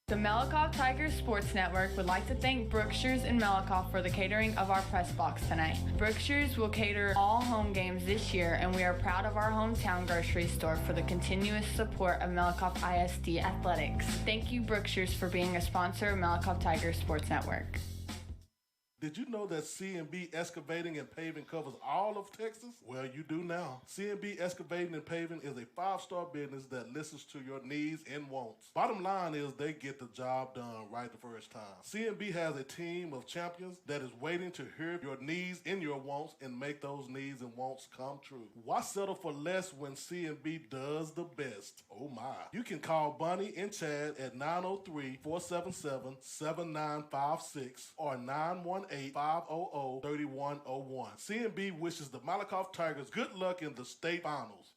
The Malakoff Tigers Sports Network would like to thank Brookshire's and Malakoff for the catering of our press box tonight. Brookshire's will cater all home games this year, and we are proud of our hometown grocery store for the continuous support of Malakoff ISD Athletics. Thank you, Brookshire's, for being a sponsor of Malakoff Tigers Sports Network. Did you know that C&B Excavating and Paving covers all of Texas? Well, you do now. C&B Excavating and Paving is a 5-star business that listens to your needs and wants. Bottom line is they get the job done right the first time. C&B has a team of champions that is waiting to hear your needs and your wants and make those needs and wants come true. Why settle for less when C&B does the best? Oh my. You can call Bunny and Chad at 903-477-7956 or 918-500-3101. C&B wishes the Malakoff Tigers good luck in the state finals.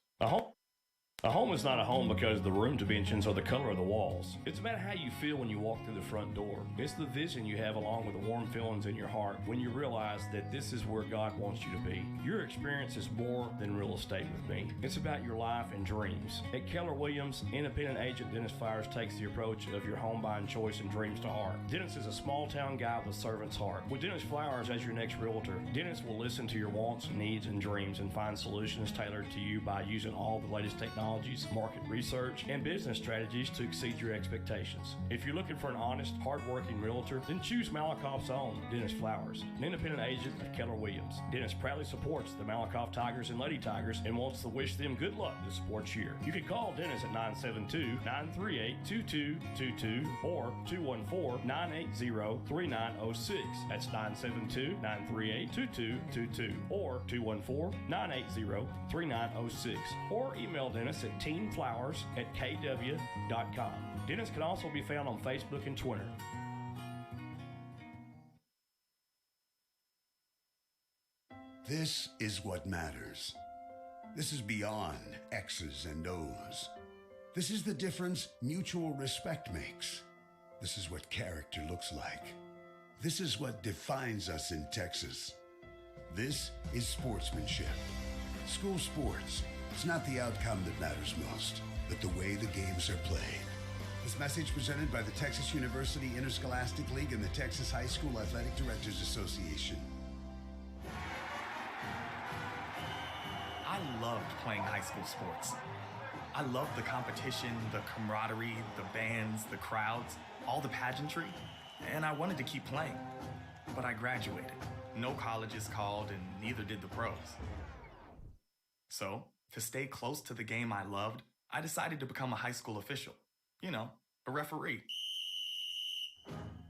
A home is not a home because the room dimensions are the color of the walls. It's about how you feel when you walk through the front door. It's the vision you have along with the warm feelings in your heart when you realize that this is where God wants you to be. Your experience is more than real estate with me. It's about your life and dreams. At Keller Williams, independent agent Dennis Flowers takes the approach of your home buying choice and dreams to heart. Dennis is a small town guy with a servant's heart. With Dennis Flowers as your next realtor, Dennis will listen to your wants, needs, and dreams and find solutions tailored to you by using all the latest technology, market research, and business strategies to exceed your expectations. If you're looking for an honest, hard-working realtor, then choose Malakoff's own Dennis Flowers, an independent agent of Keller Williams. Dennis proudly supports the Malakoff Tigers and Lady Tigers and wants to wish them good luck this sports year. You can call Dennis at 972-938-2222 or 214-980-3906. That's 972-938-2222 or 214-980-3906 or email Dennis at teamflowers@kw.com. Dennis can also be found on Facebook and Twitter. This is what matters. This is beyond X's and O's. This is the difference mutual respect makes. This is what character looks like. This is what defines us in Texas. This is sportsmanship. School sports. It's not the outcome that matters most, but the way the games are played. This message presented by the Texas University Interscholastic League and the Texas High School Athletic Directors Association. I loved playing high school sports. I loved the competition, the camaraderie, the bands, the crowds, all the pageantry, and I wanted to keep playing. But I graduated. No colleges called, and neither did the pros. So, to stay close to the game I loved, I decided to become a high school official. You know, a referee.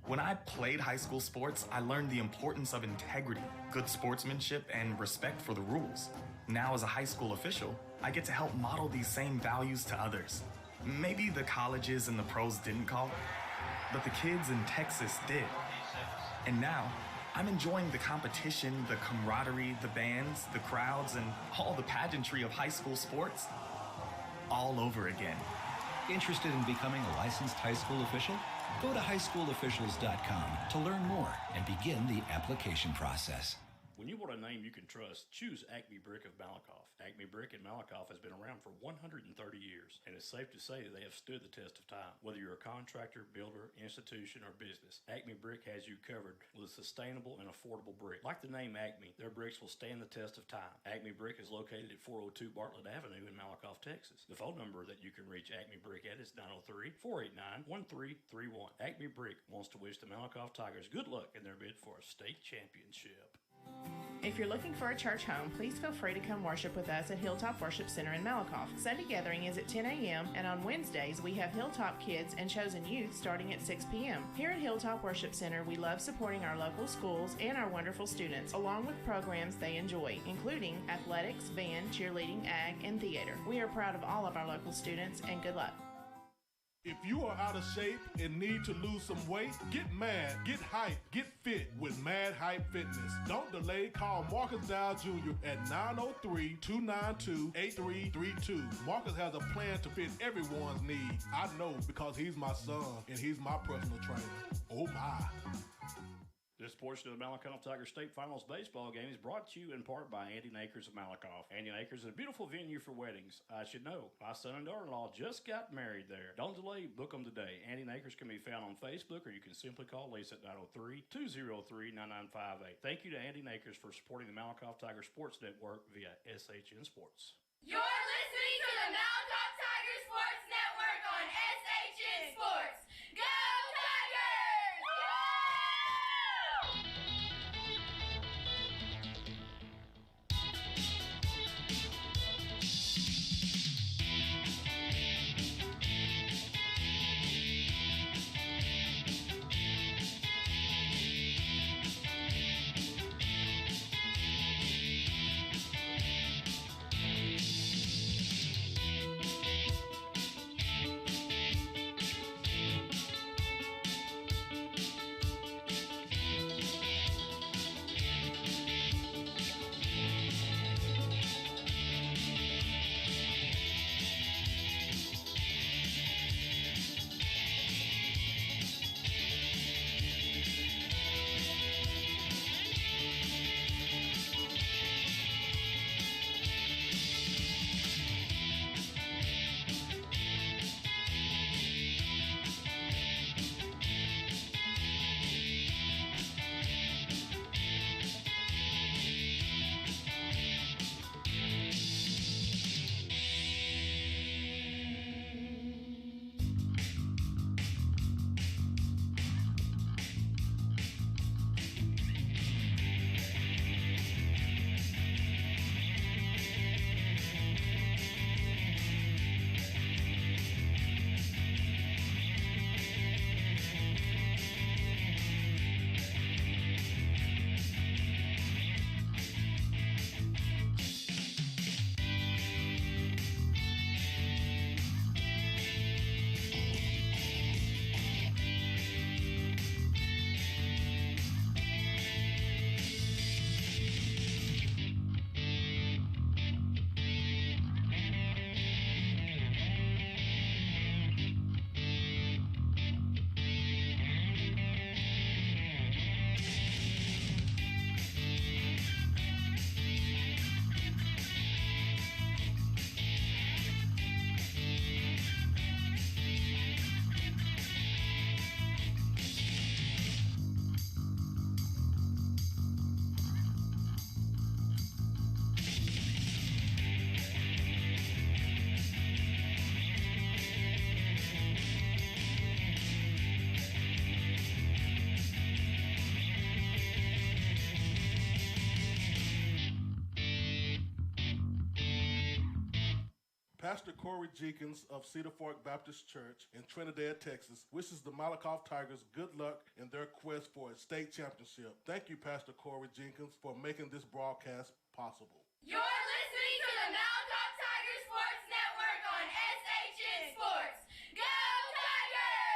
When I played high school sports, I learned the importance of integrity, good sportsmanship, and respect for the rules. Now, as a high school official, I get to help model these same values to others. Maybe the colleges and the pros didn't call, but the kids in Texas did. And now, I'm enjoying the competition, the camaraderie, the bands, the crowds, and all the pageantry of high school sports all over again. Interested in becoming a licensed high school official? Go to highschoolofficials.com to learn more and begin the application process. When you want a name you can trust, choose Acme Brick of Malakoff. Acme Brick in Malakoff has been around for 130 years, and it's safe to say that they have stood the test of time. Whether you're a contractor, builder, institution, or business, Acme Brick has you covered with a sustainable and affordable brick. Like the name Acme, their bricks will stand the test of time. Acme Brick is located at 402 Bartlett Avenue in Malakoff, Texas. The phone number that you can reach Acme Brick at is 903-489-1331. Acme Brick wants to wish the Malakoff Tigers good luck in their bid for a state championship. If you're looking for a church home, please feel free to come worship with us at Hilltop Worship Center in Malakoff. Sunday gathering is at 10 a.m. and on Wednesdays we have Hilltop Kids and Chosen Youth starting at 6 p.m. Here at Hilltop Worship Center, we love supporting our local schools and our wonderful students, along with programs they enjoy, including athletics, band, cheerleading, ag, and theater. We are proud of all of our local students, and good luck. If you are out of shape and need to lose some weight, get mad, get hype, get fit with Mad Hype Fitness. Don't delay. Call Marcus Dow Jr. at 903-292-8332. Marcus has a plan to fit everyone's needs. I know because he's my son and he's my personal trainer. Oh my. This portion of the Malakoff Tiger State Finals baseball game is brought to you in part by Andy Akers of Malakoff. Andy Akers is a beautiful venue for weddings. I should know. My son and daughter-in-law just got married there. Don't delay, book them today. Andy Akers can be found on Facebook, or you can simply call Lisa at 903-203-9958. Thank you to Andy Akers for supporting the Malakoff Tiger Sports Network via SHN Sports. You're listening to the Malakoff Tiger Sports Network on SHN Sports. Go Tigers! Pastor Corey Jenkins of Cedar Fork Baptist Church in Trinidad, Texas, wishes the Malakoff Tigers good luck in their quest for a state championship. Thank you, Pastor Corey Jenkins, for making this broadcast possible. You're listening to the Malakoff Tiger Sports Network on SHN Sports. Go Tigers!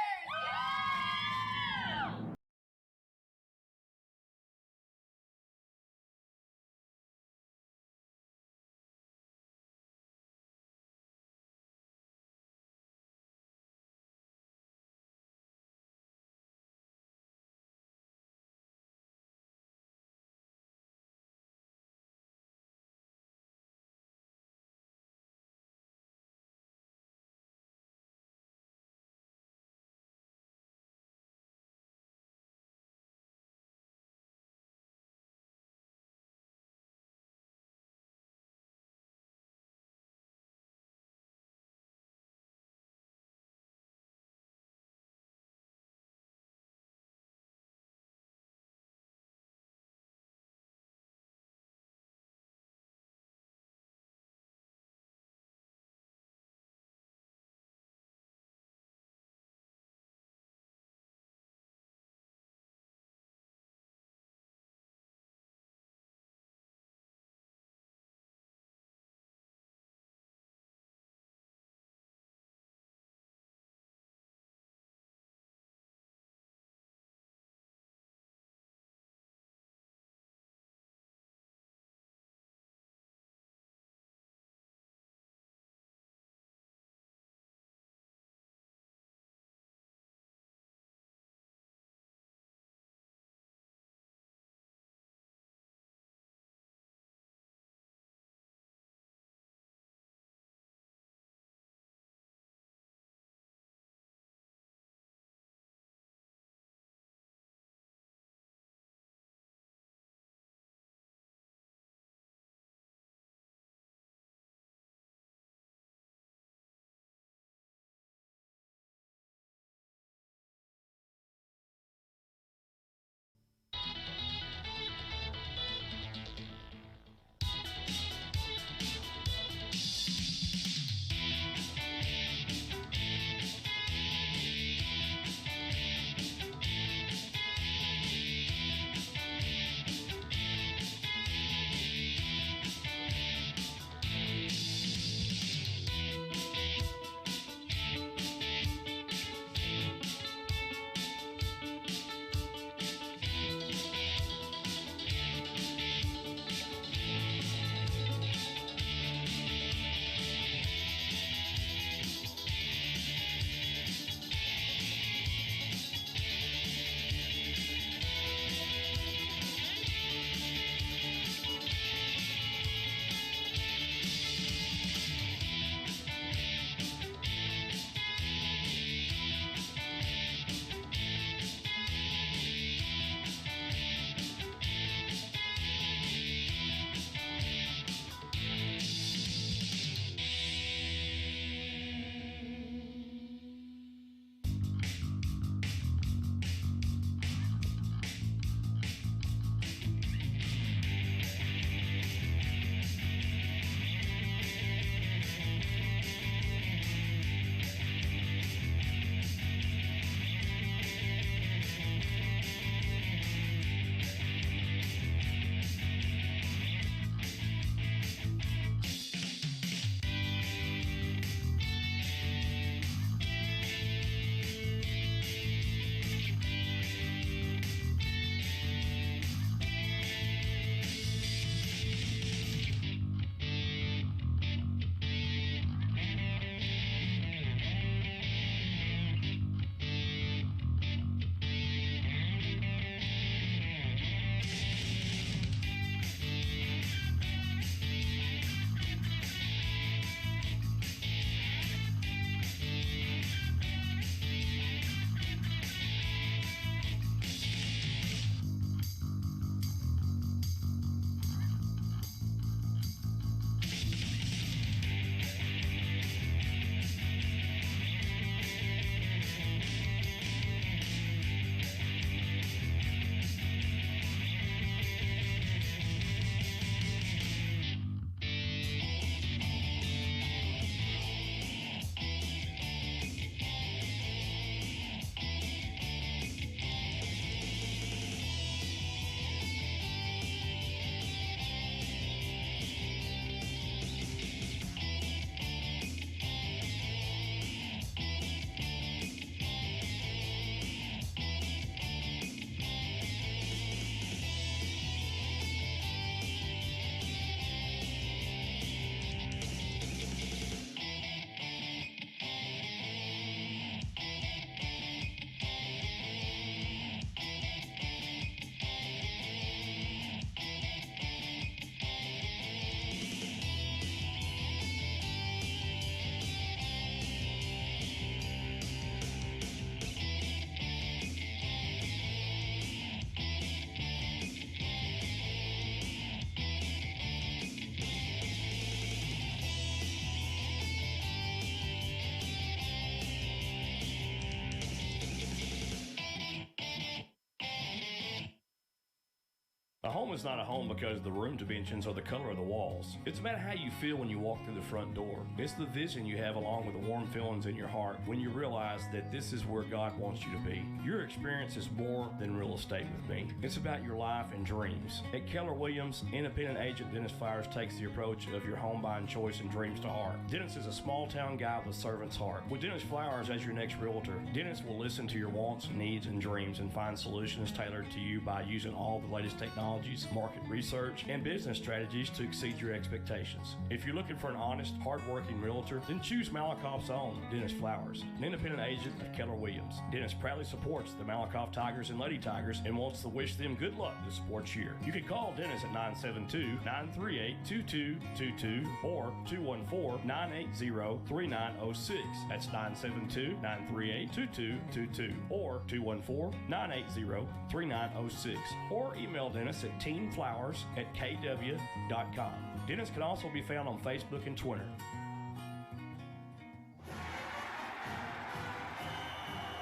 A home is not a home because the room dimensions or the color of the walls. It's about how you feel when you walk through the front door. It's the vision you have along with the warm feelings in your heart when you realize that this is where God wants you to be. Your experience is more than real estate with me. It's about your life and dreams. At Keller Williams, independent agent Dennis Flowers takes the approach of your home buying choice and dreams to heart. Dennis is a small town guy with a servant's heart. With Dennis Flowers as your next realtor, Dennis will listen to your wants, needs, and dreams and find solutions tailored to you by using all the latest technology, market research, and business strategies to exceed your expectations. If you're looking for an honest, hard-working realtor, then choose Malakoff's own Dennis Flowers, an independent agent of Keller Williams. Dennis proudly supports the Malakoff Tigers and Lady Tigers and wants to wish them good luck this sports year. You can call Dennis at 972-938-2222 or 214-980-3906. That's 972-938-2222 or 214-980-3906. Or email Dennis at teamflowers@kw.com. Dennis can also be found on Facebook and Twitter.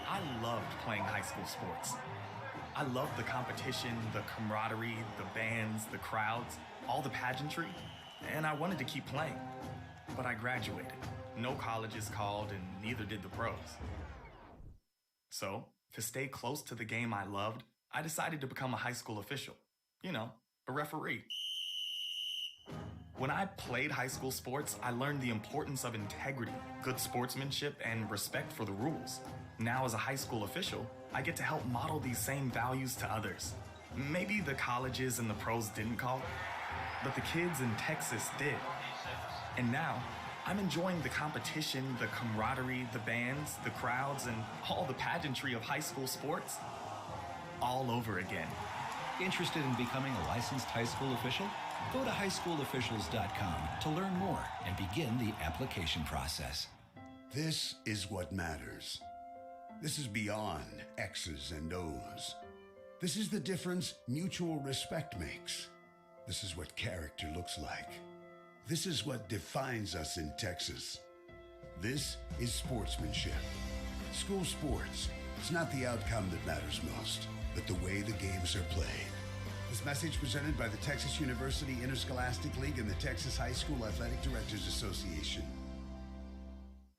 I loved playing high school sports. I loved the competition, the camaraderie, the bands, the crowds, all the pageantry, and I wanted to keep playing. But I graduated. No colleges called, and neither did the pros. So, to stay close to the game I loved, I decided to become a high school official. You know, a referee. When I played high school sports, I learned the importance of integrity, good sportsmanship, and respect for the rules. Now, as a high school official, I get to help model these same values to others. Maybe the colleges and the pros didn't call, but the kids in Texas did. And now, I'm enjoying the competition, the camaraderie, the bands, the crowds, and all the pageantry of high school sports all over again. Interested in becoming a licensed high school official? Go to highschoolofficials.com to learn more and begin the application process. This is what matters. This is beyond X's and O's. This is the difference mutual respect makes. This is what character looks like. This is what defines us in Texas. This is sportsmanship. School sports. It's not the outcome that matters most, but the way the games are played. This message presented by the Texas University Interscholastic League and the Texas High School Athletic Directors Association.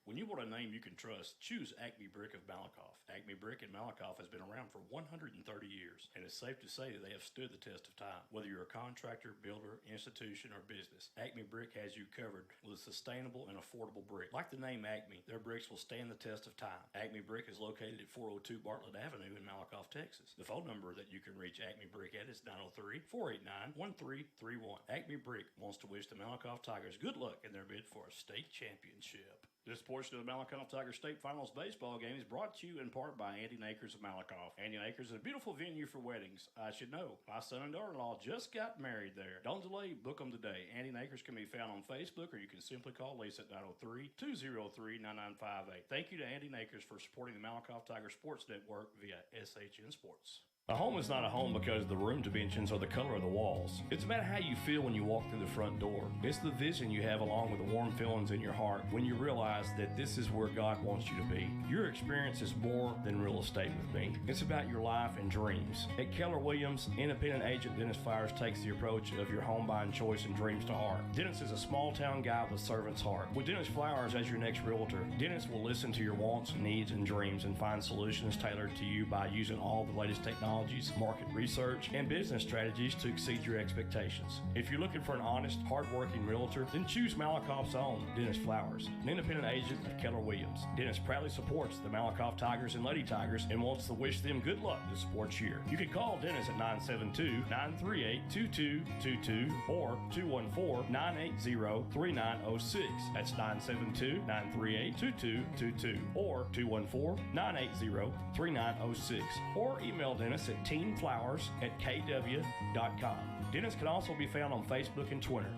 When you want a name you can trust, choose Acme Brick of Malakoff. Acme Brick in Malakoff has been around for 130 years, and it's safe to say that they have stood the test of time. Whether you're a contractor, builder, institution, or business, Acme Brick has you covered with a sustainable and affordable brick. Like the name Acme, their bricks will stand the test of time. Acme Brick is located at 402 Bartlett Avenue in Malakoff, Texas. The phone number that you can reach Acme Brick at is 903-489-1331. Acme Brick wants to wish the Malakoff Tigers good luck in their bid for a state championship. This portion of the Malakoff Tiger State Finals baseball game is brought to you in part by Andy Acres of Malakoff. Andy Acres is a beautiful venue for weddings. I should know. My son and daughter-in-law just got married there. Don't delay, book them today. Andy Acres can be found on Facebook, or you can simply call Lisa at 903-203-9958. Thank you to Andy Acres for supporting the Malakoff Tiger Sports Network via SHN Sports. A home is not a home because the room dimensions or the color of the walls. It's about how you feel when you walk through the front door. It's the vision you have along with the warm feelings in your heart when you realize that this is where God wants you to be. Your experience is more than real estate with me. It's about your life and dreams. At Keller Williams, independent agent Dennis Flowers takes the approach of your home buying choice and dreams to heart. Dennis is a small town guy with a servant's heart. With Dennis Flowers as your next realtor, Dennis will listen to your wants, needs, and dreams and find solutions tailored to you by using all the latest technology, market research, and business strategies to exceed your expectations. If you're looking for an honest, hard-working realtor, then choose Malakoff's own Dennis Flowers, an independent agent of Keller Williams. Dennis proudly supports the Malakoff Tigers and Lady Tigers and wants to wish them good luck this sports year. You can call Dennis at 972-938-2222 or 214-980-3906. That's 972-938-2222 or 214-980-3906. Or email Dennis at teamflowers@kw.com. Dennis can also be found on Facebook and Twitter.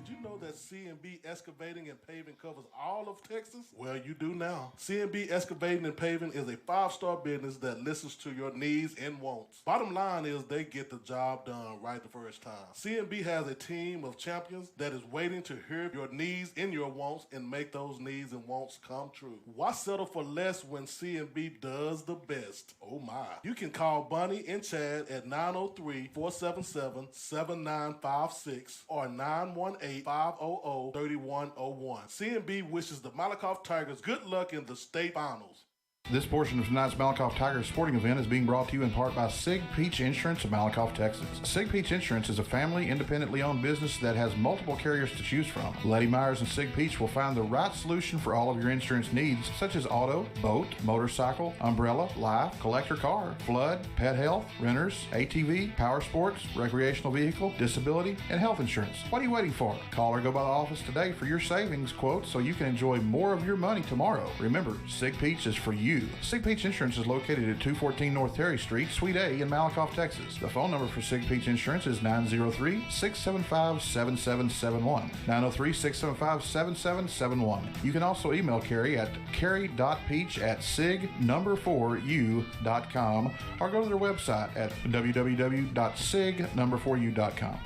Did you know that C&B Excavating and Paving covers all of Texas? Well, you do now. C&B Excavating and Paving is a 5-star business that listens to your needs and wants. Bottom line is they get the job done right the first time. C&B has a team of champions that is waiting to hear your needs and your wants and make those needs and wants come true. Why settle for less when C&B does the best? Oh my. You can call Bunny and Chad at 903-477-7956 or 918-500-3101. C&B wishes the Malakoff Tigers good luck in the state finals. This portion of tonight's Malakoff Tigers sporting event is being brought to you in part by Sig Peach Insurance of Malakoff, Texas. Sig Peach Insurance is a family, independently owned business that has multiple carriers to choose from. Letty Myers and Sig Peach will find the right solution for all of your insurance needs, such as auto, boat, motorcycle, umbrella, life, collector car, flood, pet health, renters, ATV, power sports, recreational vehicle, disability, and health insurance. What are you waiting for? Call or go by the office today for your savings quote so you can enjoy more of your money tomorrow. Remember, Sig Peach is for you. Sig Peach Insurance is located at 214 North Terry Street, Suite A in Malakoff, Texas. The phone number for Sig Peach Insurance is 903-675-7771. 903-675-7771. You can also email Carrie at carrie.peach@sig4u.com or go to their website at www.sig4u.com.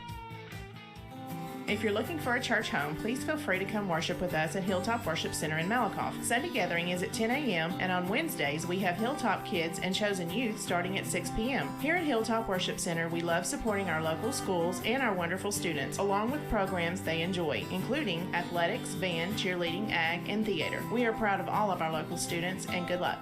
If you're looking for a church home, please feel free to come worship with us at Hilltop Worship Center in Malakoff. Sunday gathering is at 10 a.m. and on Wednesdays we have Hilltop Kids and Chosen Youth starting at 6 p.m. Here at Hilltop Worship Center, we love supporting our local schools and our wonderful students, along with programs they enjoy, including athletics, band, cheerleading, ag, and theater. We are proud of all of our local students, and good luck.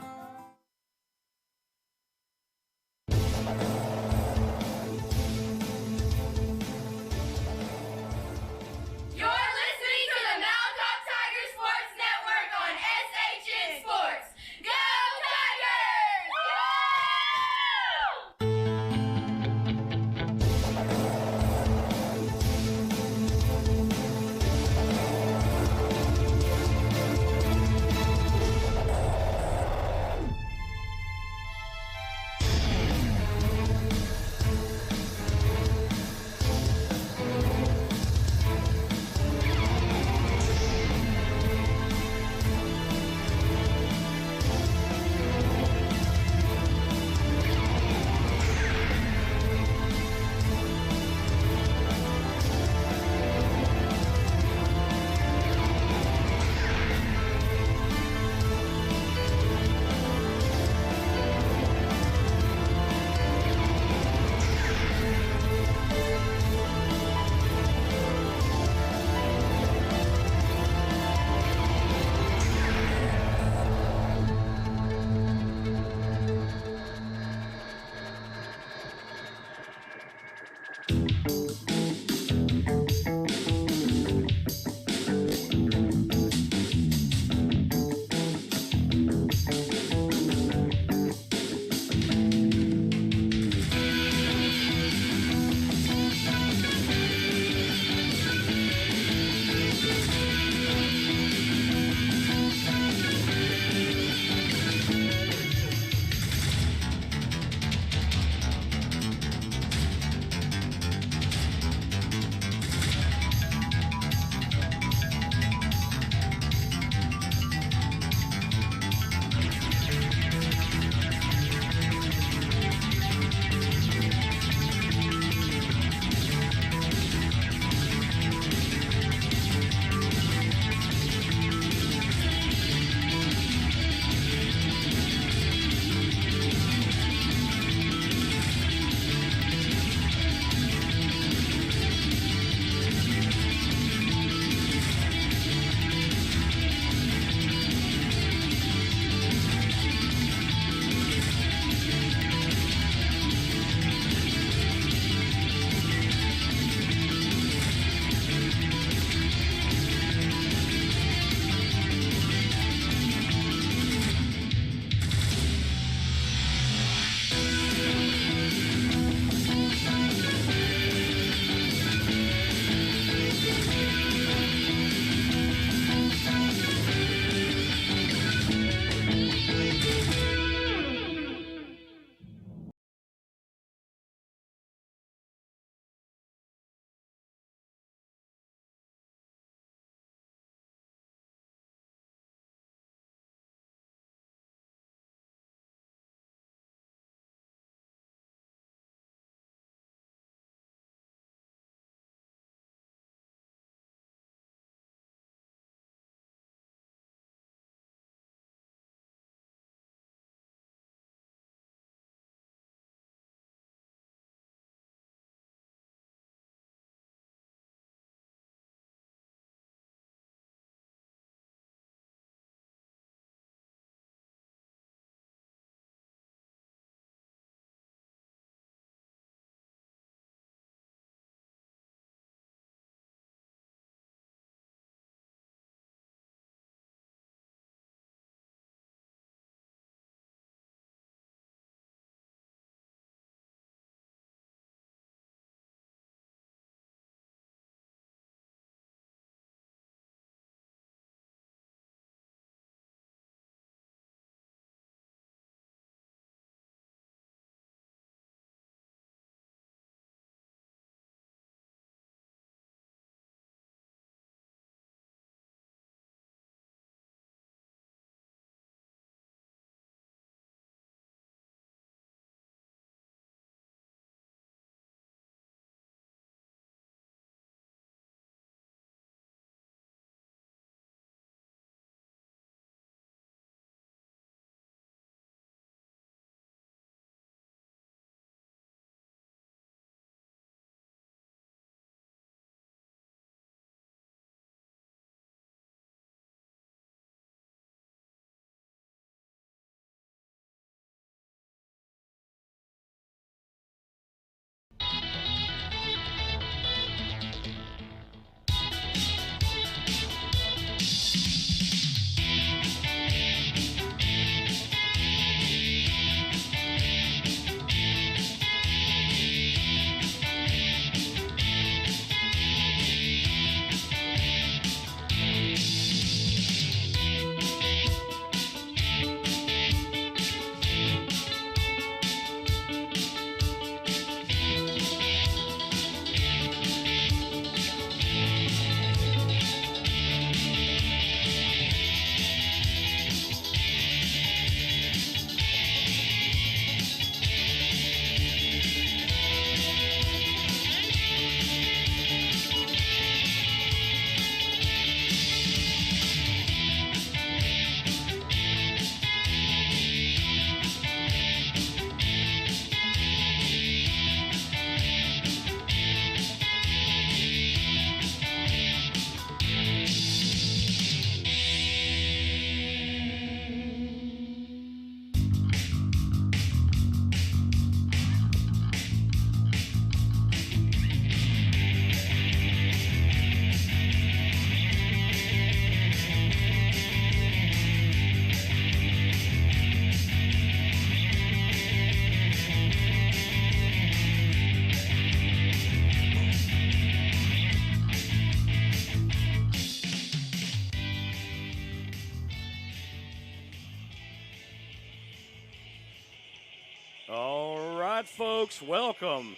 right, folks, welcome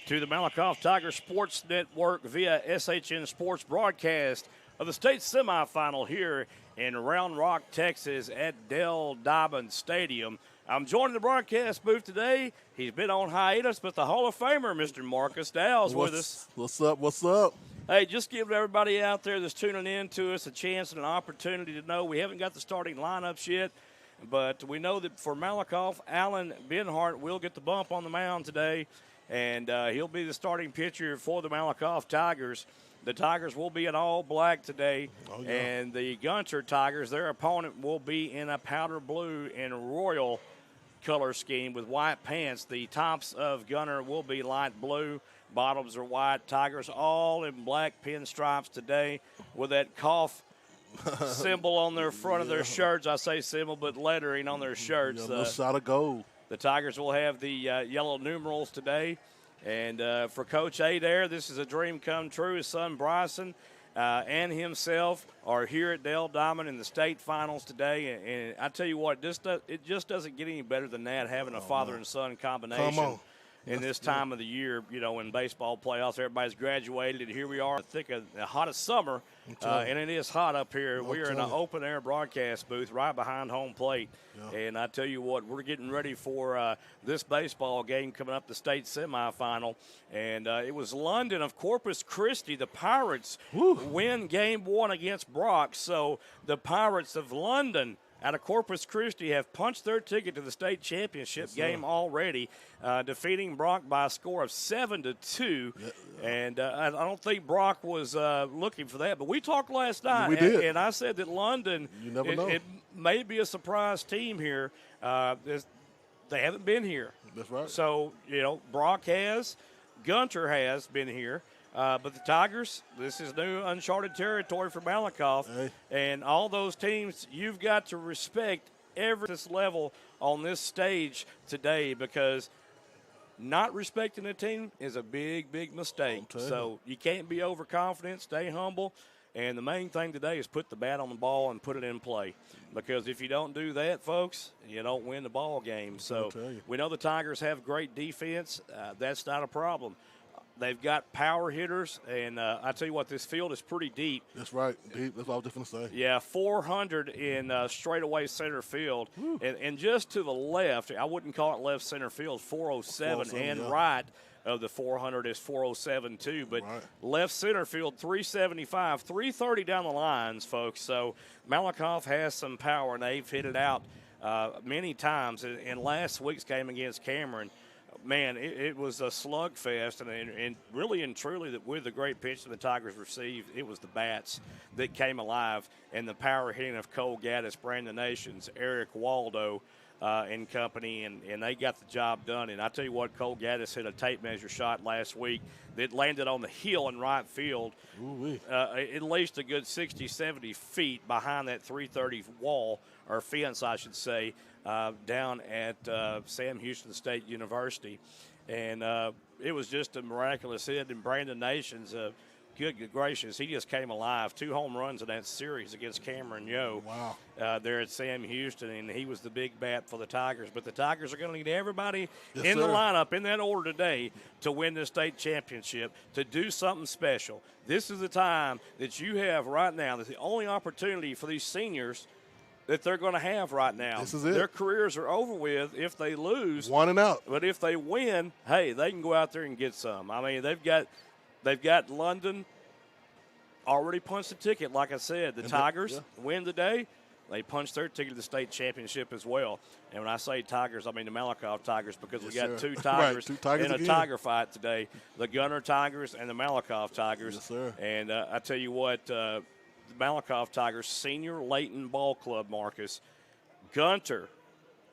to the Malakoff Tiger Sports Network via SHN Sports broadcast of the state semifinal here in Round Rock, Texas at Dell Diamond Stadium. I'm joined in the broadcast booth today. He's been on hiatus, but the Hall of Famer, Mr. Marcus Dow's with us. What's up? What's up? Hey, just give everybody out there that's tuning in to us a chance and an opportunity to know we haven't got the starting lineups yet, but we know that for Malakoff, Alan Benhart will get the bump on the mound today, and he'll be the starting pitcher for the Malakoff Tigers. The Tigers will be in all black today, and the Gunter Tigers, their opponent, will be in a powder blue and royal color scheme with white pants. The tops of Gunter will be light blue, bottoms are white. Tigers all in black pinstripes today with that cough symbol on their front of their shirts. I say symbol, but lettering on their shirts. No shot of gold. The Tigers will have the yellow numerals today. And for Coach A there, this is a dream come true. His son Bryson and himself are here at Dell Diamond in the state finals today. And I tell you what, it just doesn't get any better than that, having a father and son combination in this time of the year, you know, in baseball playoffs. Everybody's graduated, and here we are, I think, the hottest summer, and it is hot up here. We are in an open-air broadcast booth right behind home plate, and I tell you what, we're getting ready for this baseball game coming up, the state semifinal, and it was London of Corpus Christi. The Pirates win Game 1 against Brock, so the Pirates of London out of Corpus Christi have punched their ticket to the state championship game already, defeating Brock by a score of 7-2. And I don't think Brock was looking for that. But we talked last night, we did. And I said that London, You never know. It may be a surprise team here. They haven't been here. That's right. So, you know, Brock has, Gunter has been here. But the Tigers, this is new uncharted territory for Malakoff. And all those teams, you've got to respect this level on this stage today, because not respecting a team is a big, big mistake. So you can't be overconfident, stay humble. And the main thing today is put the bat on the ball and put it in play. Because if you don't do that, folks, you don't win the ball game. So we know the Tigers have great defense. That's not a problem. They've got power hitters, and I tell you what, this field is pretty deep. That's right, deep. That's what I was just going to say. Yeah, 400 in straightaway center field. And just to the left, I wouldn't call it left center field, 407, and right of the 400 is 407 too. But left center field, 375, 330 down the lines, folks. So Malakoff has some power, and they've hit it out many times. In last week's game against Cameron, man, it was a slugfest, and really and truly, that with the great pitch that the Tigers received, it was the bats that came alive, and the power hitting of Cole Gaddis, Brandon Nations, Eric Waldo, and company, and they got the job done. And I tell you what, Cole Gaddis hit a tape measure shot last week that landed on the hill in right field, at least a good 60, 70 feet behind that 330 wall, or fence, I should say, down at Sam Houston State University. And it was just a miraculous hit. And Brandon Nations, good gracious, he just came alive. 2 home runs in that series against Cameron Yo there at Sam Houston, and he was the big bat for the Tigers. But the Tigers are going to need everybody in the lineup in that order today to win the state championship, to do something special. This is the time that you have right now. This is the only opportunity for these seniors that they're going to have right now. This is it. Their careers are over with if they lose. 1 and out. But if they win, hey, they can go out there and get some. I mean, they've got London already punched the ticket. Like I said, the Tigers win today. They punched their ticket to the state championship as well. And when I say Tigers, I mean the Malakoff Tigers, because we got 2 Tigers, two Tigers in a again. Tiger fight today, the Gunter Tigers and the Malakoff Tigers. Yes, sir. And I tell you what, the Malakoff Tigers Senior Layton Ball Club, Marcus, Gunter,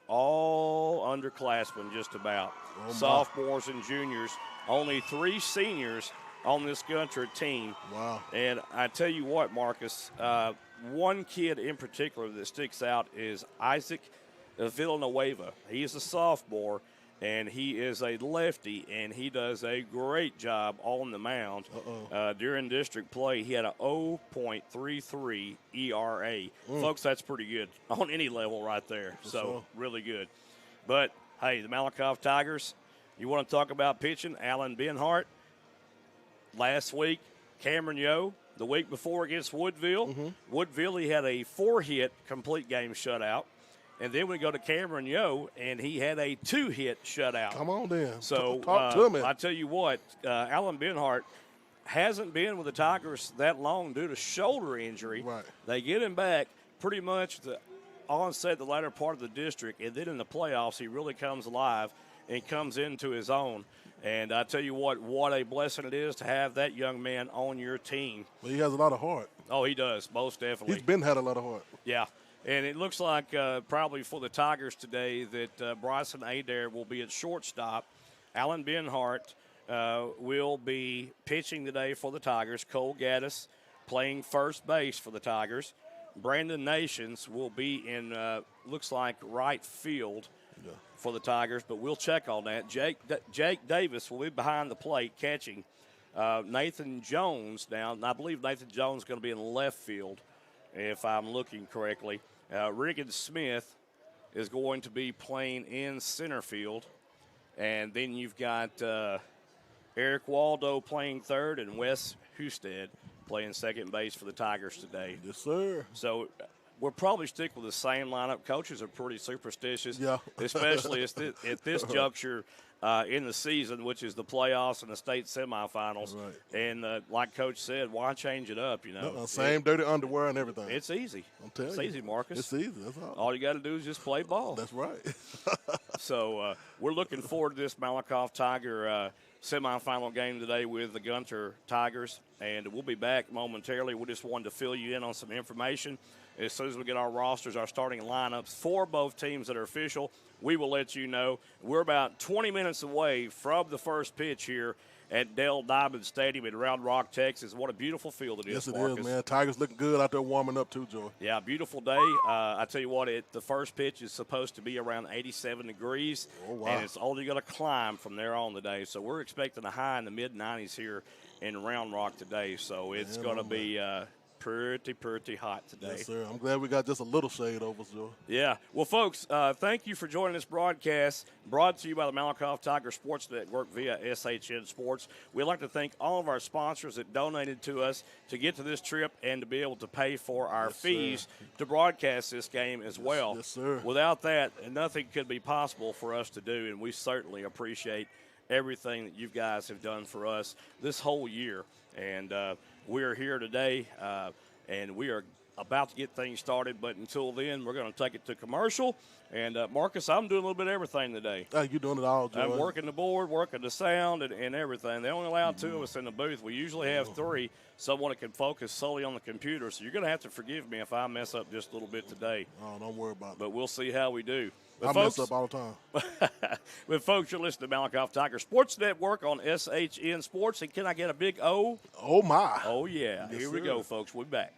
all underclassmen just about, sophomores and juniors, only 3 seniors on this Gunter team. Wow. And I tell you what, Marcus, one kid in particular that sticks out is Isaac Villanueva. He's a sophomore, and he is a lefty, and he does a great job on the mound. During district play, he had a 0.33 ERA. Folks, that's pretty good on any level right there. So, really good. But, hey, the Malakoff Tigers, You want to talk about pitching? Alan Benhart. Last week, Cameron Yo. The week before against Woodville. Woodville, he had a 4-hit complete game shutout. And then we go to Cameron Yo, and he had a 2-hit shutout. Come on, then. So talk to me. I tell you what, Alan Benhart hasn't been with the Tigers that long due to shoulder injury. Right. They get him back pretty much the onset, the latter part of the district, and then in the playoffs, he really comes alive and comes into his own. And I tell you what a blessing it is to have that young man on your team. But he has a lot of heart. Oh, he does, most definitely. He's been had a lot of heart. Yeah. And it looks like probably for the Tigers today that Bryson Adair will be at shortstop. Alan Benhart will be pitching today for the Tigers. Cole Gaddis playing first base for the Tigers. Brandon Nations will be in, looks like, right field for the Tigers, but we'll check on that. Jake Davis will be behind the plate catching. Nathan Jones now, and I believe Nathan Jones is going to be in left field, if I'm looking correctly. Regan Smith is going to be playing in center field. And then you've got Eric Waldo playing third and Wes Husted playing second base for the Tigers today. Yes, sir. So we'll probably stick with the same lineup. Coaches are pretty superstitious, especially at this juncture in the season, which is the playoffs and the state semifinals. Right. And like Coach said, why change it up? You know, same dirty underwear and everything. It's easy. I'm telling you. It's easy, Marcus. It's easy. That's all you got to do is just play ball. That's right. So we're looking forward to this Malakoff Tiger semifinal game today with the Gunter Tigers, and we'll be back momentarily. We just wanted to fill you in on some information. As soon as we get our rosters, our starting lineups for both teams that are official, we will let you know. We're about 20 minutes away from the first pitch here at Dell Diamond Stadium in Round Rock, Texas. What a beautiful field it is, Yes, it Marcus. is, man. Tigers looking good out there warming up too, Joy. Yeah, beautiful day. I tell you what, the first pitch is supposed to be around 87 degrees, and it's only going to climb from there on today. So we're expecting a high in the mid-90s here in Round Rock today. So it's going to be pretty hot today. Yes, sir. I'm glad we got just a little shade over us, Joe. Yeah. Well, folks, thank you for joining this broadcast brought to you by the Malakoff Tiger Sports Network via SHN Sports. We'd like to thank all of our sponsors that donated to us to get to this trip and to be able to pay for our fees to broadcast this game as well. Yes, sir. Without that, nothing could be possible for us to do, and we certainly appreciate everything that you guys have done for us this whole year. And we're here today, and we are about to get things started. But until then, we're going to take it to commercial. And, Marcus, I'm doing a little bit of everything today. You're doing it all, Joe. I'm working the board, working the sound, and everything. They only allow 2 of us in the booth. We usually have 3, someone that can focus solely on the computer. So you're going to have to forgive me if I mess up just a little bit today. Oh, don't worry about it. But we'll see how we do. I mess up all the time. But, folks, you're listening to Malakoff Tiger Sports Network on SHN Sports. And can I get a big O? Oh, my. Oh, yeah. Yes, Here we go, folks. We're back.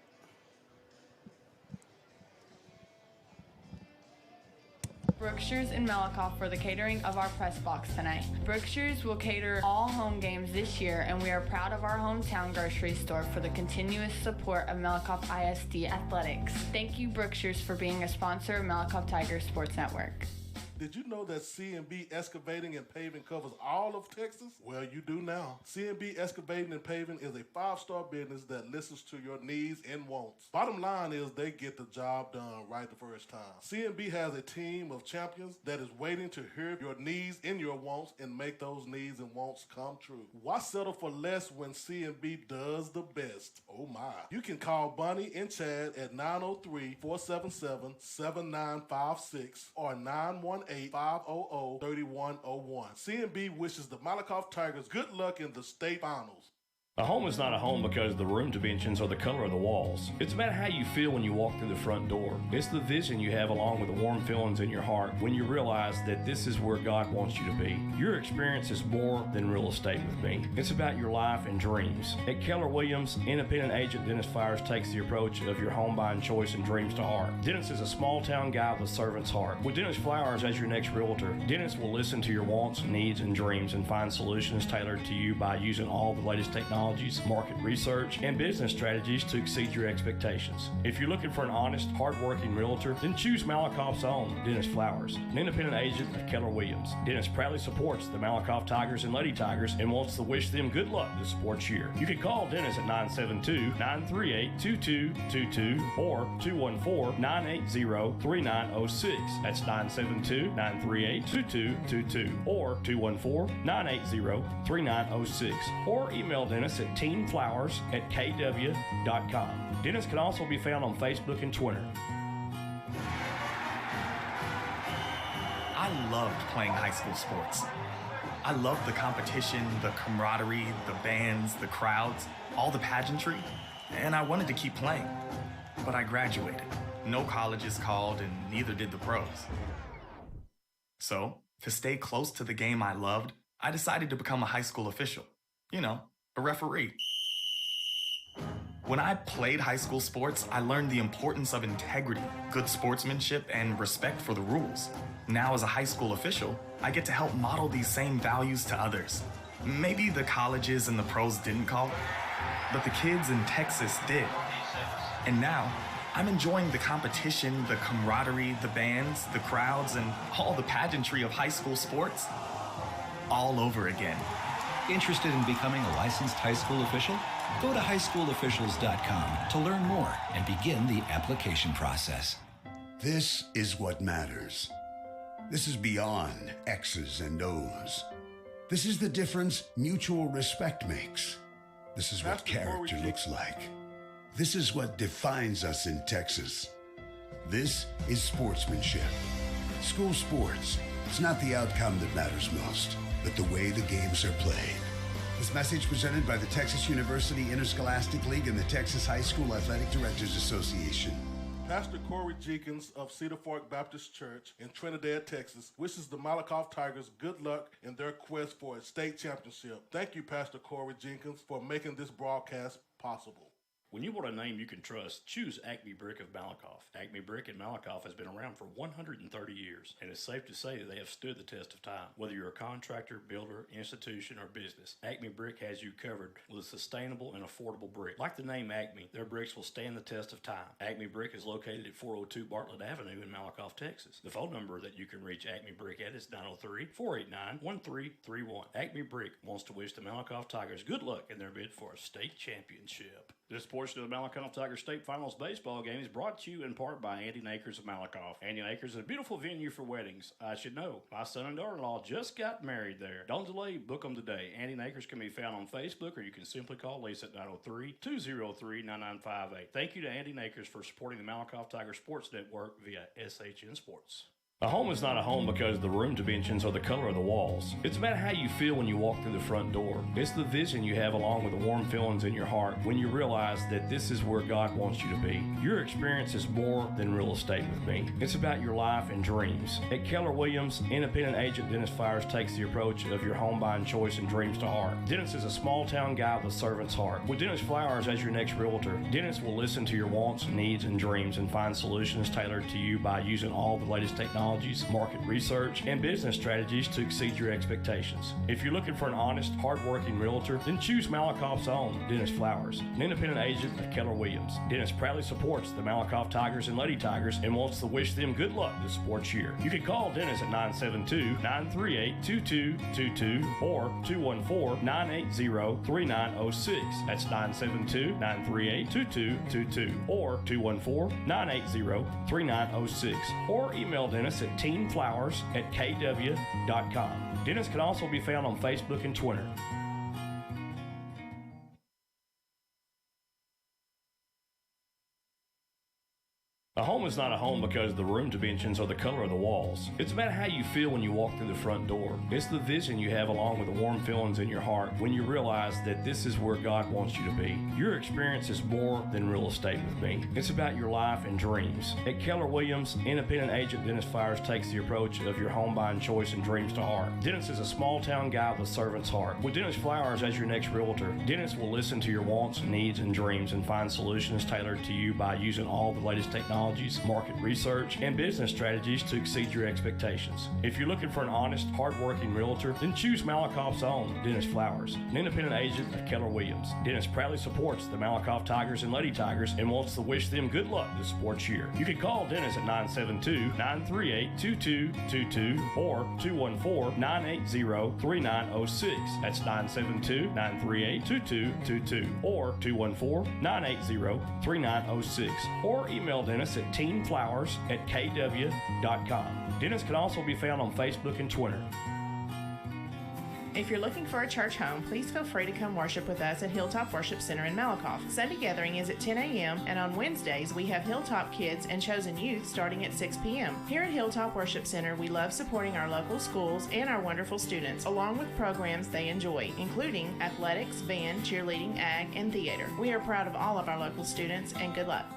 Brookshire's and Malakoff for the catering of our press box tonight. Brookshire's will cater all home games this year, and we are proud of our hometown grocery store for the continuous support of Malakoff ISD Athletics. Thank you, Brookshire's, for being a sponsor of Malakoff Tiger Sports Network. Did you know that C&B Excavating and Paving covers all of Texas? Well, you do now. C&B Excavating and Paving is a 5-star business that listens to your needs and wants. Bottom line is they get the job done right the first time. C&B has a team of champions that is waiting to hear your needs and your wants and make those needs and wants come true. Why settle for less when C&B does the best? Oh my. You can call Bunny and Chad at 903-477-7956 or 918-500-3101. C&B wishes the Malakoff Tigers good luck in the state finals. A home is not a home because the room dimensions or the color of the walls. It's about how you feel when you walk through the front door. It's the vision you have along with the warm feelings in your heart when you realize that this is where God wants you to be. Your experience is more than real estate with me. It's about your life and dreams. At Keller Williams, independent agent Dennis Fires takes the approach of your home buying choice and dreams to heart. Dennis is a small town guy with a servant's heart. With Dennis Flowers as your next realtor, Dennis will listen to your wants, needs, and dreams and find solutions tailored to you by using all the latest technology technologies, market research, and business strategies to exceed your expectations. If you're looking for an honest, hard-working realtor, then choose Malakoff's own Dennis Flowers, an independent agent of Keller Williams. Dennis proudly supports the Malakoff Tigers and Lady Tigers and wants to wish them good luck this sports year. You can call Dennis at 972-938-2222 or 214-980-3906. That's 972-938-2222 or 214-980-3906. Or email Dennis at teamflowers@kw.com. Dennis can also be found on Facebook and Twitter. I loved playing high school sports. I loved the competition, the camaraderie, the bands, the crowds, all the pageantry, and I wanted to keep playing. But I graduated. No colleges called, and neither did the pros. So, to stay close to the game I loved, I decided to become a high school official. You know, a referee. When I played high school sports, I learned the importance of integrity, good sportsmanship, and respect for the rules. Now, as a high school official, I get to help model these same values to others. Maybe the colleges and the pros didn't call, but the kids in Texas did. And now, I'm enjoying the competition, the camaraderie, the bands, the crowds, and all the pageantry of high school sports all over again. Interested in becoming a licensed high school official? Go to highschoolofficials.com to learn more and begin the application process. This is what matters. This is beyond X's and O's. This is the difference mutual respect makes. This is what character looks like. This is what defines us in Texas. This is sportsmanship. School sports. It's not the outcome that matters most, but the way the games are played. This message presented by the Texas University Interscholastic League and the Texas High School Athletic Directors Association. Pastor Corey Jenkins of Cedar Fork Baptist Church in Trinidad, Texas, wishes the Malakoff Tigers good luck in their quest for a state championship. Thank you, Pastor Corey Jenkins, for making this broadcast possible. When you want a name you can trust, choose Acme Brick of Malakoff. Acme Brick in Malakoff has been around for 130 years, and it's safe to say that they have stood the test of time. Whether you're a contractor, builder, institution, or business, Acme Brick has you covered with a sustainable and affordable brick. Like the name Acme, their bricks will stand the test of time. Acme Brick is located at 402 Bartlett Avenue in Malakoff, Texas. The phone number that you can reach Acme Brick at is 903-489-1331. Acme Brick wants to wish the Malakoff Tigers good luck in their bid for a state championship. This portion of the Malakoff Tigers State Finals baseball game is brought to you in part by Andy Akers of Malakoff. Andy Akers is a beautiful venue for weddings. I should know. My son and daughter-in-law just got married there. Don't delay, book them today. Andy Akers can be found on Facebook, or you can simply call Lisa at 903-203-9958. Thank you to Andy Akers for supporting the Malakoff Tigers Sports Network via SHN Sports. A home is not a home because the room dimensions are the color of the walls. It's about how you feel when you walk through the front door. It's the vision you have along with the warm feelings in your heart when you realize that this is where God wants you to be. Your experience is more than real estate with me. It's about your life and dreams. At Keller Williams, independent agent Dennis Flowers takes the approach of your home buying choice and dreams to heart. Dennis is a small town guy with a servant's heart. With Dennis Flowers as your next realtor, Dennis will listen to your wants, needs, and dreams and find solutions tailored to you by using all the latest technology, market research, and business strategies to exceed your expectations. If you're looking for an honest, hard-working realtor, then choose Malakoff's own Dennis Flowers, an independent agent of Keller Williams. Dennis proudly supports the Malakoff Tigers and Lady Tigers and wants to wish them good luck this sports year. You can call Dennis at 972-938-2222 or 214-980-3906. That's 972-938-2222 or 214-980-3906. Or email Dennis at teamflowers@kw.com. Dennis can also be found on Facebook and Twitter. A home is not a home because the room dimensions are the color of the walls. It's about how you feel when you walk through the front door. It's the vision you have along with the warm feelings in your heart when you realize that this is where God wants you to be. Your experience is more than real estate with me. It's about your life and dreams. At Keller Williams, independent agent Dennis Flowers takes the approach of your home buying choice and dreams to heart. Dennis is a small town guy with a servant's heart. With Dennis Flowers as your next realtor, Dennis will listen to your wants, needs, and dreams and find solutions tailored to you by using all the latest technology, studies, market research, and business strategies to exceed your expectations. If you're looking for an honest, hard-working realtor, then choose Malakoff's own, Dennis Flowers, an independent agent of Keller Williams. Dennis proudly supports the Malakoff Tigers and Lady Tigers and wants to wish them good luck this sports year. You can call Dennis at 972-938-2222 or 214-980-3906. That's 972-938-2222 or 214-980-3906. Or email Dennis at teamflowers@kw.com. Dennis can also be found on Facebook and Twitter. If you're looking for a church home, please feel free to come worship with us at Hilltop Worship Center in Malakoff. Sunday gathering is at 10 a.m. and on Wednesdays we have Hilltop Kids and Chosen Youth starting at 6 p.m. Here at Hilltop Worship Center, we love supporting our local schools and our wonderful students, along with programs they enjoy, including athletics, band, cheerleading, ag, and theater. We are proud of all of our local students, and good luck.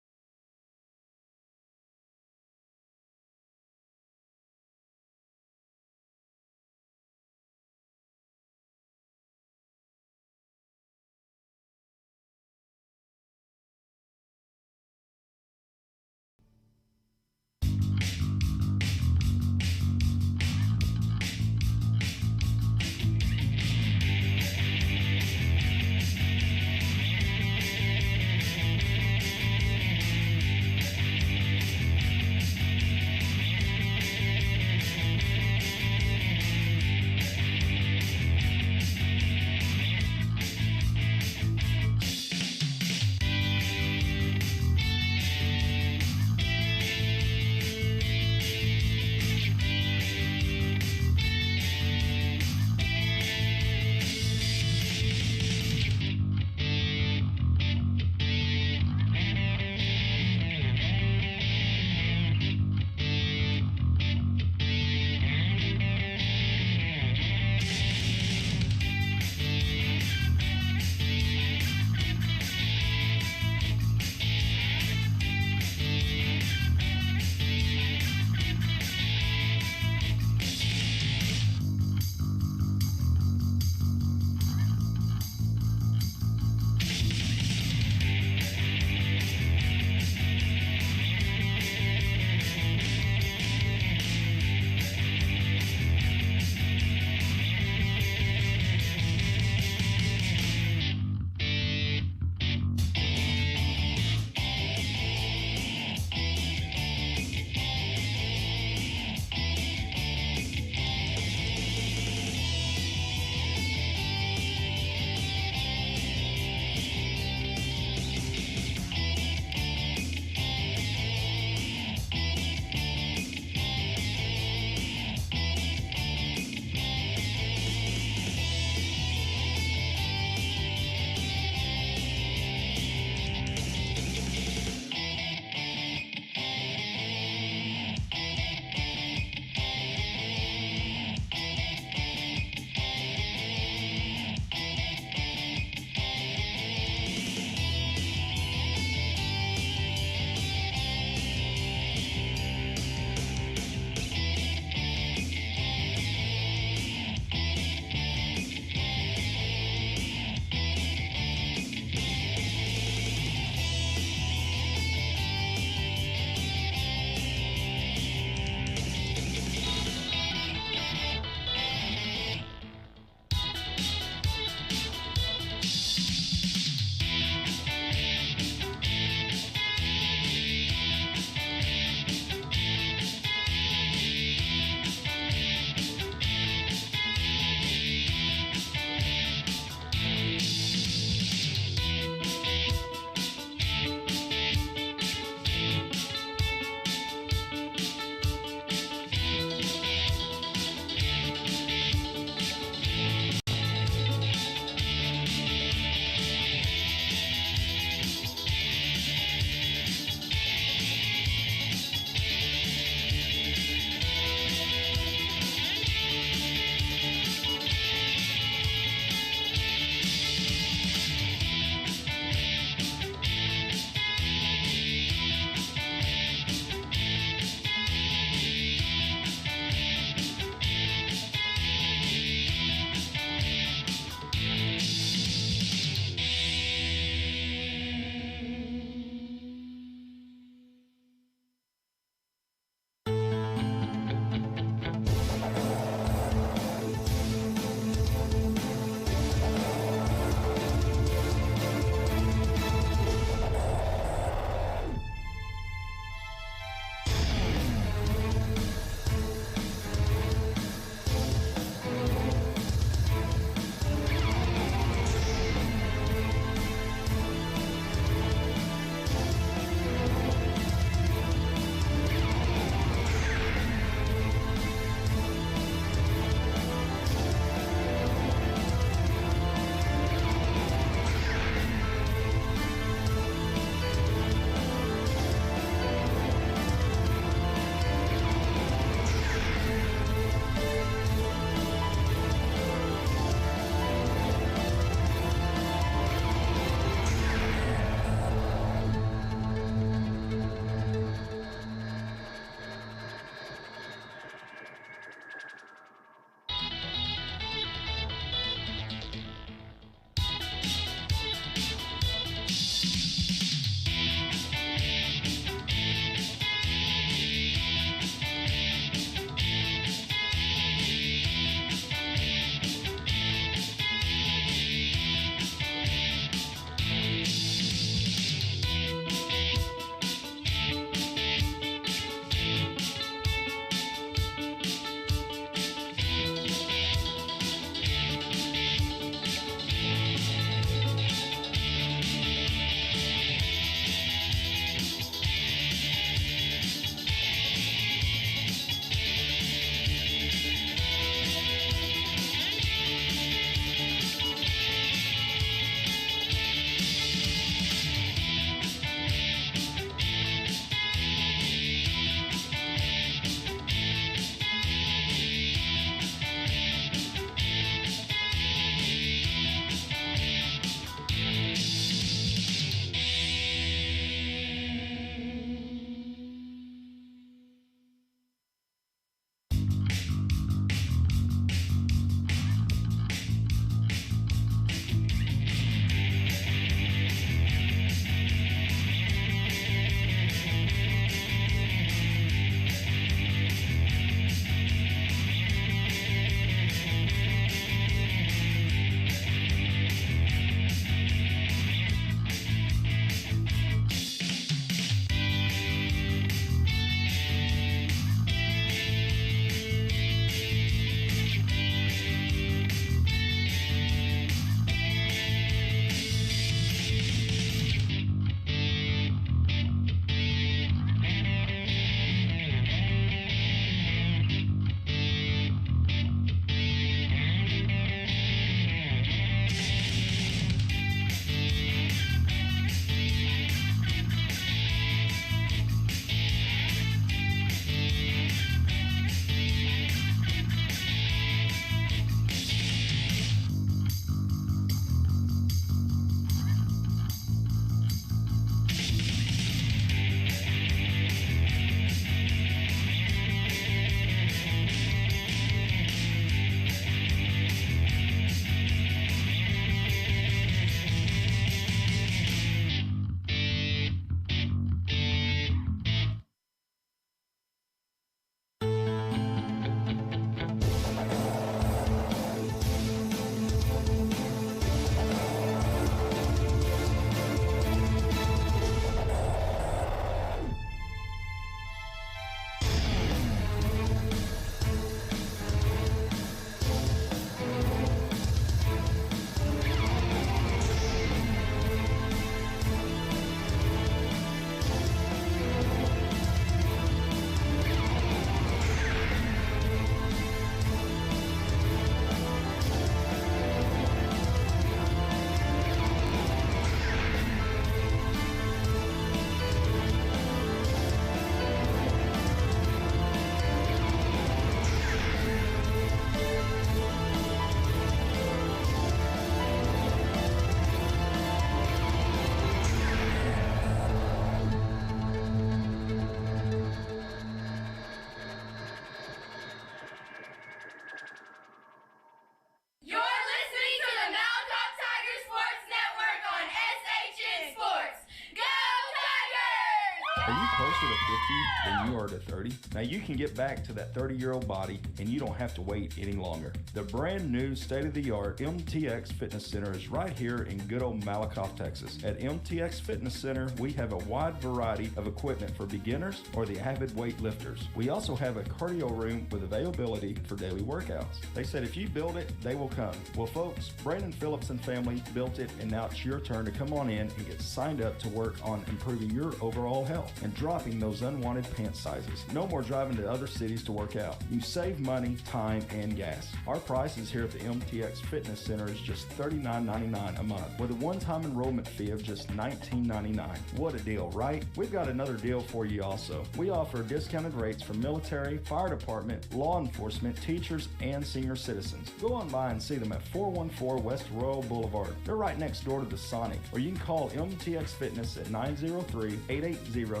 Are you closer to 50 than you are to 30? Now you can get back to that 30-year-old body and you don't have to wait any longer. The brand new state-of-the-art MTX Fitness Center is right here in good old Malakoff, Texas. At MTX Fitness Center, we have a wide variety of equipment for beginners or the avid weightlifters. We also have a cardio room with availability for daily workouts. They said if you build it, they will come. Well, folks, Brandon Phillips and family built it, and now it's your turn to come on in and get signed up to work on improving your overall health and dropping those unwanted pant sizes. No more driving to other cities to work out. You save money, time, and gas. Our prices here at the MTX Fitness Center is just $39.99 a month with a one-time enrollment fee of just $19.99. What a deal, right? We've got another deal for you also. We offer discounted rates for military, fire department, law enforcement, teachers, and senior citizens. Go on by and see them at 414 West Royal Boulevard. They're right next door to the Sonic, or you can call MTX Fitness at 903-880-2172.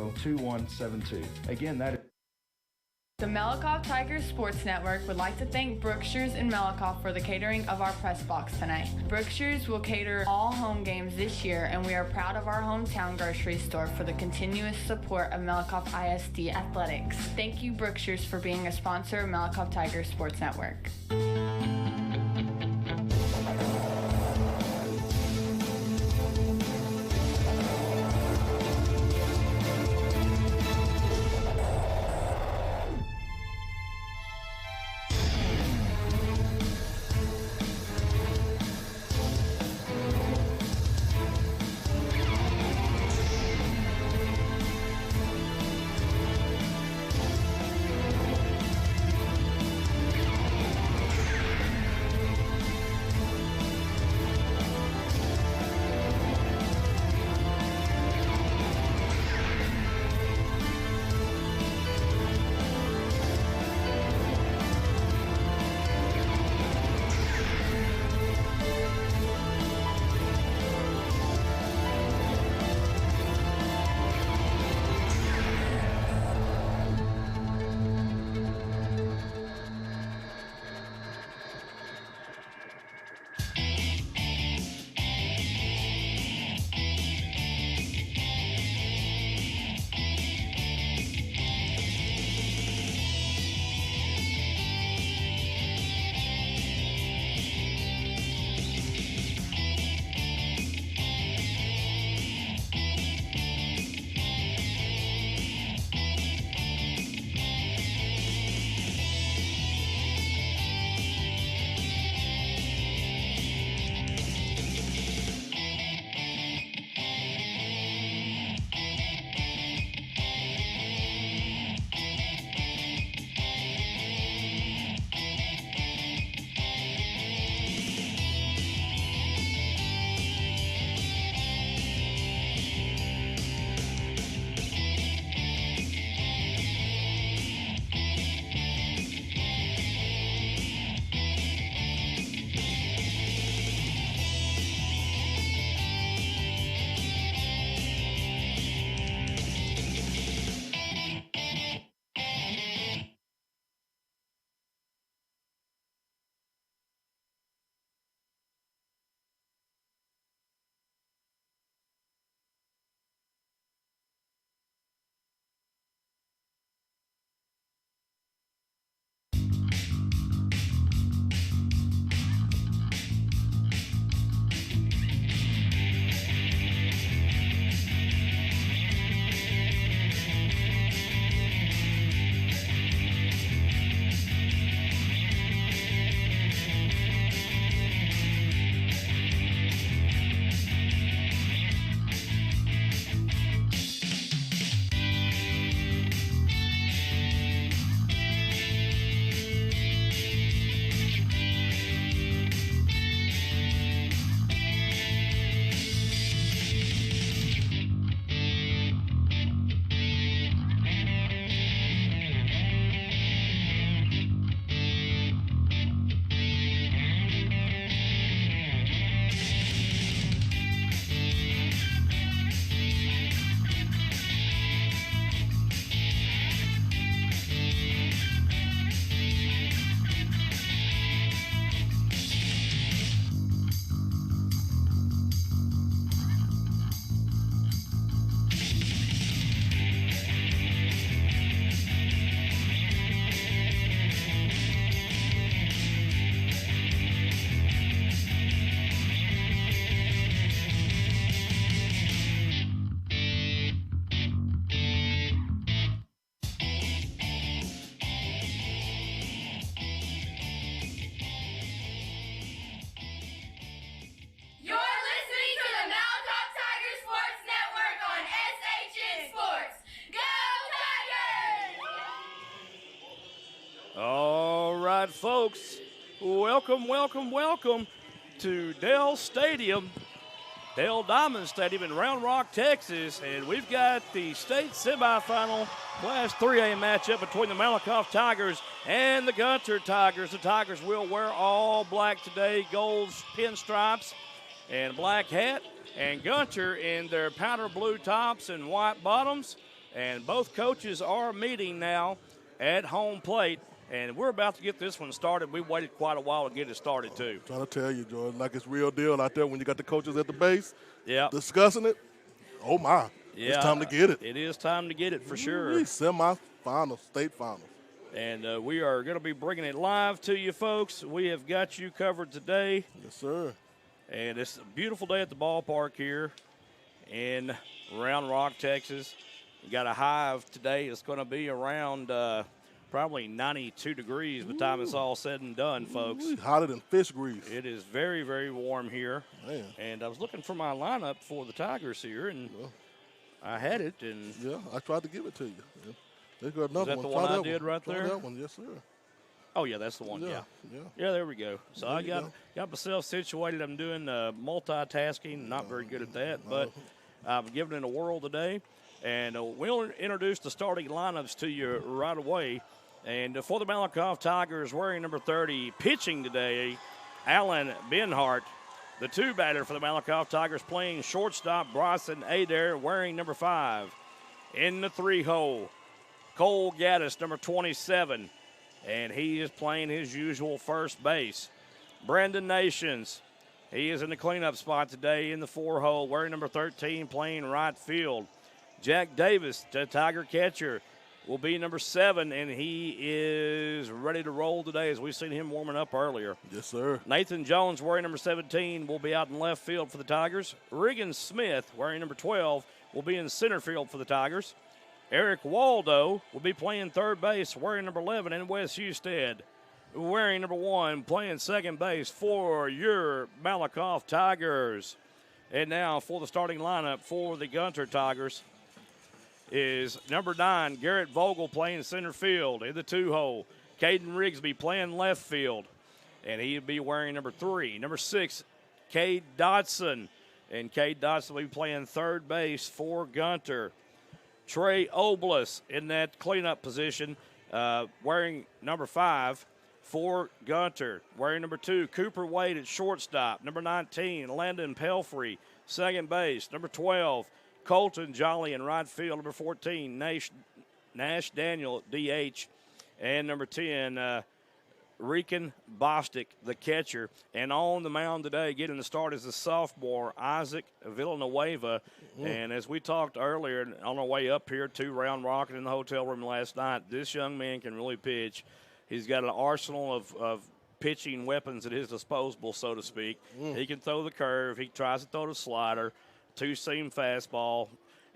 Again, that is The Malakoff Tigers Sports Network would like to thank Brookshire's and Malakoff for the catering of our press box tonight. Brookshire's will cater all home games this year, and we are proud of our hometown grocery store for the continuous support of Malakoff ISD Athletics. Thank you, Brookshire's, for being a sponsor of Malakoff Tigers Sports Network. folks, welcome to Dell Stadium, Dell Diamond Stadium in Round Rock, Texas, and we've got the state semifinal Class 3A matchup between the Malakoff Tigers and the Gunter Tigers. The Tigers will wear all black today, gold pinstripes and black hat, and Gunter in their powder blue tops and white bottoms, and both coaches are meeting now at home plate. And we're about to get this one started. We waited quite a while to get it started, too. Trying to tell you, Jordan, like it's real deal out there when you got the coaches at the base discussing it. Oh, my. Yeah, it's time to get it. It is time to get it for sure. Semifinals, state finals. And we are going to be bringing it live to you, folks. We have got you covered today. Yes, sir. And it's a beautiful day at the ballpark here in Round Rock, Texas. You got a high of today. It's going to be around probably 92 degrees by the time it's all said and done, folks. Hotter than fish grease. It is very, very warm here. Man. And I was looking for my lineup for the Tigers here, and I had it. And yeah, I tried to give it to you. Yeah. There's got another is that one. the one Try I that did right Try there? that one, yes, sir. Oh, yeah, that's the one, yeah. There we go. So there I got myself situated. I'm doing multitasking, not very good at that, but I've given it a whirl today. And we'll introduce the starting lineups to you right away. And for the Malakoff Tigers, wearing number 30, pitching today, Alan Benhart. The two batter for the Malakoff Tigers playing shortstop, Bryson Adair, wearing number 5. In the 3-hole, Cole Gaddis, number 27, and he is playing his usual first base. Brandon Nations, he is in the cleanup spot today in the 4-hole, wearing number 13, playing right field. Jack Davis, the Tiger catcher, will be number 7, and he is ready to roll today as we've seen him warming up earlier. Yes, sir. Nathan Jones, wearing number 17, will be out in left field for the Tigers. Regan Smith, wearing number 12, will be in center field for the Tigers. Eric Waldo will be playing third base, wearing number 11, and Wes Husted, wearing number 1, playing second base for your Malakoff Tigers. And now for the starting lineup for the Gunter Tigers is number 9, Garrett Vogel, playing center field in the 2-hole. Caden Rigsby playing left field, and he'll be wearing number 3. Number 6, Cade Dodson, and Cade Dodson will be playing third base for Gunter. Trey Oblis in that cleanup position, wearing number 5 for Gunter. Wearing number 2, Cooper Wade at shortstop. Number 19, Landon Pelfrey, second base. Number 12, Colton Jolly in right field. Number 14, Nash Daniel at DH. And number 10, Rican Bostic, the catcher. And on the mound today, getting the start is the sophomore, Isaac Villanueva. And as we talked earlier on our way up here to Round Rock and in the hotel room last night, this young man can really pitch. He's got an arsenal of pitching weapons at his disposal, so to speak. He can throw the curve. He tries to throw the slider, two-seam fastball.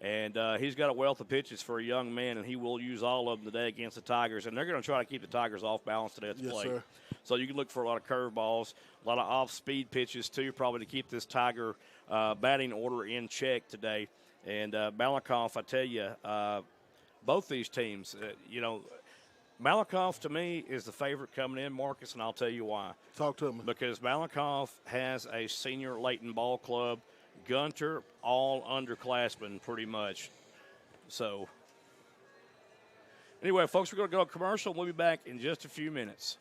And he's got a wealth of pitches for a young man, and he will use all of them today against the Tigers. And they're going to try to keep the Tigers off balance today at the plate. Sir. So you can look for a lot of curveballs, a lot of off-speed pitches, too, probably to keep this Tiger batting order in check today. And Malakoff, I tell you, both these teams, Malakoff, to me, is the favorite coming in, Marcus, and I'll tell you why. Talk to me. Because Malakoff has a senior Leighton ball club. Gunter, all underclassmen pretty much. So, anyway, folks, we're going to go to commercial. We'll be back in just a few minutes.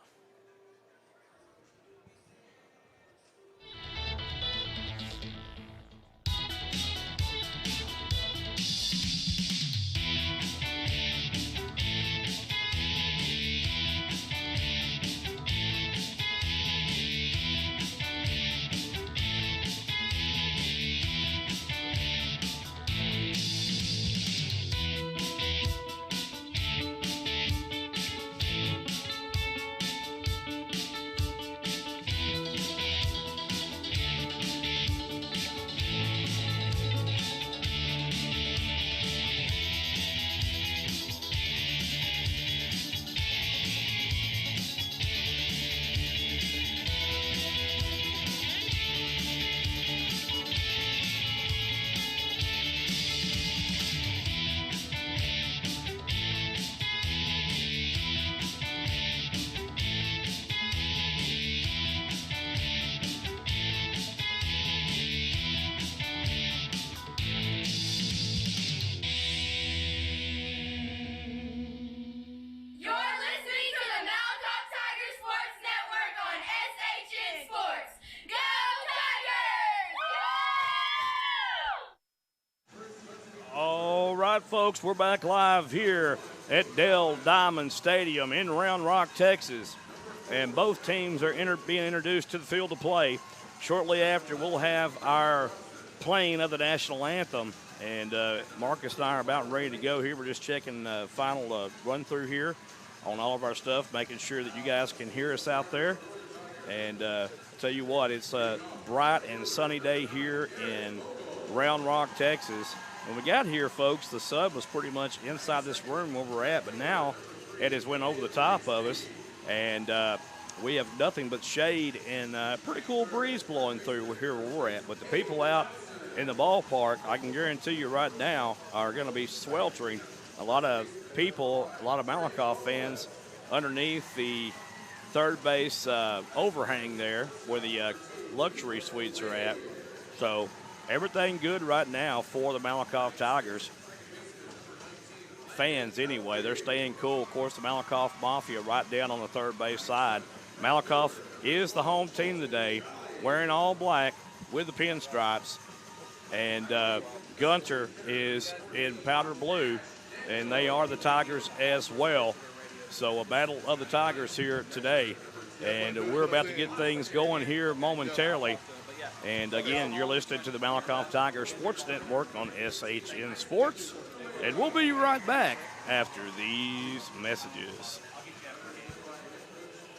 right, folks, we're back live here at Dell Diamond Stadium in Round Rock, Texas. And both teams are being introduced to the field of play. Shortly after, we'll have our playing of the national anthem. And Marcus and I are about ready to go here. We're just checking the final run through here on all of our stuff, making sure that you guys can hear us out there. And I'll tell you what, it's a bright and sunny day here in Round Rock, Texas. When we got here, folks, the sun was pretty much inside this room where we're at, but now it has went over the top of us, and we have nothing but shade and a pretty cool breeze blowing through here where we're at. But the people out in the ballpark, I can guarantee you right now, are going to be sweltering. A lot of people, a lot of Malakoff fans underneath the third base overhang there where the luxury suites are at. So everything good right now for the Malakoff Tigers. Fans, anyway, they're staying cool. Of course, the Malakoff Mafia right down on the third base side. Malakoff is the home team today, wearing all black with the pinstripes. And Gunter is in powder blue, and they are the Tigers as well. So a battle of the Tigers here today. And we're about to get things going here momentarily. And again, you're listening to the Malakoff Tigers Sports Network on SHN Sports. And we'll be right back after these messages.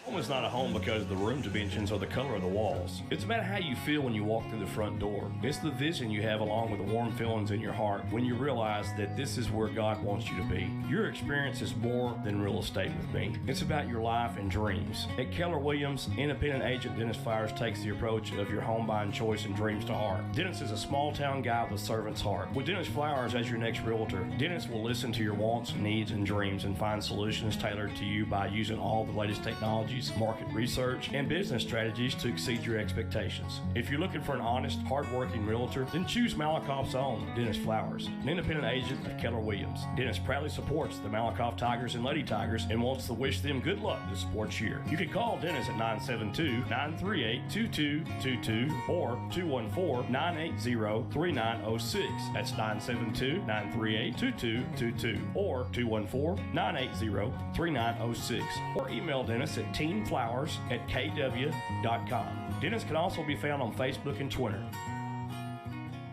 Home is not a home because the room dimensions or the color of the walls. It's about how you feel when you walk through the front door. It's the vision you have along with the warm feelings in your heart when you realize that this is where God wants you to be. Your experience is more than real estate with me. It's about your life and dreams. At Keller Williams, independent agent Dennis Flowers takes the approach of your home buying choice and dreams to heart. Dennis is a small town guy with a servant's heart. With Dennis Flowers as your next realtor, Dennis will listen to your wants, needs, and dreams and find solutions tailored to you by using all the latest technology, market research, and business strategies to exceed your expectations. If you're looking for an honest, hard-working realtor, then choose Malakoff's own Dennis Flowers, an independent agent of Keller Williams. Dennis proudly supports the Malakoff Tigers and Lady Tigers and wants to wish them good luck this sports year. You can call Dennis at 972-938-2222 or 214-980-3906. That's 972-938-2222 or 214-980-3906. Or email Dennis at teamflowers@kw.com. Dennis can also be found on Facebook and Twitter.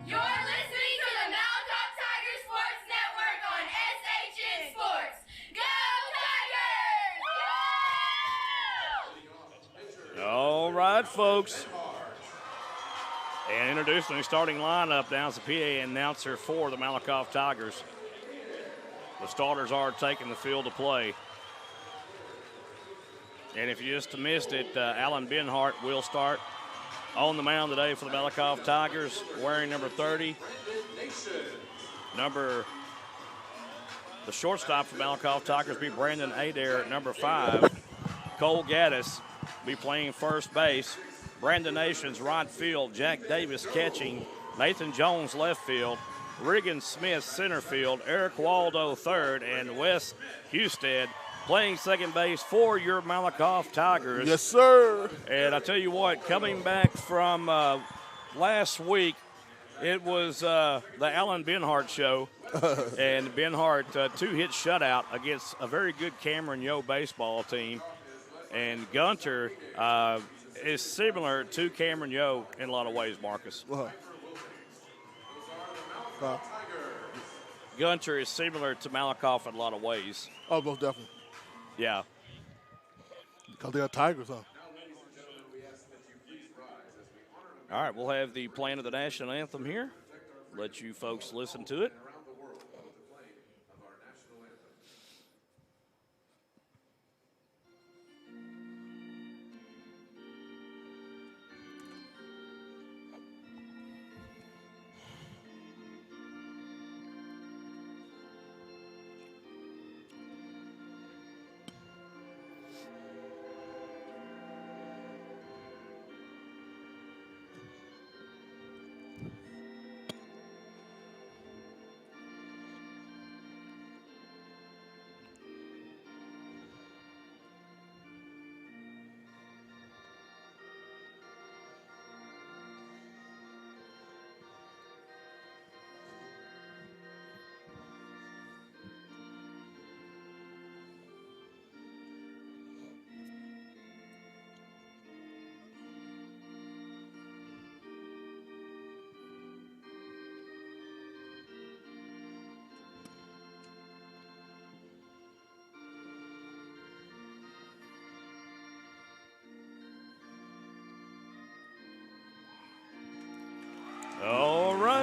You're listening to the Malakoff Tigers Sports Network on SHN Sports. Go Tigers! All right, folks. And introducing the starting lineup now is the PA announcer for the Malakoff Tigers. The starters are taking the field to play. And if you just missed it, Alan Benhart will start on the mound today for the Malakoff Tigers, wearing number 30. The shortstop for Malakoff Tigers be Brandon Adair at number 5. Cole Gaddis be playing first base. Brandon Nations right field. Jack Davis catching. Nathan Jones left field. Regan Smith center field. Eric Waldo third. And Wes Husted playing second base for your Malakoff Tigers. Yes, sir. And I tell you what, coming back from last week, it was the Alan Benhart show. And Benhart, 2-hit shutout against a very good Cameron Yo baseball team. And Gunter is similar to Cameron Yo in a lot of ways, Marcus. Gunter is similar to Malakoff in a lot of ways. Oh, most definitely. Yeah. Because they are Tigers, huh? All right, we'll have the playing of the national anthem here. Let you folks listen to it.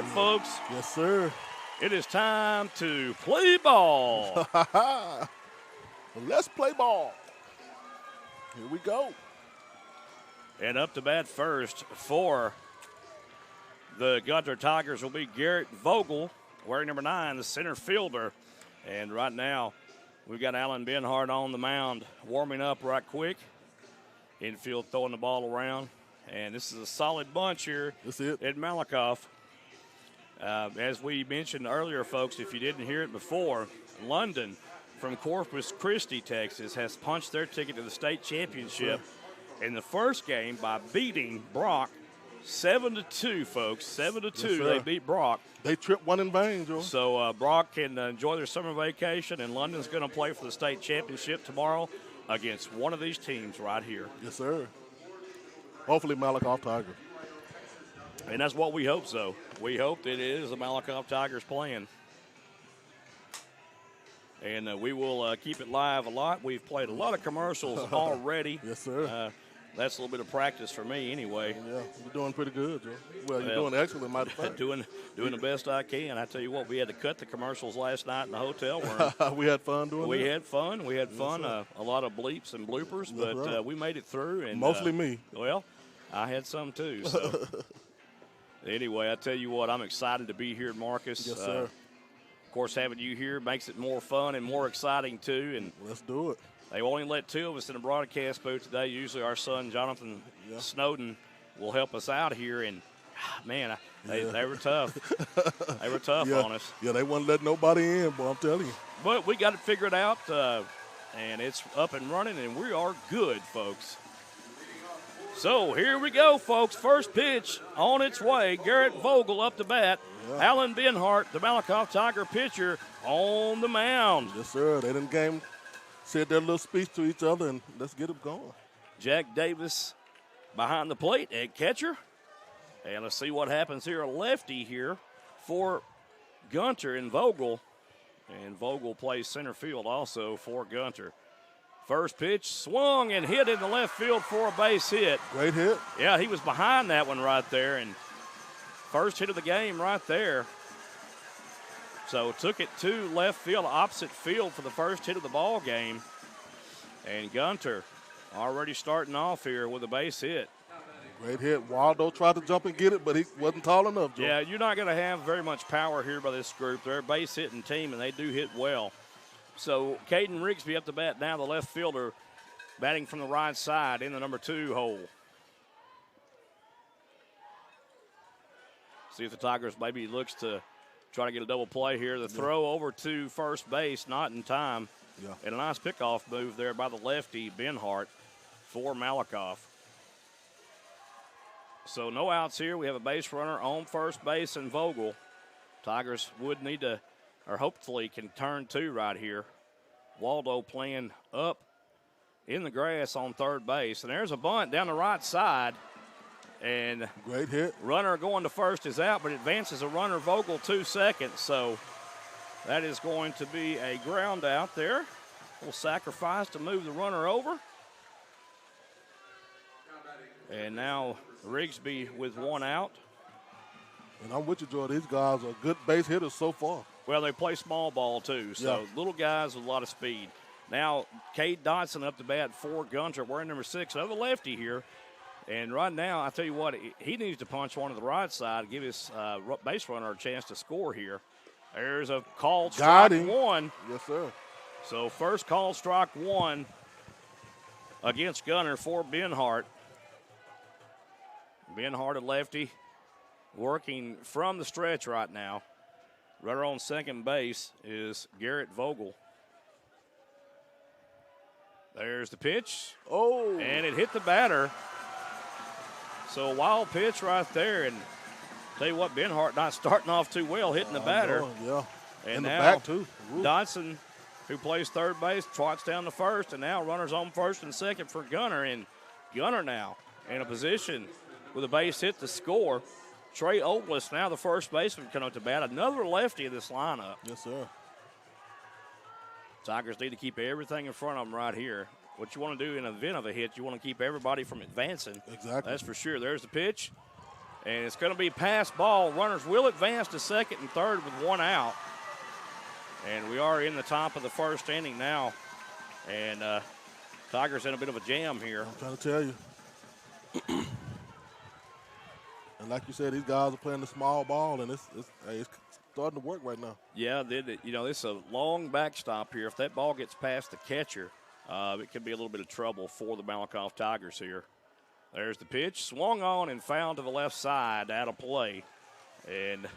folks. Yes, sir. It is time to play ball. Well, let's play ball. Here we go. And up to bat first for the Gunter Tigers will be Garrett Vogel, wearing number 9, the center fielder. And right now, we've got Alan Benhart on the mound, warming up right quick. Infield throwing the ball around. And this is a solid bunch here at Malakoff. As we mentioned earlier, folks, if you didn't hear it before, London from Corpus Christi, Texas, has punched their ticket to the state championship in the first game by beating Brock 7-2, folks. 7-2, they beat Brock. They tripped one in vain, Joe. So Brock can enjoy their summer vacation, and London's going to play for the state championship tomorrow against one of these teams right here. Yes, sir. Hopefully Malakoff Tigers. And that's what we hope so. We hope that it is the Malakoff Tigers playing. And we will keep it live a lot. We've played a lot of commercials already. Yes, sir. That's a little bit of practice for me anyway. Yeah, you're doing pretty good, Joe. Well, you're doing excellent, matter of fact. doing the best I can. I tell you what, we had to cut the commercials last night in the hotel room. We had fun doing it. We had fun. We had fun. A lot of bleeps and bloopers, but we made it through. And mostly me. Well, I had some too. So anyway, I tell you what, I'm excited to be here, Marcus. Yes, sir. Of course, having you here makes it more fun and more exciting too. And let's do it. They only let 2 of us in the broadcast booth today. Usually our son, Jonathan Snowden, will help us out here. And, man, they were tough. They were tough on us. Yeah, they wouldn't let nobody in, boy, I'm telling you. But we got it figured out, and it's up and running, and we are good, folks. So here we go, folks. First pitch on its way. Garrett Vogel up to bat. Yeah. Alan Benhart, the Malakoff Tiger pitcher, on the mound. Yes, sir. They didn't said their little speech to each other, and let's get them going. Jack Davis behind the plate at catcher. And let's see what happens here. A lefty here for Gunter and Vogel. And Vogel plays center field also for Gunter. First pitch, swung and hit in the left field for a base hit. Great hit. Yeah, he was behind that one right there. And first hit of the game right there. So took it to left field, opposite field for the first hit of the ball game. And Gunter already starting off here with a base hit. Great hit. Waldo tried to jump and get it, but he wasn't tall enough, Joe. Yeah, you're not going to have very much power here by this group. They're a base hitting team, and they do hit well. So Caden Rigsby up to bat now, the left fielder, batting from the right side in the number 2 hole. See if the Tigers maybe looks to try to get a double play here. The throw over to first base, not in time. Yeah. And a nice pickoff move there by the lefty, Benhart, for Malakoff. So no outs here. We have a base runner on first base and Vogel. Tigers would need to, or hopefully can turn 2 right here. Waldo playing up in the grass on third base. And there's a bunt down the right side. And great hit. Runner going to first is out, but advances a runner Vogel 2 seconds. So that is going to be a ground out there. We'll sacrifice to move the runner over. And now Rigsby with 1 out. And I'm with you, Joe. These guys are good base hitters so far. Well, they play small ball, too. So little guys with a lot of speed. Now, Cade Dotson up to bat for Gunter. Wearing number 6, another lefty here. And right now, I tell you what, he needs to punch one to the right side, give his base runner a chance to score here. There's a called strike 1. Yes, sir. So first called strike 1 against Gunter for Benhart. Benhart, a lefty, working from the stretch right now. Runner on second base is Garrett Vogel. There's the pitch. Oh. And it hit the batter. So a wild pitch right there. And tell you what, Benhart not starting off too well, hitting the batter. Yeah. And in now the back, too. Dodson, who plays third base, trots down to first. And now runners on first and second for Gunter. And Gunter now in a position with a base hit to score. Trey Ogles now the first baseman coming up to bat. Another lefty in this lineup. Yes, sir. Tigers need to keep everything in front of them right here. What you want to do in the event of a hit, you want to keep everybody from advancing. Exactly. That's for sure. There's the pitch. And it's going to be pass ball. Runners will advance to second and third with one out. And we are in the top of the first inning now. And Tigers in a bit of a jam here. I'm trying to tell you. And like you said, these guys are playing the small ball, and it's starting to work right now. Yeah, it's a long backstop here. If that ball gets past the catcher, it could be a little bit of trouble for the Malakoff Tigers here. There's the pitch, swung on and found to the left side, out of play. And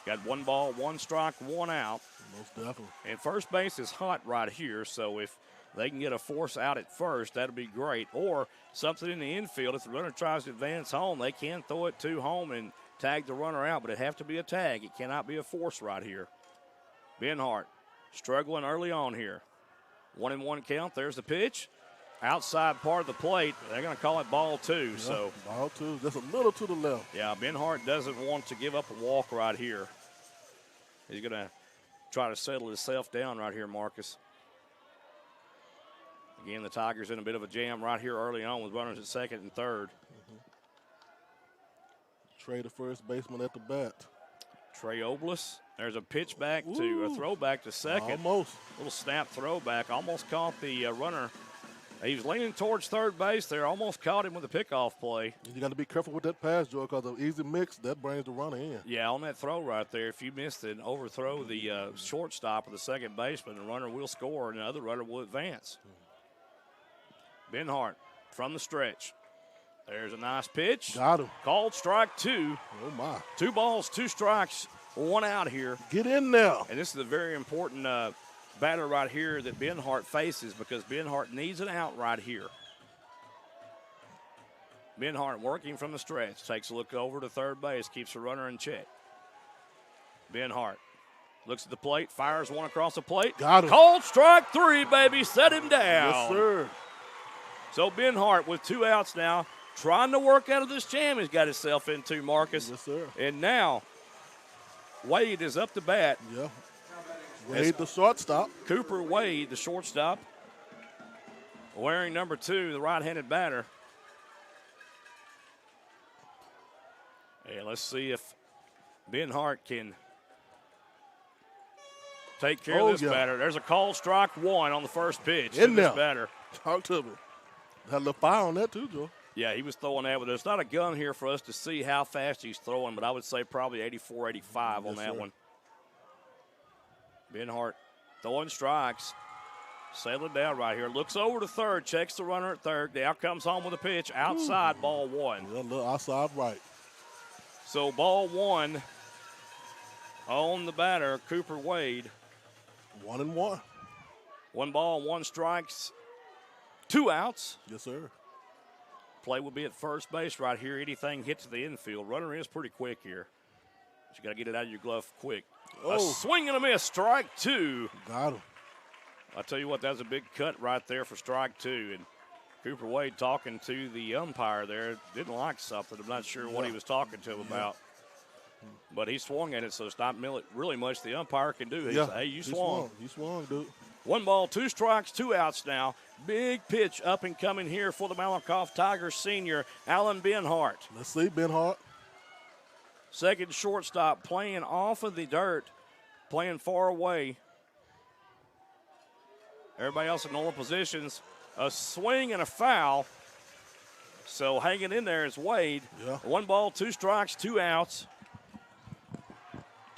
got 1 ball, 1 strike, 1 out. Most definitely. And first base is hot right here, so if they can get a force out at first, that'll be great. Or something in the infield, if the runner tries to advance home, they can throw it to home and tag the runner out, but it have to be a tag. It cannot be a force right here. Benhart struggling early on here. 1-1 count. There's the pitch. Outside part of the plate. They're going to call it ball 2. Yeah, so ball 2, just a little to the left. Yeah, Benhart doesn't want to give up a walk right here. He's going to try to settle himself down right here, Marcus. Again, the Tigers in a bit of a jam right here early on with runners at second and third. Trey, the first baseman at the bat. Trey Oblis. There's a pitch back to a throwback to second. Almost. Little snap throwback. Almost caught the runner. He was leaning towards third base there. Almost caught him with a pickoff play. You got to be careful with that pass, Joe, because an easy mix, that brings the runner in. Yeah, on that throw right there, if you missed it and overthrow the shortstop or the second baseman, the runner will score and the other runner will advance. Benhart from the stretch. There's a nice pitch. Got him. Called strike 2. Oh, my. 2 balls, 2 strikes, 1 out here. Get in there. And this is a very important batter right here that Benhart faces because Benhart needs an out right here. Benhart working from the stretch. Takes a look over to third base. Keeps the runner in check. Benhart looks at the plate. Fires one across the plate. Got him. Called strike 3, baby. Set him down. Yes, sir. So Benhart with 2 outs now. Trying to work out of this jam he's got himself into, Marcus. Yes, sir. And now Wade is up to bat. Yeah. Wade, the shortstop. Cooper Wade, the shortstop. Wearing number 2, the right-handed batter. And let's see if Benhart can take care of this batter. There's a call, strike 1 on the first pitch to this batter. Talk to me. Had a little fire on that too, Joe. Yeah, he was throwing that, but there's not a gun here for us to see how fast he's throwing, but I would say probably 84, 85 on that one. Benhart throwing strikes. Settling down right here. Looks over to third, checks the runner at third. Now comes home with a pitch. Outside, ball 1. Yeah, a little outside right. So ball 1 on the batter, Cooper Wade. 1-1. 1 ball, 1 strikes, 2 outs. Yes, sir. Play will be at first base right here. Anything hit to the infield. Runner is pretty quick here. But you got to get it out of your glove quick. Oh. A swing and a miss, strike 2. Got him. I tell you what, that was a big cut right there for strike 2. And Cooper Wade talking to the umpire there. Didn't like something. I'm not sure what he was talking to him about. But he swung at it, so it's not really much the umpire can do. He said, hey, you swung. He swung, dude. 1 ball, 2 strikes, 2 outs now. Big pitch up and coming here for the Malakoff Tigers senior, Alan Benhart. Let's see, Benhart. Second shortstop, playing off of the dirt, playing far away. Everybody else in normal positions. A swing and a foul. So hanging in there is Wade. Yeah. 1 ball, 2 strikes, 2 outs.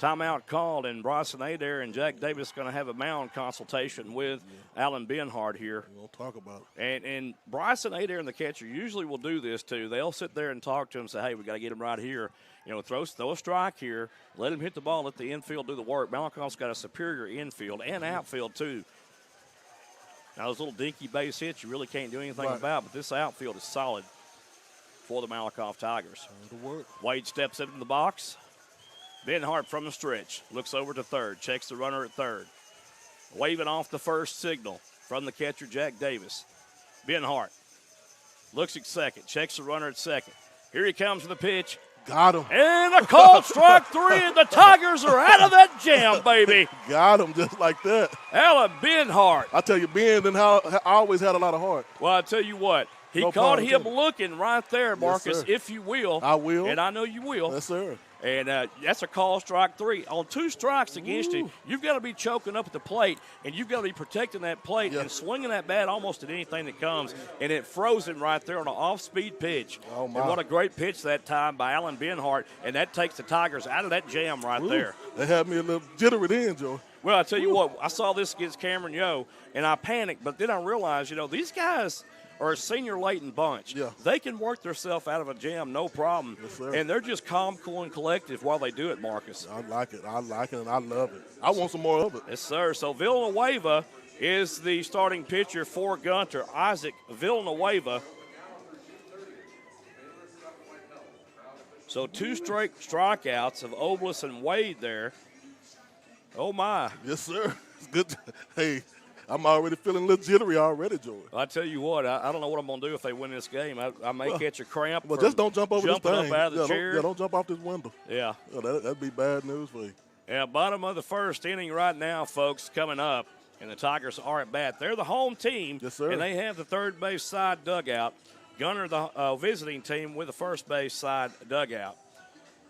Timeout called, and Bryson Adair and Jack Davis going to have a mound consultation with Alan Benhart here. We'll talk about it. And Bryson Adair and the catcher usually will do this too. They'll sit there and talk to him and say, hey, we got to get him right here. You know, throw a strike here, let him hit the ball, let the infield do the work. Malakoff's got a superior infield and outfield too. Now, those little dinky base hits you really can't do anything about, but this outfield is solid for the Malakoff Tigers. Wade steps into the box. Benhart from the stretch, looks over to third, checks the runner at third. Waving off the first signal from the catcher, Jack Davis. Benhart looks at second, checks the runner at second. Here he comes with the pitch. Got him. And a called strike 3, and the Tigers are out of that jam, baby. Got him just like that. Alan Benhart. I tell you, Ben always had a lot of heart. Well, I tell you what, he caught him looking right there, Marcus, if you will. I will. And I know you will. Yes, sir. And that's a call strike 3. On 2 strikes against you, you've got to be choking up at the plate, and you've got to be protecting that plate and swinging that bat almost at anything that comes. And it froze him right there on an off-speed pitch. Oh, my. And what a great pitch that time by Alan Benhart, and that takes the Tigers out of that jam right there. They had me a little jittery then, Joe. Well, I tell you what, I saw this against Cameron Yo, and I panicked, but then I realized, these guys – or a senior Leighton bunch. Yeah. They can work themselves out of a jam, no problem. Yes, sir. And they're just calm, cool, and collective while they do it, Marcus. I like it, and I love it. I want some more of it. Yes, sir. So Villanueva is the starting pitcher for Gunter. Isaac Villanueva. So 2 straight strikeouts of Oblis and Wade there. Oh, my. Yes, sir. It's good. Hey, I'm already feeling a little jittery already, Joey. I tell you what, I don't know what I'm going to do if they win this game. I may catch a cramp. Well, just don't jump over this thing. Jumping up out of the chair. Don't jump off this window. Yeah. That'd be bad news for you. Yeah, bottom of the first inning right now, folks, coming up. And the Tigers are at bat. They're the home team. Yes, sir. And they have the third base side dugout. Gunter, the visiting team, with the first base side dugout.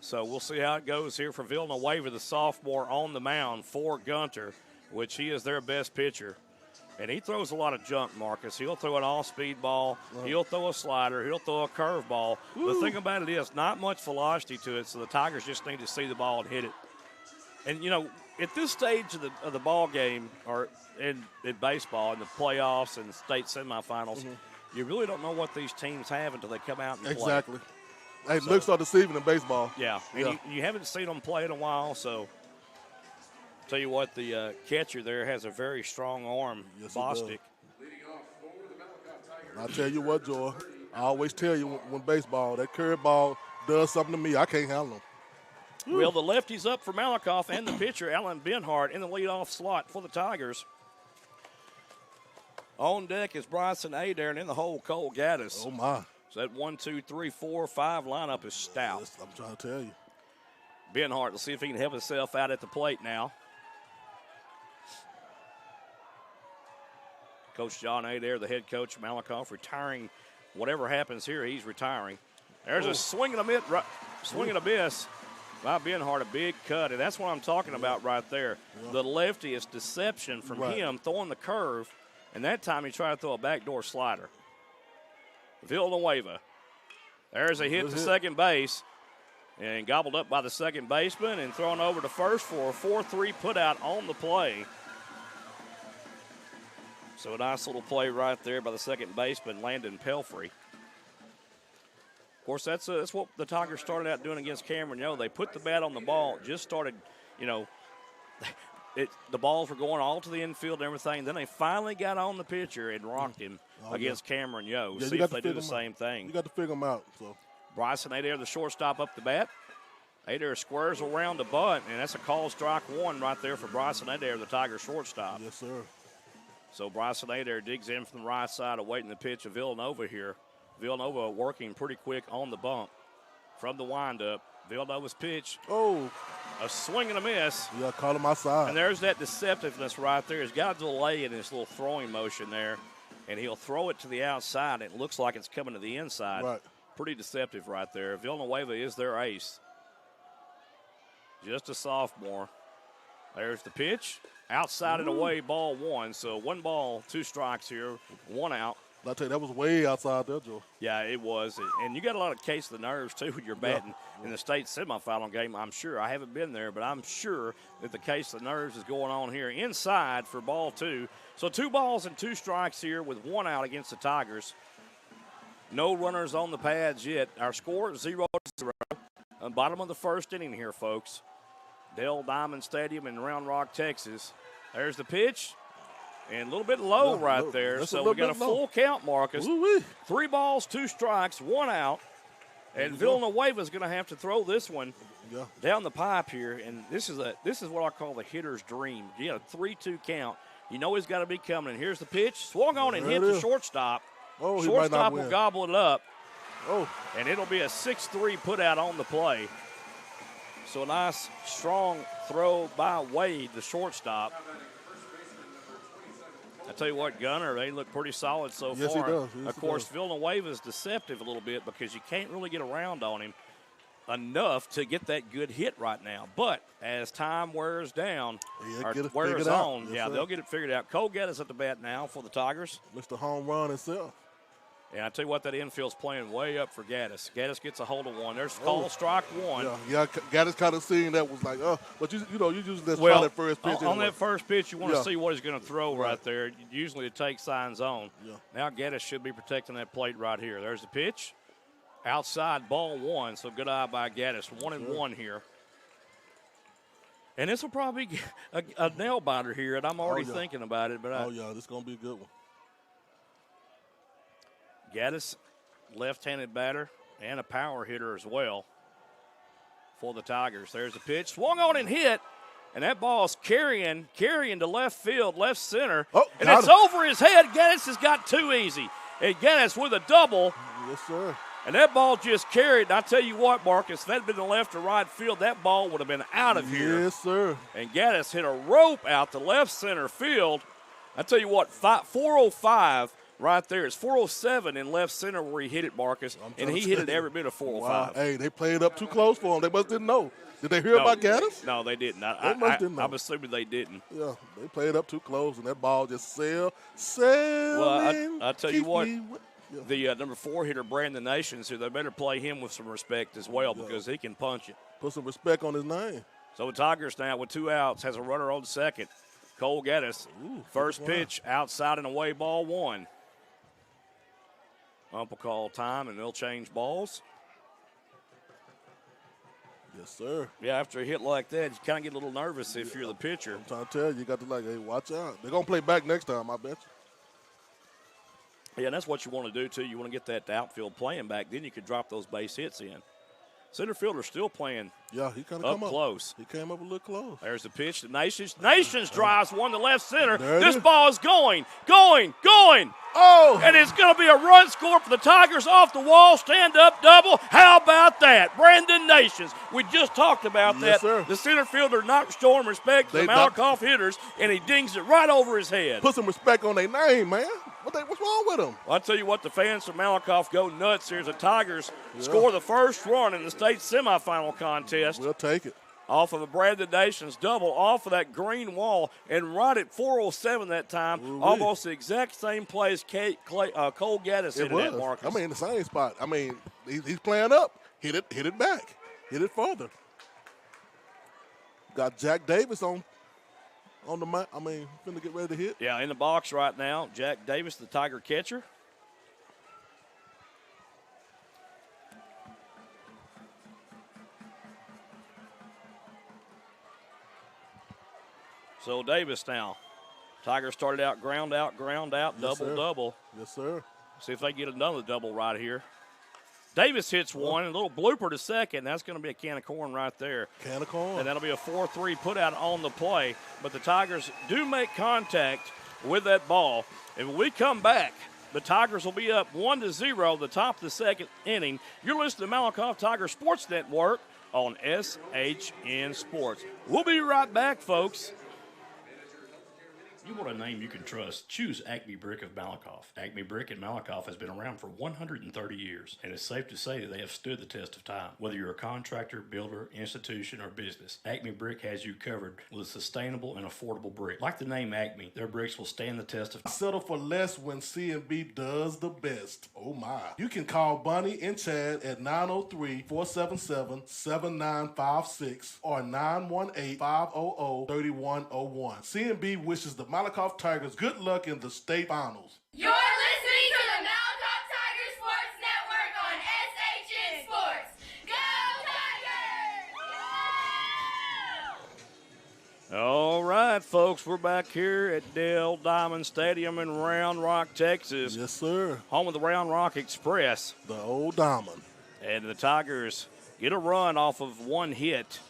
So we'll see how it goes here for Villanueva, the sophomore, on the mound for Gunter, which he is their best pitcher. And he throws a lot of junk, Marcus. He'll throw an all-speed ball. He'll throw a slider. He'll throw a curveball. The thing about it is not much velocity to it, so the Tigers just need to see the ball and hit it. And, at this stage of the ball game, or in baseball, in the playoffs and state semifinals, you really don't know what these teams have until they come out and play. Exactly. Hey, looks are deceiving in baseball. Yeah, and you haven't seen them play in a while, so – tell you what, the catcher there has a very strong arm, Bostic. I tell you what, Joy, I always tell you when baseball, that curveball does something to me. I can't handle them. Well, the lefty's up for Malakoff and the pitcher, Alan Benhart, in the leadoff slot for the Tigers. On deck is Bryson Adair, and in the hole, Cole Gaddis. Oh, my. So that 1, 2, 3, 4, 5 lineup is stout. Yes, I'm trying to tell you. Benhart, let's see if he can help himself out at the plate now. Coach John Adair, the head coach of Malakoff, retiring. Whatever happens here, he's retiring. There's a swing and a miss by Benhart, a big cut, and that's what I'm talking about right there. Yeah. The lefty is deception from him throwing the curve, and that time he tried to throw a backdoor slider. Villanueva. There's a hit to second base, and gobbled up by the second baseman and thrown over to first for a 4-3 putout on the play. So a nice little play right there by the second baseman, Landon Pelfrey. Of course, that's what the Tigers started out doing against Cameron Yo. They put the bat on the ball, just started, the balls were going all to the infield and everything. Then they finally got on the pitcher and rocked him against Cameron Yo. See if they do the same thing. You got to figure them out. So Bryson Adair, the shortstop, up the bat. Adair squares around the bunt, and that's a call strike 1 right there for Bryson Adair, the Tigers shortstop. Yes, sir. So Bryson Adair digs in from the right side, awaiting the pitch of Villanova here. Villanova working pretty quick on the bump from the windup. Villanova's pitch. Oh. A swing and a miss. Yeah, call him outside. And there's that deceptiveness right there. He's got a delay in his little throwing motion there, and he'll throw it to the outside. It looks like it's coming to the inside. Right. Pretty deceptive right there. Villanueva is their ace. Just a sophomore. There's the pitch. Outside and away, ball 1. So 1 ball, 2 strikes here, 1 out. I tell you, that was way outside there, Joe. Yeah, it was. And you got a lot of case of the nerves, too, when you're batting in the state semifinal game, I'm sure. I haven't been there, but I'm sure that the case of the nerves is going on here inside for ball 2. So 2 balls and 2 strikes here with 1 out against the Tigers. No runners on the pads yet. Our score is 0-0. Bottom of the first inning here, folks. Dell Diamond Stadium in Round Rock, Texas. There's the pitch. And a little bit low right there. So we got a full count, Marcus. Woo-wee. 3 balls, 2 strikes, 1 out. And Villanueva's going to have to throw this one down the pipe here. And this is what I call the hitter's dream. You got a 3-2 count. You know he's got to be coming. And here's the pitch. Swung on and hit the shortstop. Oh, shortstop will gobble it up. Oh. And it'll be a 6-3 put out on the play. So a nice, strong throw by Wade, the shortstop. I tell you what, Gunter, they look pretty solid so yes, far. He does. Yes, of course, Villanueva is deceptive a little bit because you can't really get around on him enough to get that good hit right now. But as time wears down, wears on, yes, they'll get it figured out. Cole Geddes at the bat now for the Tigers. Mr. Home Run himself. And I tell you what, that infield's playing way up for Gaddis. Gaddis gets a hold of one. There's call strike one. Yeah, Gaddis kind of seen that was like, but you usually just try that first pitch. On that first pitch, you want to see what he's going to throw right there. Usually it takes sign zone. Yeah. Now Gaddis should be protecting that plate right here. There's the pitch. Outside, ball one, so good eye by Gaddis. 1-1 here. And this will probably be a nail biter here, and I'm already thinking about it. But this is going to be a good one. Gaddis, left-handed batter and a power hitter as well for the Tigers. There's the pitch. Swung on and hit, and that ball's carrying to left field, left center. And it's over his head. Gaddis has got too easy. And Gaddis with a double. Yes, sir. And that ball just carried. And I tell you what, Marcus, if that had been the left or right field, that ball would have been out of here. Yes, sir. And Gaddis hit a rope out to left center field. I tell you what, 405 right there. It's 407 in left center where he hit it, Marcus. And he hit it every bit of 405. Wow. Hey, they played up too close for him. They must didn't know. Did they hear about Gaddis? No, they didn't. I'm assuming they didn't. Yeah, they played up too close, and that ball just sailed. Well, I tell you what, the number 4 hitter, Brandon Nations, they better play him with some respect as well because he can punch it. Put some respect on his name. So the Tigers now with 2 outs has a runner on second. Cole Gaddis, first pitch, outside and away, ball 1. Ump will call time, and they'll change balls. Yes, sir. Yeah, after a hit like that, you kind of get a little nervous if you're the pitcher. I'm trying to tell you, you got to hey, watch out. They're going to play back next time, I bet you. Yeah, and that's what you want to do, too. You want to get that outfield playing back. Then you could drop those base hits in. Center fielder's still playing he kind of up close. He came up a little close. There's the pitch to Nations. Nations drives one to left center. There This ball is going. Oh! And it's going to be a run score for the Tigers off the wall. Stand-up double. How about that? Brandon Nations. We just talked about that. Sir. The center fielder not showing respect to the Malakoff hitters, and he dings it right over his head. Put some respect on their name, man. What's wrong with them? Well, I'll tell you what, the fans from Malakoff go nuts here as the Tigers score the first run in the state semifinal contest. We'll take it. Off of a Brandon Nations double off of that green wall and right at 407 that time. Almost the exact same place Cole Gaddis hit it at, Marcus. I mean, the same spot. I mean, he's playing up. Hit it back. Hit it further. Got Jack Davis on the mat. I mean, finna get ready to hit. Yeah, in the box right now, Jack Davis, the Tiger catcher. So Davis now. Tigers started out, ground out, double. Yes, sir. See if they get another double right here. Davis hits one, a little blooper to second. That's going to be a can of corn right there. Can of corn. And that'll be a 4-3 put out on the play. But the Tigers do make contact with that ball. And when we come back, the Tigers will be up 1-0 the top of the second inning. You're listening to Malakoff Tiger Sports Network on SHN Sports. We'll be right back, folks. You want a name you can trust? Choose Acme Brick of Malakoff. Acme Brick in Malakoff has been around for 130 years, and it's safe to say that they have stood the test of time. Whether you're a contractor, builder, institution, or business, Acme Brick has you covered with a sustainable and affordable brick. Like the name Acme, their bricks will stand the test of time. Settle for less when C&B does the best. Oh my. You can call Bunny and Chad at 903-477-7956 or 918-500-3101. C&B wishes the Malakoff Tigers good luck in the state finals. You're listening to the Malakoff Tiger Sports Network on SHN Sports. Go Tigers! All right, folks, we're back here at Dell Diamond Stadium in Round Rock, Texas. Yes, sir. Home of the Round Rock Express. The old Diamond. And the Tigers get a run off of 2 hits,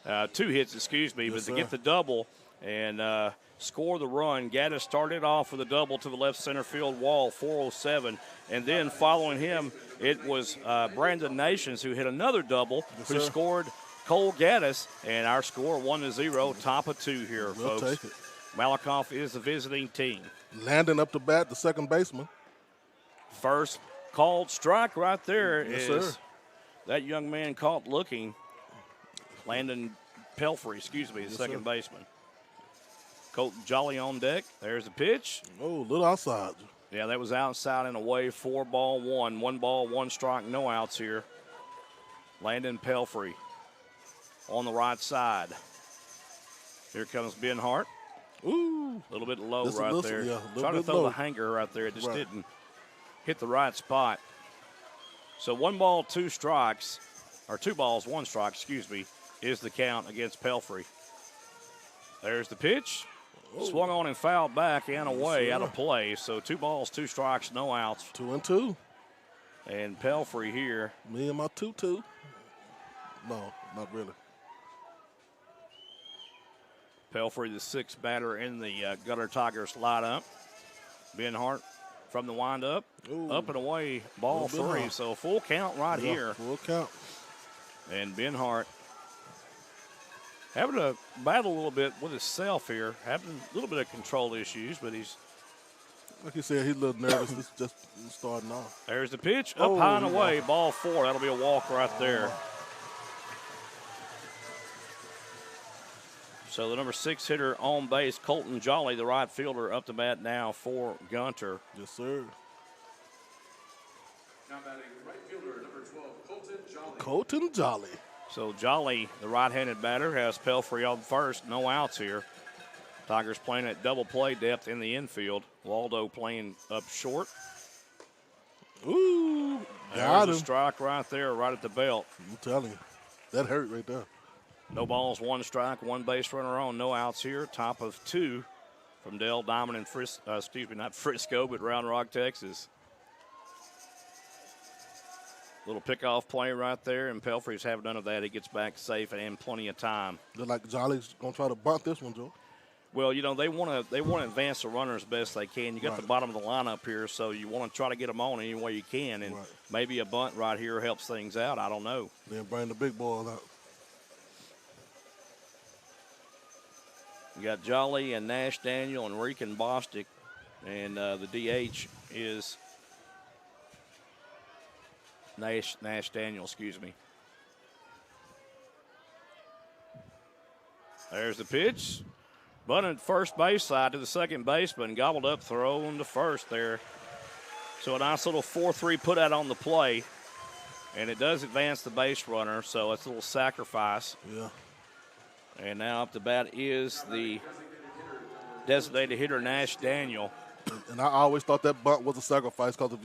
but sir. to get the double. and score the run. Gaddis started off with a double to the left center field wall, 407. And then following him, it was Brandon Nations who hit another double, who scored Cole Gaddis. And our score 1-0, top of 2 here, We'll folks. take it. Malakoff is the visiting team. Landon up to bat, the second baseman. First called strike right there Yes, is sir. that young man caught looking. Landon Pelfrey, the second baseman. Colton Jolly on deck. There's the pitch. Oh, a little outside. Yeah, that was outside and away. 4-1. 1 ball, 1 strike, no outs here. Landon Pelfrey on the right side. Here comes Ben Hart. Ooh. A little bit low Just a right little- there. yeah, a little Trying to bit throw low. the hanger right there. It just Right. didn't hit the right spot. So 1 ball, 2 strikes, or 2 balls, 1 strike, is the count against Pelfrey. There's the pitch. Swung on and fouled back and away, out of play. So 2 balls, 2 strikes, no outs. 2-2. And Pelfrey here. Me and my 2-2. No, not really. Pelfrey, the 6th batter in the Gunter Tigers lineup. Ben Hart from the windup. Up and away, ball 3. So full count right here. Full count. And Ben Hart having to battle a little bit with himself here. Having a little bit of control issues, but he's. Like you said, he's a little nervous. This is just starting off. There's the pitch. Up high and away, ball 4. That'll be a walk right there. So the number 6 hitter on base, Colton Jolly, the right fielder, up to bat now for Gunter. Yes, sir. Now batting right fielder, number 12, Colton Jolly. Colton Jolly. So Jolly, the right-handed batter, has Pelfrey on first. No outs here. Tigers playing at double play depth in the infield. Waldo playing up short. Ooh, There's a strike right there, right at the belt. I'm telling you, that hurt right there. No balls, 1 strike, 1 base runner on. No outs here. Top of 2 from Dell Diamond and not Frisco, but Round Rock, Texas. Little pickoff play right there, and Pelfrey's having none of that. He gets back safe and plenty of time. Look like Jolly's gonna try to bunt this one, Joe. Well, they want to advance the runner as best they can. You got the bottom of the lineup here, so you want to try to get them on any way you can, and maybe a bunt right here helps things out. I don't know. Then bring the big boys out. You got Jolly and Nash Daniel and Reek and Bostic, and the DH is Nash Daniel, There's the pitch. Bunted first base side to the second baseman. Gobbled up, thrown to first there. So a nice little 4-3 put out on the play. And it does advance the base runner, so it's a little sacrifice. Yeah. And now up to bat is the designated hitter, Nash Daniel. And I always thought that bunt was a sacrifice because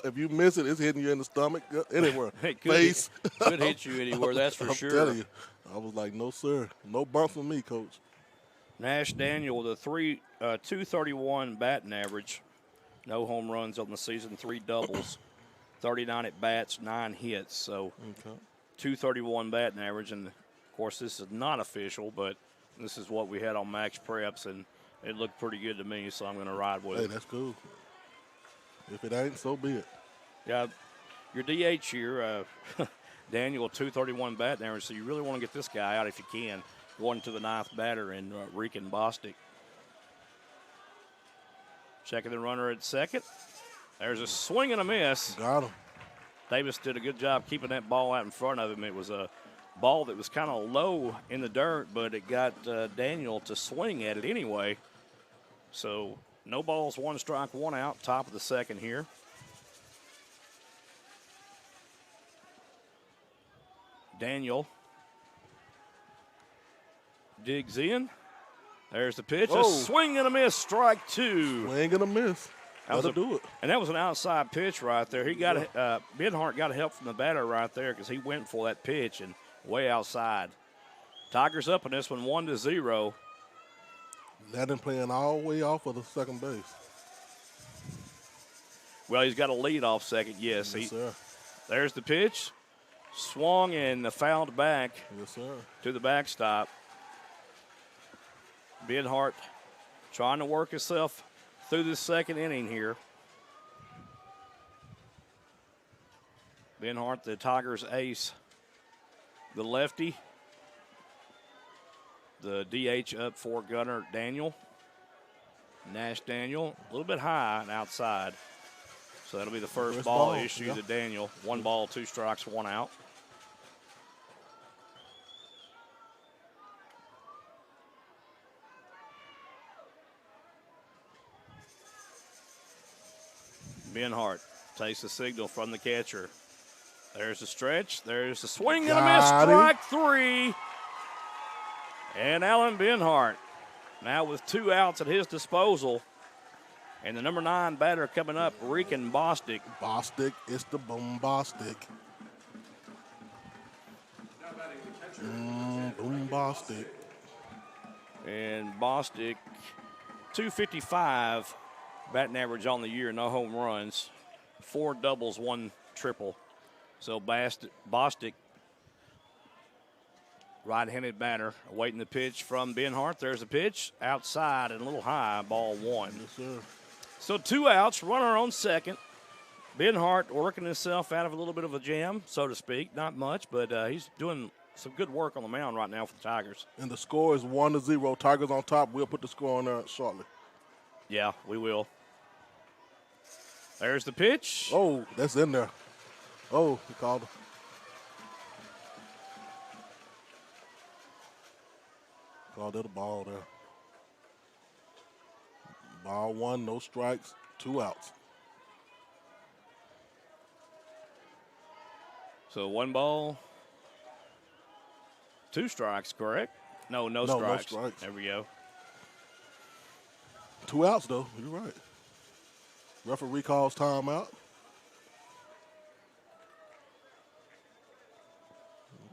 if you miss it, it's hitting you in the stomach, anywhere. It could face. Could hit you anywhere, that's for sure. I'm telling you. I was like, no, sir. No bunt for me, Coach. Nash Daniel with a 231 batting average. No home runs on the season, 3 doubles. 39 at bats, 9 hits. So 231 batting average. And, of course, this is not official, but this is what we had on Max Preps, and it looked pretty good to me, so I'm going to ride with it. Hey, that's cool. If it ain't, so be it. Yeah, your DH here, Daniel, 231 batting average, so you really want to get this guy out if you can. Going to the 9th batter in Reek and Bostic. Checking the runner at second. There's a swing and a miss. Got him. Davis did a good job keeping that ball out in front of him. It was a ball that was kind of low in the dirt, but it got Daniel to swing at it anyway. So no balls, 1 strike, 1 out, top of the second here. Daniel digs in. There's the pitch. A swing and a miss, strike 2. Swing and a miss. That'll do it. And that was an outside pitch right there. He got Benhart got help from the batter right there because he went for that pitch and way outside. Tigers up in this one, 1-0. Landon playing all the way off of the second base. Well, he's got a lead off second, yes. Yes, sir. There's the pitch. Swung and fouled back yes, sir. to the backstop. Benhart trying to work himself through this second inning here. Benhart, the Tigers ace. The lefty. The DH up for Gunter Daniel. Nash Daniel, a little bit high and outside. So that'll be the first ball issue to Daniel. 1 ball, 2 strikes, 1 out. Benhart takes the signal from the catcher. There's the stretch. There's the swing and a miss. Strike 3. And Alan Benhart now with 2 outs at his disposal. And the number 9 batter coming up, Rican Bostic. Bostic is the bombastic. Bombastic. And Bostic, 255 batting average on the year, no home runs, 4 doubles, 1 triple. So Bostic, right-handed batter, awaiting the pitch from Benhart. There's a pitch outside and a little high, ball 1. Yes, sir. So 2 outs, runner on second. Benhart working himself out of a little bit of a jam, so to speak. Not much, but he's doing some good work on the mound right now for the Tigers. And the score is 1-0. Tigers on top. We'll put the score on there shortly. Yeah, we will. There's the pitch. Oh, that's in there. Oh, he called him. Called it a ball there. Ball 1, no strikes, 2 outs. So 1 ball, 2 strikes, correct? No strikes. No strikes. There we go. 2 outs, though. You're right. Referee calls timeout.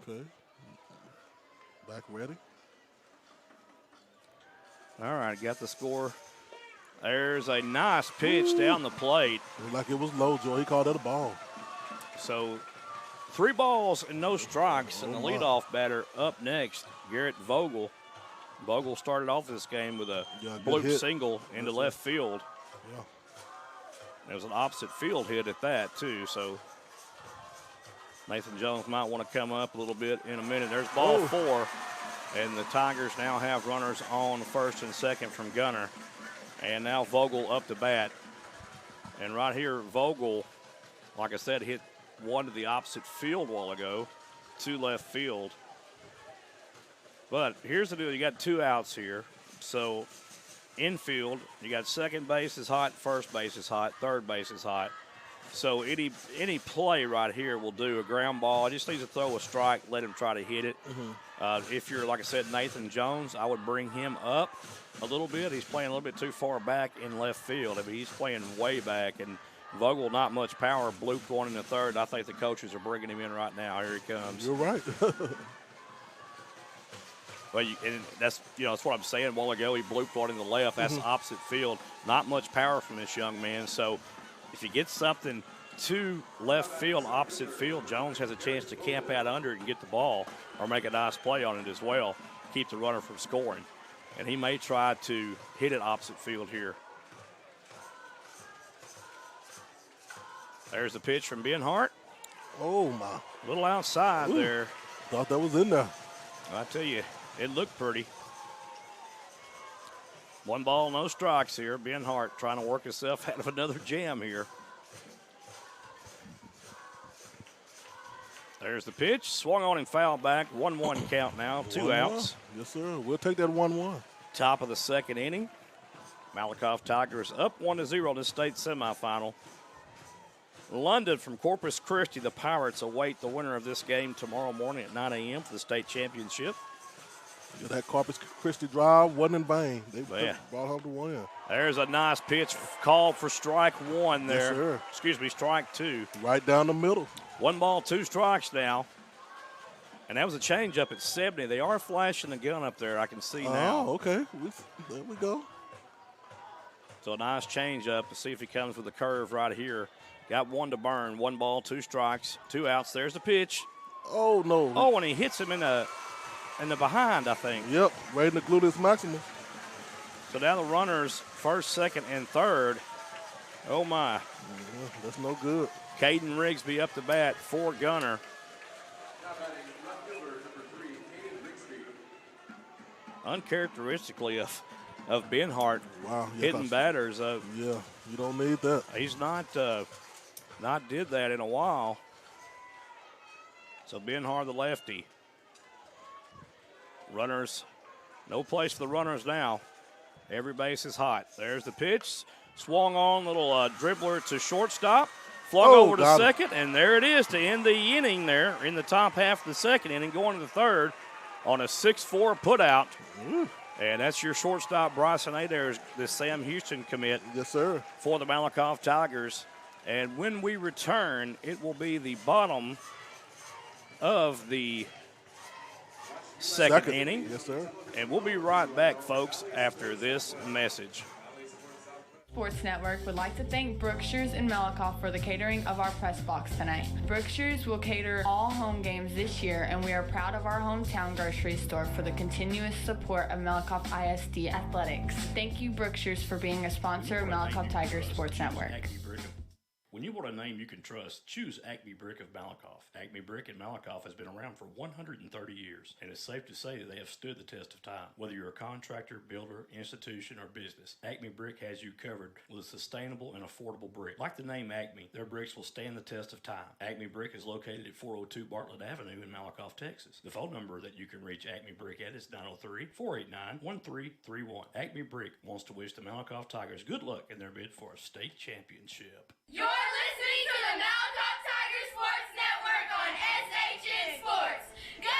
Okay. Back ready. All right, got the score. There's a nice pitch down the plate. Looked like it was low, Joe. He called it a ball. So 3 balls and no strikes, and the leadoff batter up next, Garrett Vogel. Vogel started off this game with a bloop single into left field. Yeah. There was an opposite field hit at that, too, so Nathan Jones might want to come up a little bit in a minute. There's ball 4, and the Tigers now have runners on first and second from Gunter. And now Vogel up to bat. And right here, Vogel, like I said, hit 1 to the opposite field a while ago, 2 left field. But here's the deal. You got 2 outs here. So infield, you got second base is hot, first base is hot, third base is hot. So any play right here will do. A ground ball, just needs to throw a strike, let him try to hit it. If you're, like I said, Nathan Jones, I would bring him up a little bit. He's playing a little bit too far back in left field. I mean, he's playing way back. And Vogel, not much power, blooped 1 in the third. I think the coaches are bringing him in right now. Here he comes. You're right. Well, and that's what I'm saying. A while ago, he blooped 1 in the left. That's opposite field. Not much power from this young man. So if you get something to left field, opposite field, Jones has a chance to camp out under it and get the ball or make a nice play on it as well, keep the runner from scoring. And he may try to hit it opposite field here. There's the pitch from Benhart. Oh, my. A little outside there. Thought that was in there. I tell you, it looked pretty. 1 ball, no strikes here. Benhart trying to work himself out of another jam here. There's the pitch. Swung on and fouled back. 1-1 count now. 2 outs. Yes, sir. We'll take that 1-1. Top of the second inning. Malakoff Tigers up 1-0 in the state semifinal. London from Corpus Christi, the Pirates await the winner of this game tomorrow morning at 9 a.m. for the state championship. Yeah, that Corpus Christi drive wasn't in vain. They brought home the win. There's a nice pitch called for strike 1 there. Yes, sir. Excuse me, strike 2. Right down the middle. 1 ball, 2 strikes now. And that was a changeup at 70. They are flashing the gun up there, I can see now. Oh, okay. There we go. So a nice changeup to see if he comes with a curve right here. Got 1 to burn. 1 ball, 2 strikes, 2 outs. There's the pitch. Oh, no. Oh, and he hits him in the behind, I think. Yep, right in the gluteus maximus. So now the runners, first, second, and third. Oh, my. That's no good. Caden Rigsby up to bat for Gunter. Uncharacteristically of Benhart, hitting batters. Yeah, you don't need that. He's not did that in a while. So Benhart, the lefty. Runners, no place for the runners now. Every base is hot. There's the pitch. Swung on, little dribbler to shortstop. Flung over to second, and there it is to end the inning there in the top half of the second inning, going to the third on a 6-4 putout. And that's your shortstop, Bryson Adair, the Sam Houston commit. Yes, sir. For the Malakoff Tigers. And when we return, it will be the bottom of the second inning. Yes, sir. And we'll be right back, folks, after this message. Sports Network would like to thank Brookshire's and Malakoff for the catering of our press box tonight. Brookshire's will cater all home games this year, and we are proud of our hometown grocery store for the continuous support of Malakoff ISD Athletics. Thank you, Brookshire's, for being a sponsor of Malakoff Tigers Sports Network. When you want a name you can trust, choose Acme Brick of Malakoff. Acme Brick in Malakoff has been around for 130 years, and it's safe to say that they have stood the test of time. Whether you're a contractor, builder, institution, or business, Acme Brick has you covered with a sustainable and affordable brick. Like the name Acme, their bricks will stand the test of time. Acme Brick is located at 402 Bartlett Avenue in Malakoff, Texas. The phone number that you can reach Acme Brick at is 903-489-1331. Acme Brick wants to wish the Malakoff Tigers good luck in their bid for a state championship. You're listening to the Malakoff Tigers Sports Network on SHN Sports. Go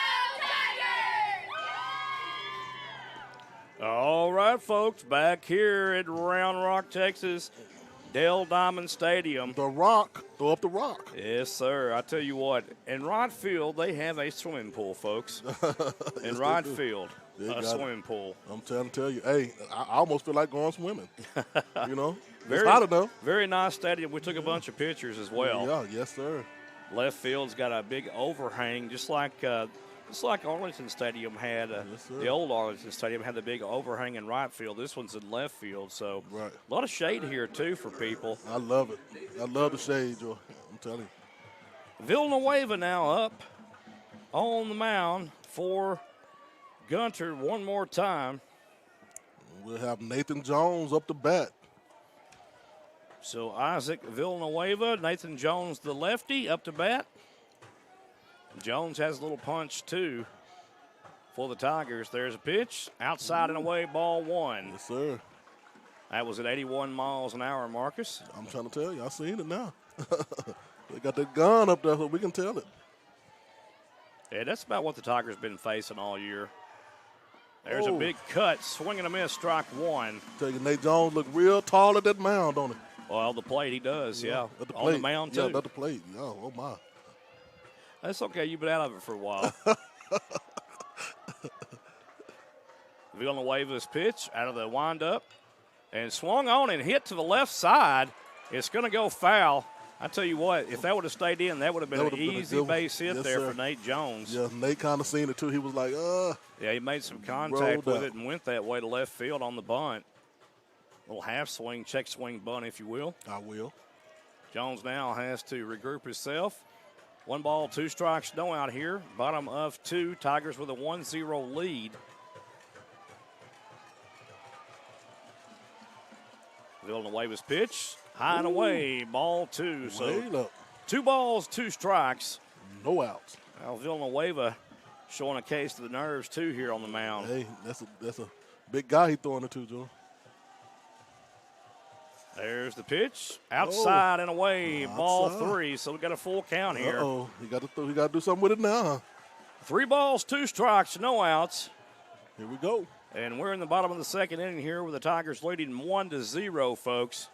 Tigers! All right, folks, back here at Round Rock, Texas, Dell Diamond Stadium. The Rock. Throw up the rock. Yes, sir. I tell you what, in right field, they have a swimming pool, folks. In right field, a swimming pool. I'm trying to tell you, hey, I almost feel like going swimming. You know? Very, it's hot enough. Very nice stadium. We took a bunch of pictures as well. Yeah, yes, sir. Left field's got a big overhang, just like Arlington Stadium had. The old Arlington Stadium had the big overhang in right field. This one's in left field, so a lot of shade here, too, for people. I love it. I love the shade, Joe. I'm telling you. Villanueva now up on the mound for Gunter one more time. We'll have Nathan Jones up to bat. So Isaac Villanueva, Nathan Jones, the lefty, up to bat. Jones has a little punch, too, for the Tigers. There's a pitch, outside and away, ball one. Yes, sir. That was at 81 miles an hour, Marcus. I'm trying to tell you, I seen it now. They got that gun up there so we can tell it. Yeah, that's about what the Tigers been facing all year. There's a big cut, swing and a miss, strike one. Tell you, Nate Jones look real tall at that mound, don't he? Well, the plate he does, yeah. At the on plate. the mound, too. Yeah, at the plate. Oh, my. That's okay. You've been out of it for a while. Villanueva's pitch out of the windup and swung on and hit to the left side. It's going to go foul. I tell you what, if that would have stayed in, that would have been an easy base hit for Nate Jones. Yeah, Nate kind of seen it, too. He was like, Yeah, he made some contact with it and went that way to left field on the bunt. Little half swing, check swing bunt, if you will. I will. Jones now has to regroup himself. 1 ball, 2 strikes, no out here. Bottom of 2, Tigers with a 1-0 lead. Villanueva's pitch, high and away, ball 2. So 2 balls, 2 strikes. No outs. Well, Villanueva showing a case of the nerves, too, here on the mound. Hey, that's a big guy he throwing it to, Joe. There's the pitch, outside and away, ball 3. So we got a full count here. He got to do something with it now, huh? 3 balls, 2 strikes, no outs. Here we go. And we're in the bottom of the second inning here with the Tigers leading 1-0, folks.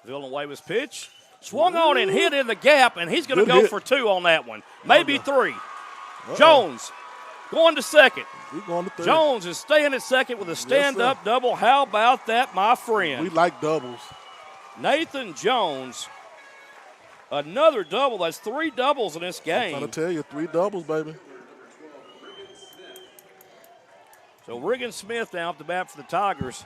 Villanueva's pitch, swung on and hit in the gap, and he's going to go for 2 on that one, maybe 3. Jones going to second. Jones is staying at second with a stand-up double. How about that, my friend? We like doubles. Nathan Jones, another double. That's 3 doubles in this game. I'm trying to tell you, 3 doubles, baby. So Regan Smith now up the bat for the Tigers.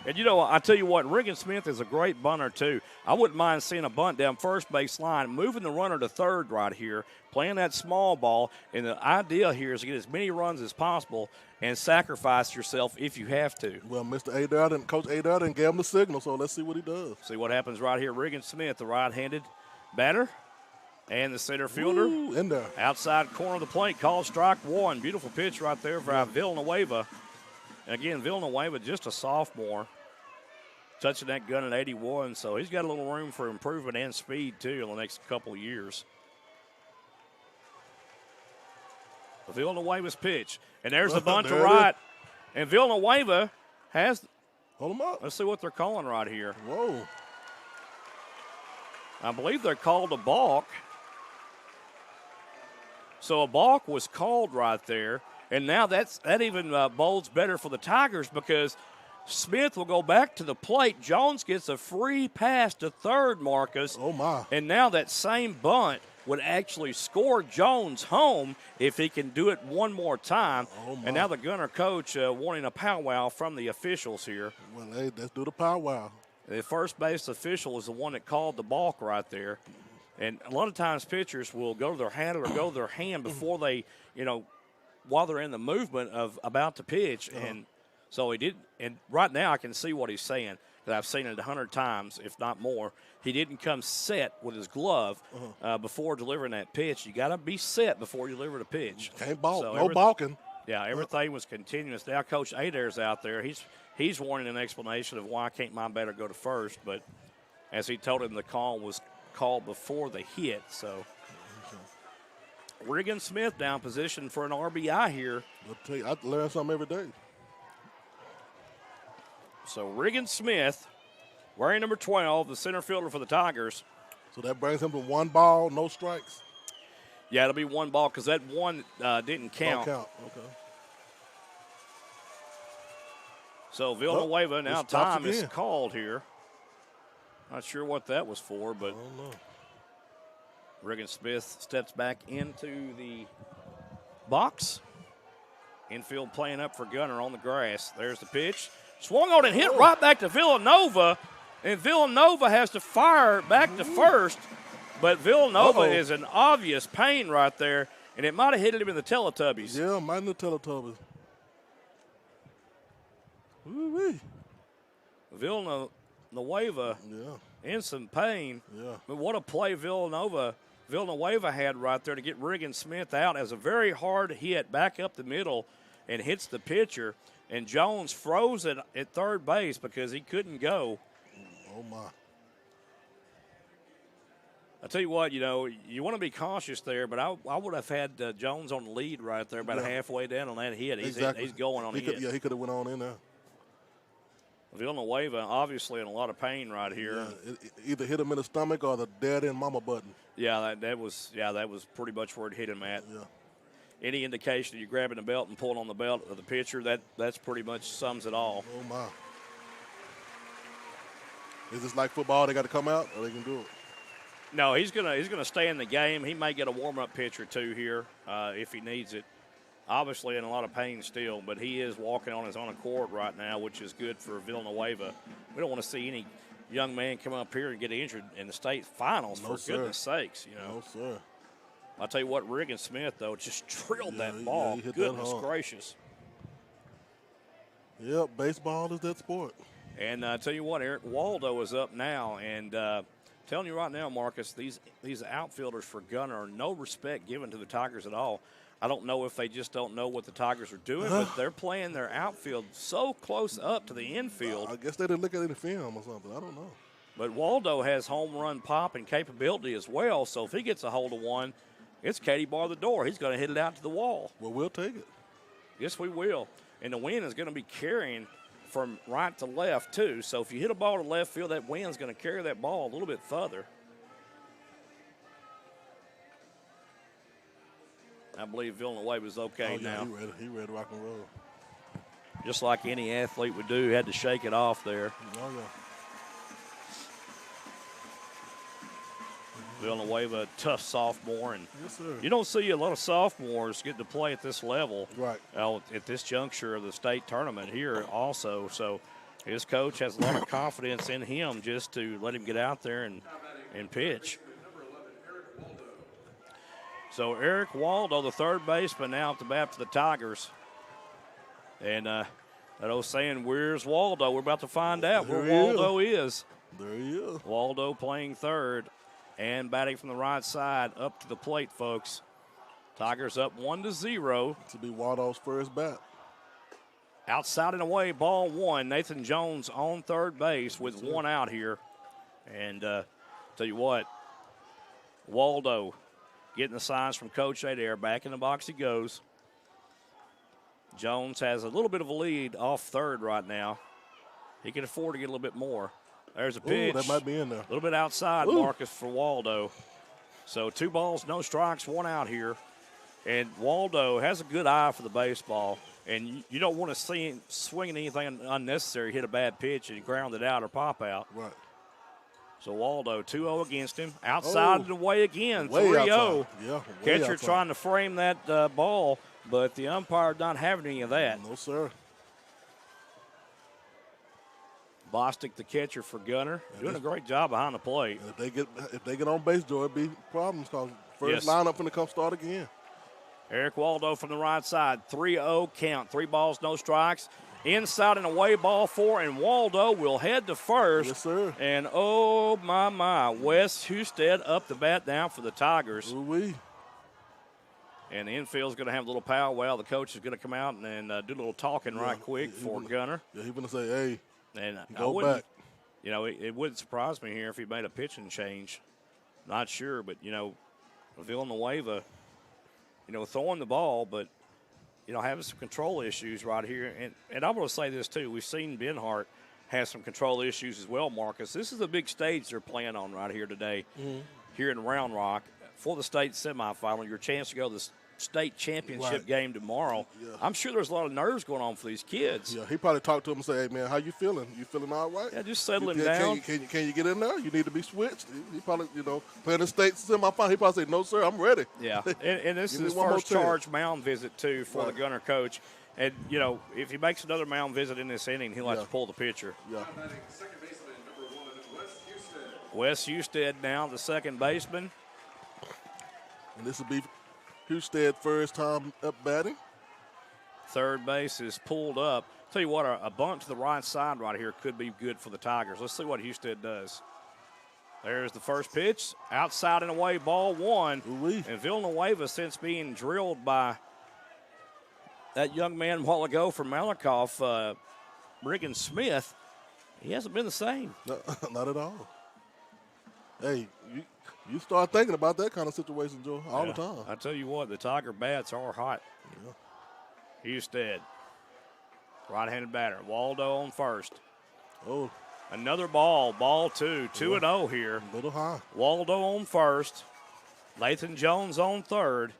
And, you know, I tell you what, Regan Smith is a great bunter, too. I wouldn't mind seeing a bunt down first base line, moving the runner to third right here, playing that small ball. And the idea here is to get as many runs as possible and sacrifice yourself if you have to. Well, Mr. Adair and Coach Adair didn't give him the signal, so let's see what he does. See what happens right here. Regan Smith, the right-handed batter, and the center fielder. Ooh, in there. Outside corner of the plate, called strike one. Beautiful pitch right there for Villanueva. And again, Villanueva, just a sophomore, touching that gun at 81, so he's got a little room for improvement and speed, too, in the next couple of years. Villanueva's pitch, and there's the bunt to right. And Villanueva has – hold him up. Let's see what they're calling right here. Whoa. I believe they're called a balk. So a balk was called right there. And now that even bodes better for the Tigers because Smith will go back to the plate. Jones gets a free pass to third, Marcus. Oh, my. And now that same bunt would actually score Jones home if he can do it one more time. Oh, my. And now the Gunter coach wanting a powwow from the officials here. Well, hey, let's do the powwow. The first base official is the one that called the balk right there. And a lot of times pitchers will go to their hat or go to their hand before they, you know, while they're in the movement of about to pitch. And so he did. And right now I can see what he's saying. That I've seen it 100 times, if not more. He didn't come set with his glove before delivering that pitch. You got to be set before you deliver the pitch. Can't balk. So no balking. Yeah, everything was continuous. Now Coach Adair's out there. He's wanting an explanation of why can't my batter go to first. But as he told him, the call was called before the hit. So Regan Smith down position for an RBI here. I'll tell you, I learn something every day. So Regan Smith, wearing number 12, the center fielder for the Tigers. So that brings him to 1 ball, no strikes. Yeah, it'll be 1 ball because that one didn't count. Don't count. Okay. So Villanueva, now time is again. called here. Not sure what that was for, but I don't know. Regan Smith steps back into the box. Infield playing up for Gunter on the grass. There's the pitch. Swung on and hit right back to Villanova. And Villanova has to fire back to first. But Villanova is in obvious pain right there. And it might have hit him in the Teletubbies. Yeah, might in the Teletubbies. Woo-wee. Villanueva in some pain. Yeah. But what a play Villanueva had right there to get Regan Smith out as a very hard hit back up the middle and hits the pitcher. And Jones froze it at third base because he couldn't go. Oh, my. I tell you what, you know, you want to be cautious there, but I would have had Jones on the lead right there about halfway down on that hit. He's going on a hit. Yeah, he could have went on in there. Villanueva obviously in a lot of pain right here. Yeah, it either hit him in the stomach or the dead end mama button. Yeah, that was pretty much where it hit him at. Yeah. Any indication that you're grabbing the belt and pulling on the belt of the pitcher, that's pretty much sums it all. Oh, my. Is this like football? They got to come out or they can do it? No, he's gonna stay in the game. He may get a warm-up pitch or two here if he needs it. Obviously in a lot of pain still, but he is walking on his own accord right now, which is good for Villanueva. We don't want to see any young man come up here and get injured in the state finals, for goodness sakes. You know. No, sir. I'll tell you what, Regan Smith, though, just drilled that ball. He hit Goodness that hard. gracious. Yep, baseball is that sport. And I tell you what, Eric Waldo is up now. And telling you right now, Marcus, these outfielders for Gunter are no respect given to the Tigers at all. I don't know if they just don't know what the Tigers are doing, but they're playing their outfield so close up to the infield. I guess they didn't look at any film or something. I don't know. But Waldo has home run pop and capability as well, so if he gets a hold of one, it's Katie bar the door. He's going to hit it out to the wall. Well, we'll take it. Yes, we will. And the wind is going to be carrying from right to left, too. So if you hit a ball to left field, that wind's going to carry that ball a little bit further. I believe Villanueva is okay now. He ready to rock and roll. Just like any athlete would do, he had to shake it off there. Oh, yeah. Villanueva, a tough sophomore, and yes, sir. You don't see a lot of sophomores getting to play at this level, right? At this juncture of the state tournament here, also. So his coach has a lot of confidence in him just to let him get out there and pitch. So Eric Waldo, the third baseman, now at the bat for the Tigers, and that old saying, "Where's Waldo?" We're about to find out where Waldo is. There he is. Waldo playing third and batting from the right side up to the plate, folks. Tigers up 1-0. To be Waldo's first bat. Outside and away, ball one. Nathan Jones on third base with one out here. And tell you what, Waldo getting the signs from Coach Adair. Back in the box he goes. Jones has a little bit of a lead off third right now. He can afford to get a little bit more. There's a pitch. Ooh, that might be in there. A little bit outside, Ooh. Marcus, for Waldo. So 2 balls, no strikes, 1 out here. And Waldo has a good eye for the baseball. And you don't want to see him swinging anything unnecessary, hit a bad pitch and ground it out or pop out. Right. So Waldo, 2-0 against him. Outside and away again, Way 3-0. outside. Yeah, Catcher outside. trying to frame that ball, but the umpire not having any of that. No, sir. Bostic, the catcher for Gunter, doing a great job behind the plate. If they get on base, Joe, it'd be problems because first lineup going to come start again. Eric Waldo from the right side, 3-0 count, 3 balls, no strikes. Inside and away, ball 4, and Waldo will head to first. Yes, sir. And oh my, Wes Husted up the bat down for the Tigers. Ooh-wee. And the infield's going to have a little powwow. The coach is going to come out and do a little talking right quick for Gunter. Yeah, he's going to say, hey, and go back. You know, it wouldn't surprise me here if he made a pitching change. Not sure, but, you know, Villanueva, you know, throwing the ball, but, you know, having some control issues right here. And I'm going to say this, too. We've seen Benhart have some control issues as well, Marcus. This is a big stage they're playing on right here today, here in Round Rock, for the state semifinal. Your chance to go to the state championship game tomorrow. Yeah. I'm sure there's a lot of nerves going on for these kids. Yeah, he probably talked to him and say, hey, man, how you feeling? You feeling all right? Yeah, just settle him down. Can you get in there? You need to be switched. He probably, you know, playing the state semifinal. He probably say, no, sir, I'm ready. Yeah, and this is his one more first charge mound visit, too, for the Gunter coach. And, you know, if he makes another mound visit in this inning, he'll have to pull the pitcher. Yeah. Second baseman, number 1, Wes Wes Husted. Husted now the second baseman. And this will be Husted first time up batting. Third base is pulled up. Tell you what, a bunt to the right side right here could be good for the Tigers. Let's see what Husted does. There's the first pitch. Outside and away, ball 1. Ooh-wee. And Villanueva, since being drilled by that young man a while ago from Malakoff, Brigham Smith, he hasn't been the same. No, not at all. Hey, you start thinking about that kind of situation, Joe, all the time. I tell you what, the Tiger bats are hot. Yeah. Husted, right-handed batter. Waldo on first. Oh. Another ball 2. 2-0 here. A little high. Waldo on first. Nathan Jones on third.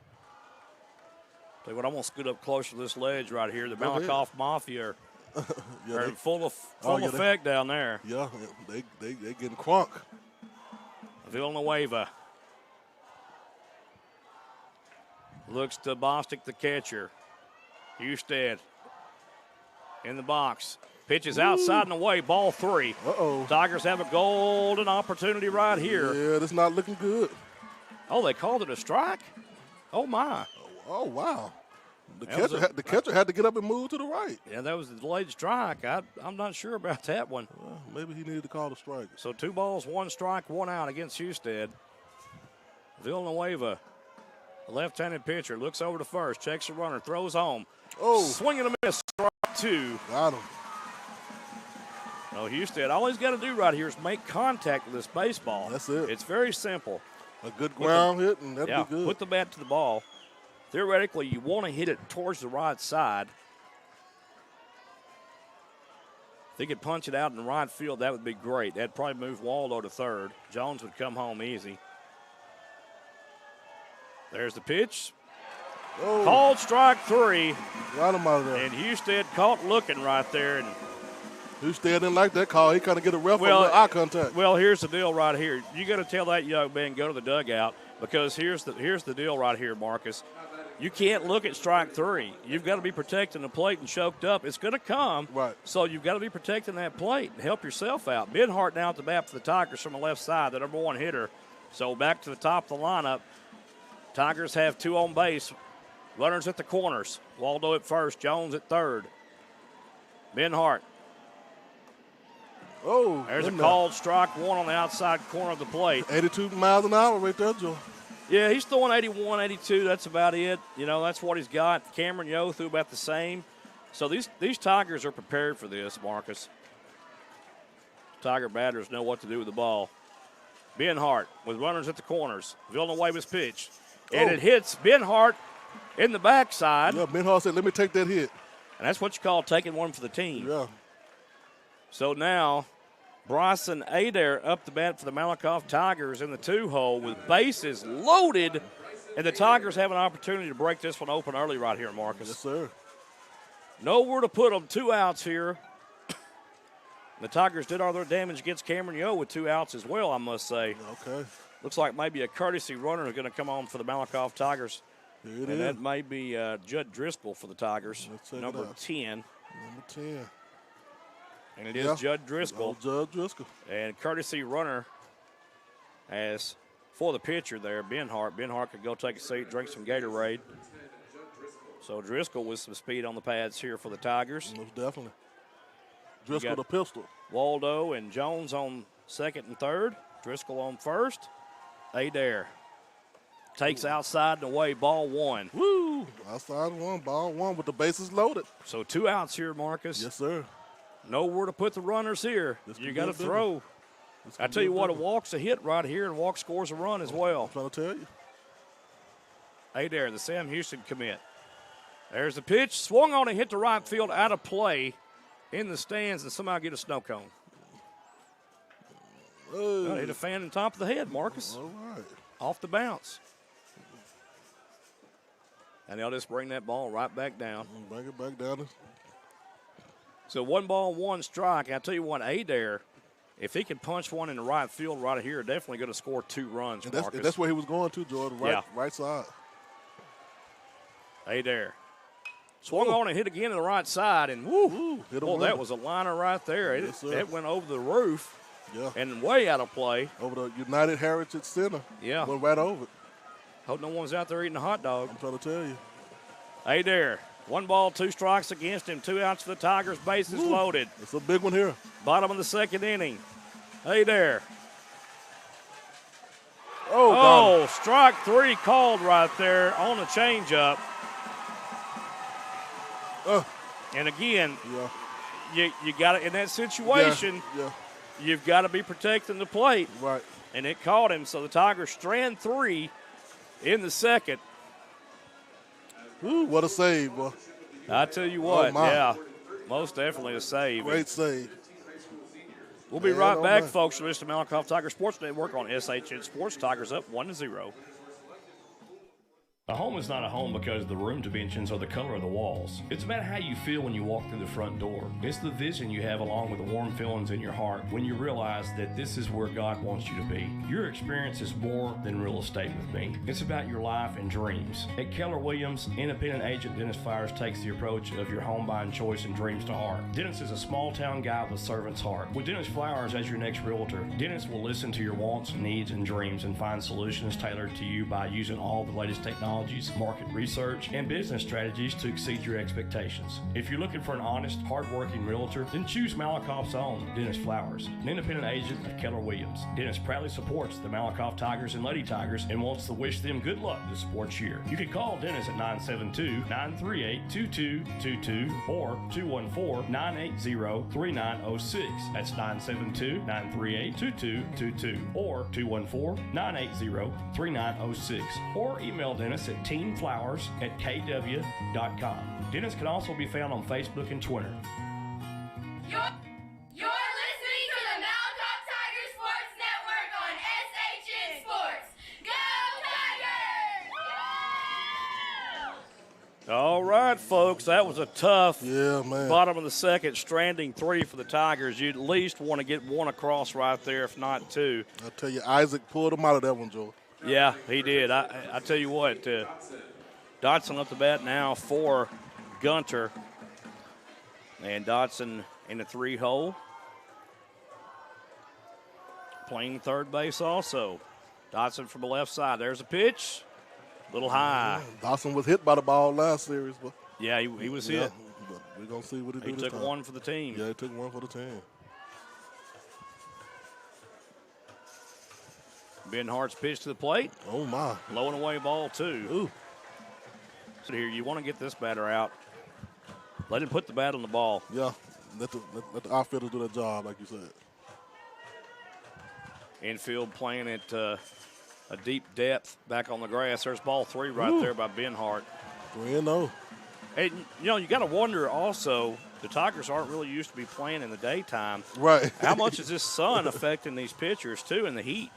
Tell you what, I'm going to scoot up closer to this ledge right here. The Malakoff Mafia are in full effect down there. Yeah, they getting crunk. Villanueva looks to Bostic, the catcher. Husted in the box. Pitches outside and away, ball 3. Uh-oh. Tigers have a golden opportunity right here. Yeah, that's not looking good. Oh, they called it a strike? Oh, my. Oh, wow. The catcher had to get up and move to the right. Yeah, that was a delayed strike. I'm not sure about that one. Well, maybe he needed to call the strike. So 2 balls, 1 strike, 1 out against Husted. Villanueva, a left-handed pitcher, looks over to first, checks the runner, throws home. Oh. Swing and a miss, strike 2. Got him. No, Husted, all he's got to do right here is make contact with this baseball. That's it. It's very simple. A good ground hit, and that'd be good. Put the bat to the ball. Theoretically, you want to hit it towards the right side. If he could punch it out in the right field, that would be great. That'd probably move Waldo to third. Jones would come home easy. There's the pitch. Oh. Called strike 3. Got him out of there. And Husted caught looking right there. And Houston didn't like that call. He kind of get a ref on eye contact. Well, here's the deal right here. You got to tell that young man go to the dugout, because here's the deal right here, Marcus. You can't look at strike three. You've got to be protecting the plate and choked up. It's going to come. Right. So you've got to be protecting that plate and help yourself out. Benhart now at the bat for the Tigers from the left side, the number one hitter. So back to the top of the lineup. Tigers have two on base. Runners at the corners. Waldo at first, Jones at third. Benhart. Oh, there's a called strike one on the outside corner of the plate. 82 miles an hour right there, Joe. Yeah, he's throwing 81, 82. That's about it. You know, that's what he's got. Cameron Yo threw about the same. So these Tigers are prepared for this, Marcus. Tiger batters know what to do with the ball. Benhart with runners at the corners. Villanueva's pitch. And it hits Benhart in the backside. Yeah, Benhart said, let me take that hit. And that's what you call taking one for the team. Yeah. So now Bryson Adair up the bat for the Malakoff Tigers in the two-hole with bases loaded. And the Tigers have an opportunity to break this one open early right here, Marcus. Yes, sir. Nowhere to put them. 2 outs here. The Tigers did all their damage against Cameron Yo with 2 outs as well, I must say. Okay. Looks like maybe a courtesy runner is going to come on for the Malakoff Tigers. Here it and is. that may be Judd Driscoll for the Tigers, number 10. Number 10. And it is Judd Driscoll. Judd Driscoll. And courtesy runner as for the pitcher there, Benhart. Benhart could go take a seat, drink some Gatorade. So Driscoll with some speed on the pads here for the Tigers. Most definitely. Driscoll the pistol. Waldo and Jones on second and third. Driscoll on first. Adair takes outside and away, ball one. Woo! Outside one, ball one with the bases loaded. So 2 outs here, Marcus. Yes, sir. Nowhere to put the runners here. You got to throw. I tell you what, a walk's a hit right here, and walk scores a run as well. I'm trying to tell you. Adair, the Sam Houston commit. There's the pitch. Swung on and hit to right field, out of play in the stands, and somehow get a snow cone. Well, hit a fan in top of the head, Marcus. All right. Off the bounce. And they'll just bring that ball right back down. Bring it back down. So 1 ball, 1 strike. I tell you what, Adair, if he can punch one in the right field right here, definitely going to score 2 runs, and Marcus. that's where he was going to, Jordan, right side. Adair. Swung on and hit again to the right side, and woo, that was a liner right there. It went over the roof and way out of play. Over the United Heritage Center. Yeah. Went right over it. Hope no one's out there eating a hot dog. I'm trying to tell you. Adair. 1 ball, 2 strikes against him. 2 outs for the Tigers. Bases loaded. It's a big one here. Bottom of the second inning. Adair. Oh, strike 3 called right there on the changeup. And again, you got to, in that situation, you've got to be protecting the plate. Right. And it caught him. So the Tigers strand 3 in the second. Ooh, what a save, boy. I tell you what, most definitely a save. Great save. We'll be right back, folks. You're listening to Malakoff Tiger Sports Network on SHN Sports. Tigers up 1-0. A home is not a home because the room dimensions or the color of the walls. It's about how you feel when you walk through the front door. It's the vision you have along with the warm feelings in your heart when you realize that this is where God wants you to be. Your experience is more than real estate with me. It's about your life and dreams. At Keller Williams, independent agent Dennis Flowers takes the approach of your home buying choice and dreams to heart. Dennis is a small town guy with a servant's heart. With Dennis Flowers as your next realtor, Dennis will listen to your wants, needs, and dreams and find solutions tailored to you by using all the latest technology, market research, and business strategies to exceed your expectations. If you're looking for an honest, hardworking realtor, then choose Malakoff's own Dennis Flowers, an independent agent of Keller Williams. Dennis proudly supports the Malakoff Tigers and Lady Tigers and wants to wish them good luck this sports year. You can call Dennis at 972-938-2222 or 214-980-3906. That's 972-938-2222 or 214-980-3906. Or email Dennis at teamflowers@kw.com. Dennis can also be found on Facebook and Twitter. You're listening to the Malakoff Tiger Sports Network on SHN Sports. Go All right, folks, that was a tough man. Bottom of the second, stranding 3 for the Tigers. You'd at least want to get one across right there, if not 2. I tell you, Isaac pulled him out of that one, Joe. Yeah, he did. I tell you what, Dotson up the bat now for Gunter. And Dotson in the 3-hole. Playing third base also. Dotson from the left side. There's a pitch. Little high. Dawson was hit by the ball last series, but yeah, he was hit. But we're gonna see what he do. He took one for the team. Yeah, he took one for the team. Benhart's pitch to the plate. Oh my! Low and away ball 2. Ooh. So here you want to get this batter out. Let him put the bat on the ball. Yeah, let the outfielders do their job, like you said. Infield playing at a deep depth back on the grass. There's ball 3 right there by Benhart. 3-0. Hey, you got to wonder also, the Tigers aren't really used to be playing in the daytime. Right. How much is this sun affecting these pitchers, too, in the heat?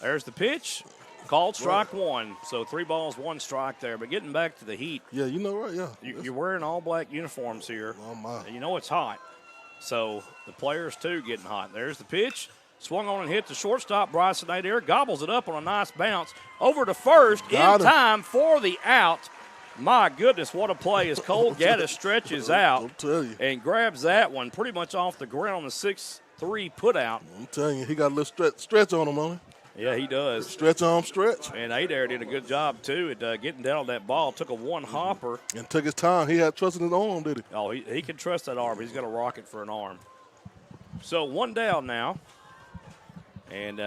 There's the pitch. Called strike 1. So 3 balls, 1 strike there. But getting back to the heat. Yeah, you know, right, yeah. You're wearing all black uniforms here. Oh, my. And you know it's hot. So the players, too, getting hot. There's the pitch. Swung on and hit the shortstop. Bryson Adair gobbles it up on a nice bounce. Over to first in time for the out. My goodness, what a play as Cole Gaddis stretches out and grabs that one pretty much off the ground on the 6-3 putout. I'm telling you, he got a little stretch on him, on Yeah, he does. Stretch arm stretch. And Adair did a good job, too, at getting down on that ball. Took a one-hopper. And took his time. He had trust in his arm, did he? Oh, he can trust that arm. He's got a rocket for an arm. So 1 down now. And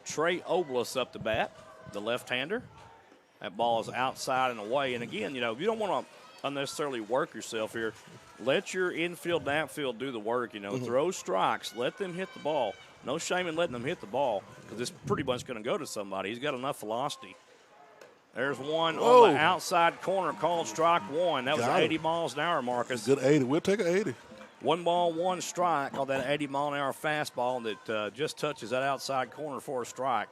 Trey Oblis up the bat, the left-hander. That ball is outside and away. And, again, you don't want to unnecessarily work yourself here. Let your infield and outfield do the work, Throw strikes. Let them hit the ball. No shame in letting them hit the ball because it's pretty much going to go to somebody. He's got enough velocity. There's one on the outside corner called strike 1. That was 80 miles an hour, Marcus. Good 80. We'll take an 80. 1 ball, 1 strike on that 80-mile-an-hour fastball that just touches that outside corner for a strike.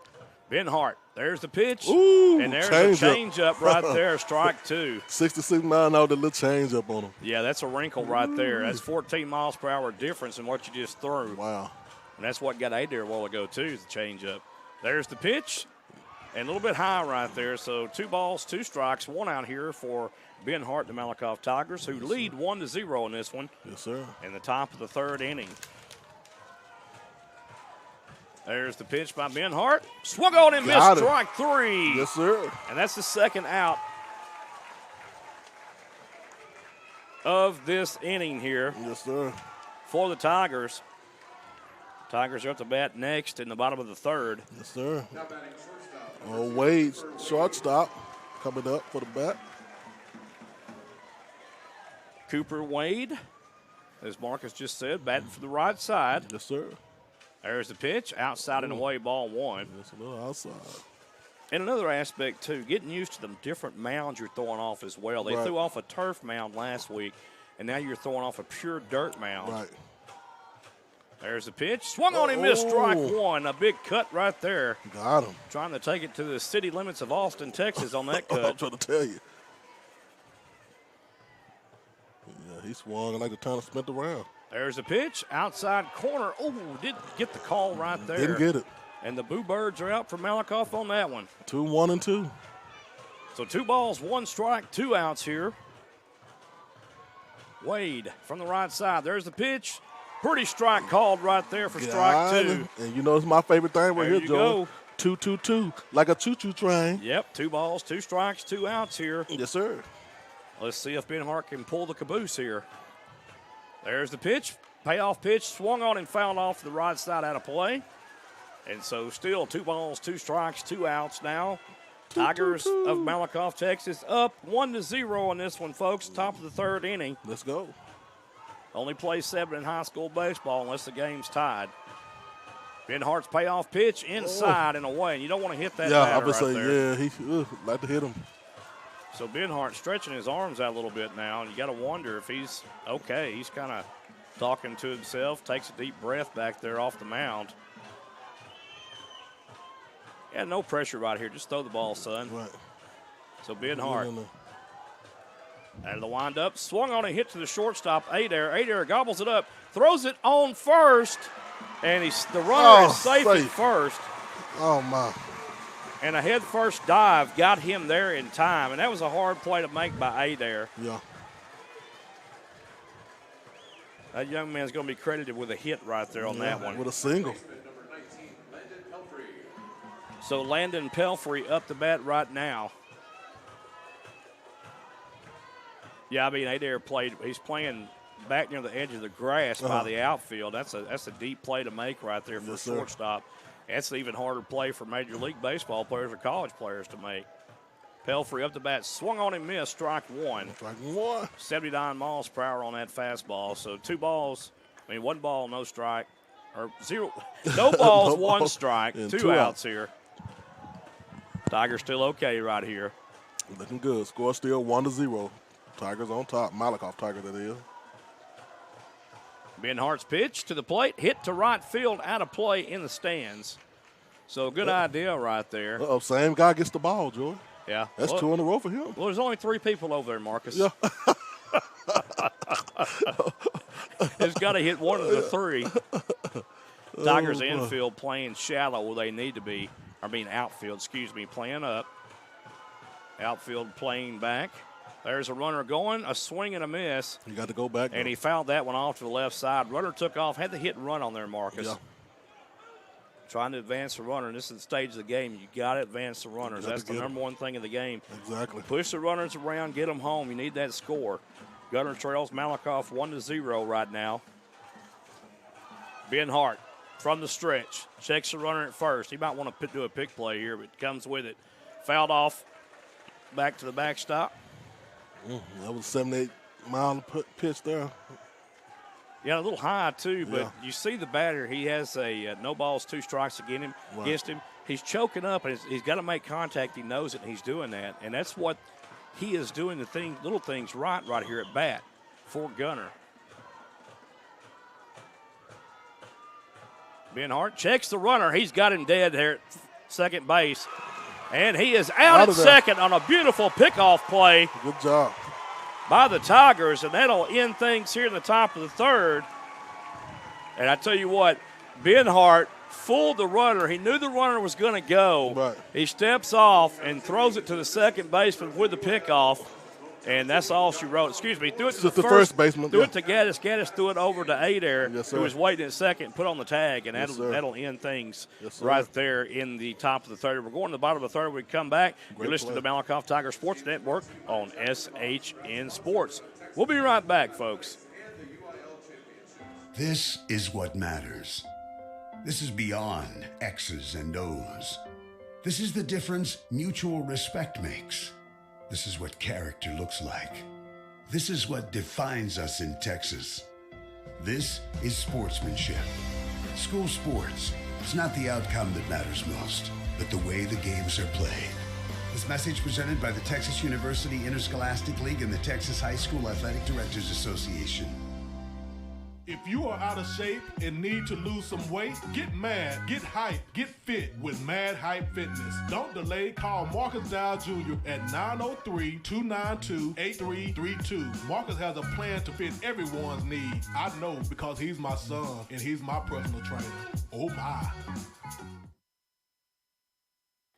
Benhart, there's the pitch. Ooh, and there's a change-up right there, strike 2. 66 miles an hour, the little change-up on him. Yeah, that's a wrinkle right there. That's 14 miles per hour difference in what you just threw. Wow. And that's what got Adair a while ago, too, is the change-up. There's the pitch, and a little bit high right there. So 2 balls, 2 strikes, 1 out here for Benhart, the Malakoff Tigers, who lead 1-0 in this one. Yes, sir. In the top of the 3rd inning. There's the pitch by Benhart. Swung on and missed, strike 3. Yes, sir. And that's the 2nd out of this inning here. Yes, sir. For the Tigers. Tigers are at the bat next in the bottom of the 3rd. Yes, sir. Wade, shortstop, coming up for the bat. Cooper Wade, as Marcus just said, batting for the right side. Yes, sir. There's the pitch, outside and away, ball 1. Yes, a little outside. And another aspect, too, getting used to the different mounds you're throwing off as well. They threw off a turf mound last week, and now you're throwing off a pure dirt mound. Right. There's the pitch. Swung on and missed, strike 1. A big cut right there. Got him. Trying to take it to the city limits of Austin, Texas on that cut. I'm trying to tell you. Yeah, he swung like the time to spin around. There's the pitch. Outside corner. Oh, didn't get the call right there. Didn't get it. And the Boo Birds are out for Malakoff on that one. 2-1-2. So 2 balls, 1 strike, 2 outs here. Wade from the right side. There's the pitch. Pretty strike called right there for strike 2. And you know it's my favorite thing right there here, Joe. 2-2-2, like a choo-choo train. Yep, 2 balls, 2 strikes, 2 outs here. Yes, sir. Let's see if Benhart can pull the caboose here. There's the pitch. Payoff pitch. Swung on and fouled off to the right side out of play. And so still 2 balls, 2 strikes, 2 outs now. Tigers of Malakoff, Texas up 1-0 on this one, folks. Top of the 3rd inning. Let's go. Only play 7 in high school baseball unless the game's tied. Benhart's payoff pitch inside and away. And you don't want to hit that batter I would right say, there. yeah, he like to hit him. So Benhart stretching his arms out a little bit now, and you got to wonder if he's okay. He's kind of talking to himself, takes a deep breath back there off the mound. Yeah, no pressure right here. Just throw the ball, son. Right. So Benhart out of the windup, swung on a hit to the shortstop, Adair. Adair gobbles it up, throws it on first, and the runner is safe at first. Oh, my. And a head-first dive got him there in time, and that was a hard play to make by Adair. Yeah. That young man's going to be credited with a hit right there on that one. With a single. So Landon Pelfrey up the bat right now. Yeah, I mean, Adair he's playing back near the edge of the grass by the outfield. That's a deep play to make right there for a shortstop. That's an even harder play for Major League Baseball players or college players to make. Pelfrey up the bat, swung on and missed, strike one. 79 miles per hour on that fastball. So one ball, no strike. Or zero, no balls, one strike, two outs here. Tigers still okay right here. Looking good. Score still 1-0. Tigers on top. Malakoff Tigers, that is. Benhart's pitch to the plate, hit to right field, out of play in the stands. So good idea right there. Same guy gets the ball, Joey. Yeah. That's two in a row for him. Well, there's only three people over there, Marcus. Yeah. It's got to hit one of the three. Tigers infield playing shallow where they need to be. Outfield, playing up. Outfield playing back. There's a runner going, a swing and a miss. You got to go back. And he fouled that one off to the left side. Runner took off, had the hit and run on there, Marcus. Yeah. Trying to advance the runner. This is the stage of the game. You got to advance the runners. That's the number one thing in the game. Exactly. Push the runners around, get them home. You need that score. Gunter trails Malakoff 1-0 right now. Benhart from the stretch. Checks the runner at first. He might want to do a pick play here, but comes with it. Fouled off. Back to the backstop. That was a 78-mile pitch there. Yeah, a little high, too, but you see the batter. He has a no balls, two strikes against him. He's choking up, and he's got to make contact. He knows it, and he's doing that. And that's what he is doing, little things right here at bat for Gunter. Benhart checks the runner. He's got him dead there at second base. And he is out at second on a beautiful pickoff play. Good job. By the Tigers, and that'll end things here in the top of the third. And I tell you what, Benhart fooled the runner. He knew the runner was going to go. Right. He steps off and throws it to the second baseman with the pickoff. And that's all she wrote. Threw it to the first baseman. Threw it to Gaddis. Gaddis threw it over to Adair, yes, who was waiting at second, put on the tag, and yes, that'll end things right there in the top of the third. We're going to the bottom of the third. We come back. You're listening to the Malakoff Tiger Sports Network on SHN Sports. We'll be right back, folks. This is what matters. This is beyond X's and O's. This is the difference mutual respect makes. This is what character looks like. This is what defines us in Texas. This is sportsmanship. School sports. It's not the outcome that matters most, but the way the games are played. This message presented by the Texas University Interscholastic League and the Texas High School Athletic Directors Association. If you are out of shape and need to lose some weight, get mad, get hype, get fit with Mad Hype Fitness. Don't delay. Call Marcus Dow Jr. at 903-292-8332. Marcus has a plan to fit everyone's needs. I know because he's my son and he's my personal trainer. Oh my.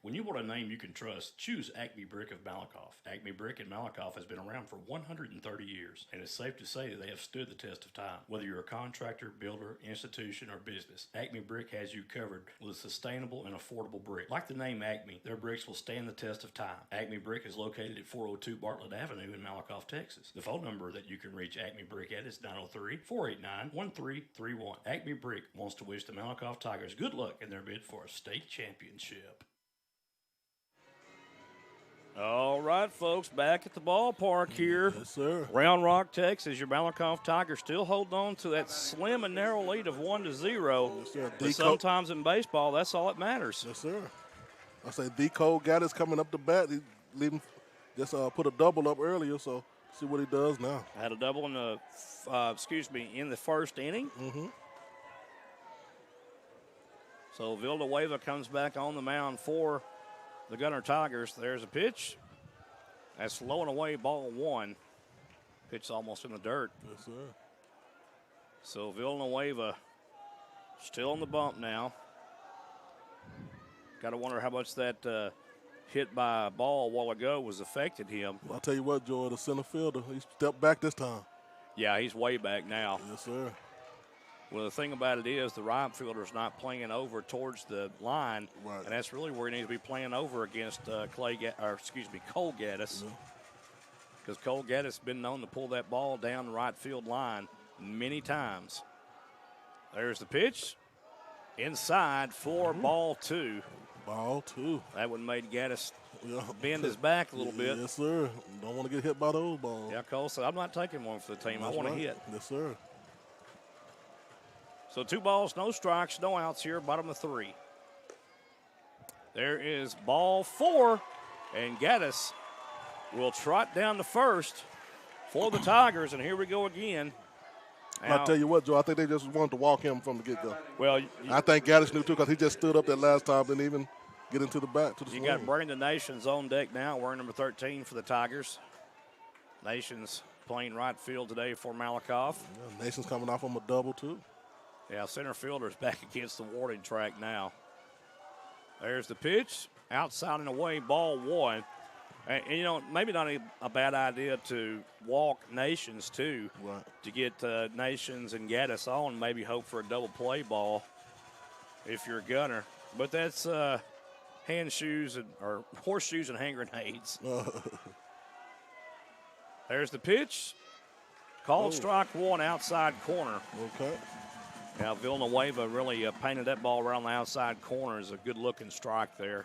When you want a name you can trust, choose Acme Brick of Malakoff. Acme Brick in Malakoff has been around for 130 years, and it's safe to say that they have stood the test of time. Whether you're a contractor, builder, institution, or business, Acme Brick has you covered with a sustainable and affordable brick. Like the name Acme, their bricks will stand the test of time. Acme Brick is located at 402 Bartlett Avenue in Malakoff, Texas. The phone number that you can reach Acme Brick at is 903-489-1331. Acme Brick wants to wish the Malakoff Tigers good luck in their bid for a state championship. All right, folks, back at the ballpark here. Yes, sir. Round Rock, Texas. Your Malakoff Tigers still hold on to that slim and narrow lead of 1-0. Yes, sir. But sometimes in baseball, that's all that matters. Yes, sir. I say D. Cole Gaddis coming up the bat. He just put a double up earlier, so see what he does now. Had a double in the, in the first inning. Mm-hmm. So Villanueva comes back on the mound for the Gunter Tigers. There's a pitch. That's low and away, ball one. Pitch almost in the dirt. Yes, sir. So Villanueva still on the bump now. Got to wonder how much that hit by a ball a while ago was affected him. I'll tell you what, Joy, the center fielder, he stepped back this time. Yeah, he's way back now. Yes, sir. Well, the thing about it is the right fielder's not playing over towards the line, right. And that's really where he needs to be playing over against Cole Gaddis. Because Cole Gaddis has been known to pull that ball down the right field line many times. There's the pitch. Inside for ball two. Ball two. That one made Gaddis bend his back a little bit. Yes, sir. Don't want to get hit by those balls. Yeah, Cole said, I'm not taking one for the team. That's I want right. to hit. Yes, sir. So 2 balls, no strikes, no outs here, bottom of 3. There is ball 4, and Gaddis will trot down to first for the Tigers, and here we go again. Now, I'll tell you what, Joe, I think they just wanted to walk him from the get-go. Well, I think Gaddis knew, too, because he just stood up that last time, didn't even get into the back to the you swing. got Brandon Nations on deck now, wearing number 13 for the Tigers. Nations playing right field today for Malakoff. Yeah, Nations coming off on a double, too. Yeah, center fielder's back against the warning track now. There's the pitch. Outside and away, ball 1. And you know, maybe not a bad idea to walk Nations, too, right, to get Nations and Gaddis on, maybe hope for a double play ball if you're a gunner. But that's hand shoes or horseshoes and hand grenades. There's the pitch. Called strike 1, outside corner. Okay. Now, Villanueva really painted that ball around the outside corner. Is a good-looking strike there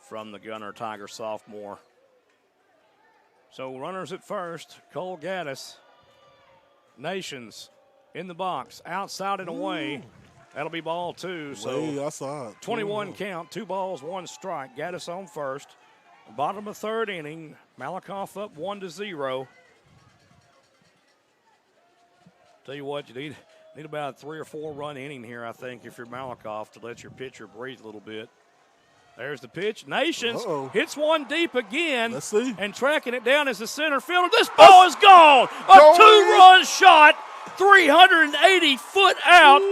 from the gunner, Tiger sophomore. So runners at first, Cole Gaddis. Nations in the box, outside and away. That'll be ball 2. So outside. 21 count, 2 balls, 1 strike. Gaddis on first. Bottom of 3rd inning, Malakoff up 1-0. Tell you what, you need about a 3 or 4 run inning here, I think, if you're Malakoff, to let your pitcher breathe a little bit. There's the pitch. Nations hits one deep again. Let's see. And tracking it down as the center fielder. This ball is gone. A 2-run shot, 380 foot out,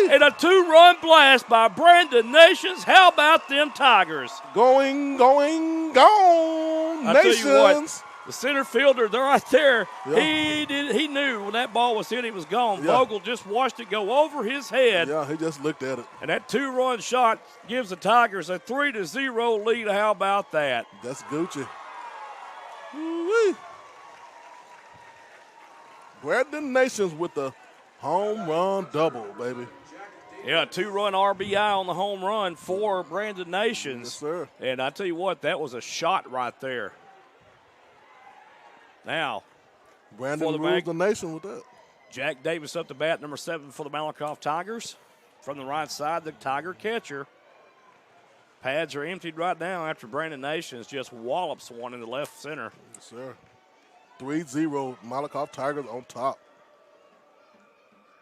and a 2-run blast by Brandon Nations. How about them Tigers? Going. I Nations. tell you what, the center fielder, they're right there. Yeah. He knew when that ball was hit, he was gone. Yeah. Vogel just watched it go over his head. Yeah, he just looked at it. And that 2-run shot gives the Tigers a 3-0 lead. How about that? That's Gucci. Woo-wee. Brandon Nations with the home run double, baby. Yeah, 2-run RBI on the home run for Brandon Nations. Yes, sir. And I tell you what, that was a shot right there. Now, Brandon rules the nation with that. Jack Davis up to bat, number 7 for the Malakoff Tigers. From the right side, the Tiger catcher. Pads are emptied right now after Brandon Nations just wallops one in the left center. Yes, sir. 3-0, Malakoff Tigers on top.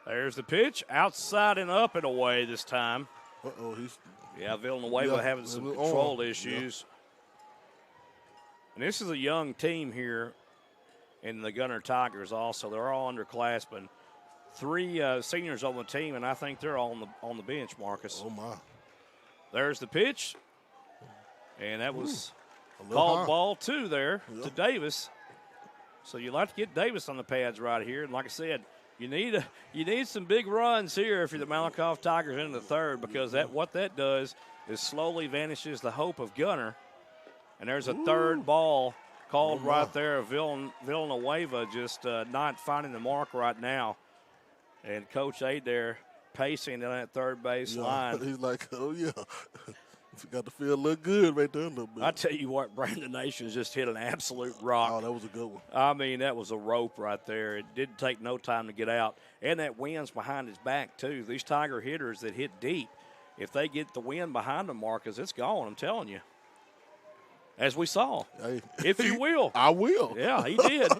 There's the pitch, outside and up and away this time. He's Villanueva having some control issues. And this is a young team here in the Gunter Tigers also. They're all underclassmen. 3 seniors on the team, and I think they're all on the bench, Marcus. Oh, my. There's the pitch. And that was called ball 2 there to Davis. So you like to get Davis on the pads right here. And like I said, you need some big runs here if you're the Malakoff Tigers in the 3rd, because what that does is slowly vanishes the hope of Gunter. And there's a 3rd ball called right there. Villanueva just not finding the mark right now. And Coach Adair pacing down that third base line. He's like, oh, yeah. He's got to feel look good right there a little bit. I tell you what, Brandon Nations just hit an absolute rock. Oh, that was a good one. I mean, that was a rope right there. It didn't take no time to get out. And that wind's behind his back, too. These Tiger hitters that hit deep, if they get the wind behind them, Marcus, it's gone, I'm telling you. As we saw, if you will. I will. Yeah, he did.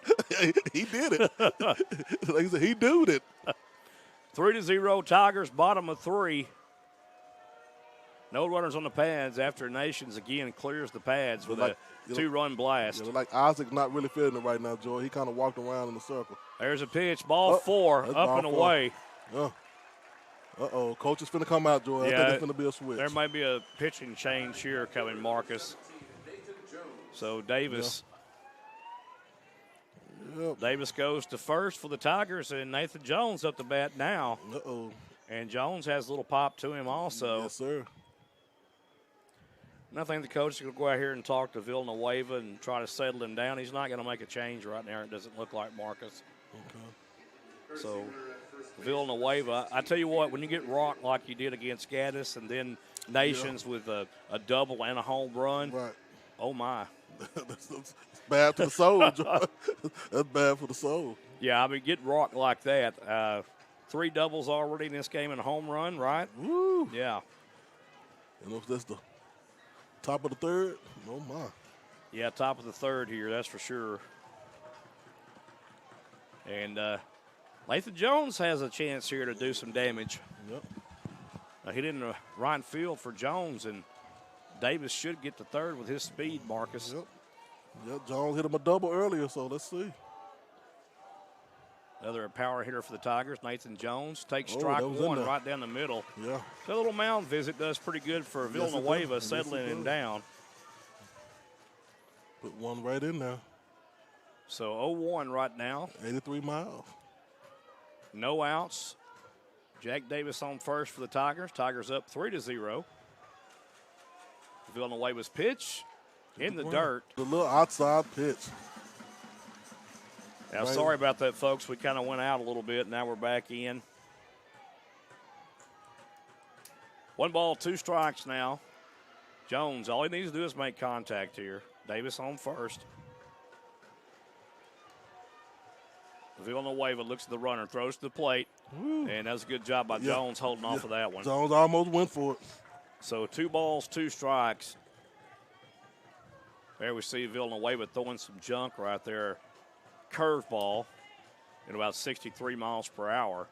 He did it. Like I said, he doed it. 3-0 Tigers, bottom of 3. No runners on the pads after Nations again clears the pads with a 2-run blast. Yeah, like Isaac not really feeling it right now, Joy. He kind of walked around in the circle. There's a pitch, ball 4, up ball and 4. away. Uh-oh, coach is finna come out, Joy. Yeah, I think it's finna be a switch. There might be a pitching change here coming, Marcus. So Davis. Yep. Davis goes to first for the Tigers, and Nathan Jones up the bat now. Uh-oh. And Jones has a little pop to him also. Yes, sir. And I think the coach is going to go out here and talk to Villanueva and try to settle him down. He's not going to make a change right now. It doesn't look like, Marcus. Okay. So Villanueva, I tell you what, when you get rocked like you did against Gaddis and then Nations with a double and a home run, right. Oh, my. That's bad for the soul, Joy. That's bad for the soul. Yeah, I mean, get rocked like that. 3 doubles already in this game and a home run, right? Woo. Yeah. And if that's the top of the third, oh, my. Yeah, top of the third here, that's for sure. And Nathan Jones has a chance here to do some damage. Yep. Hit in the right field for Jones, and Davis should get to third with his speed, Marcus. Yep, Jones hit him a double earlier, so let's see. Another power hitter for the Tigers, Nathan Jones. Takes strike 1 right down the middle. Yeah. That little mound visit does pretty good for Villanueva, settling him down. Put one right in there. So 0-1 right now. 83 miles. No outs. Jack Davis on first for the Tigers. Tigers up 3-0. Villanueva's pitch in the dirt. The little outside pitch. Now, sorry about that, folks. We kind of went out a little bit. Now we're back in. 1 ball, 2 strikes now. Jones, all he needs to do is make contact here. Davis on first. Villanueva looks at the runner, throws to the plate. Woo. And that's a good job by Jones holding off of that one. Jones almost went for it. So 2 balls, 2 strikes. There we see Villanueva throwing some junk right there. Curveball at about 63 miles per hour.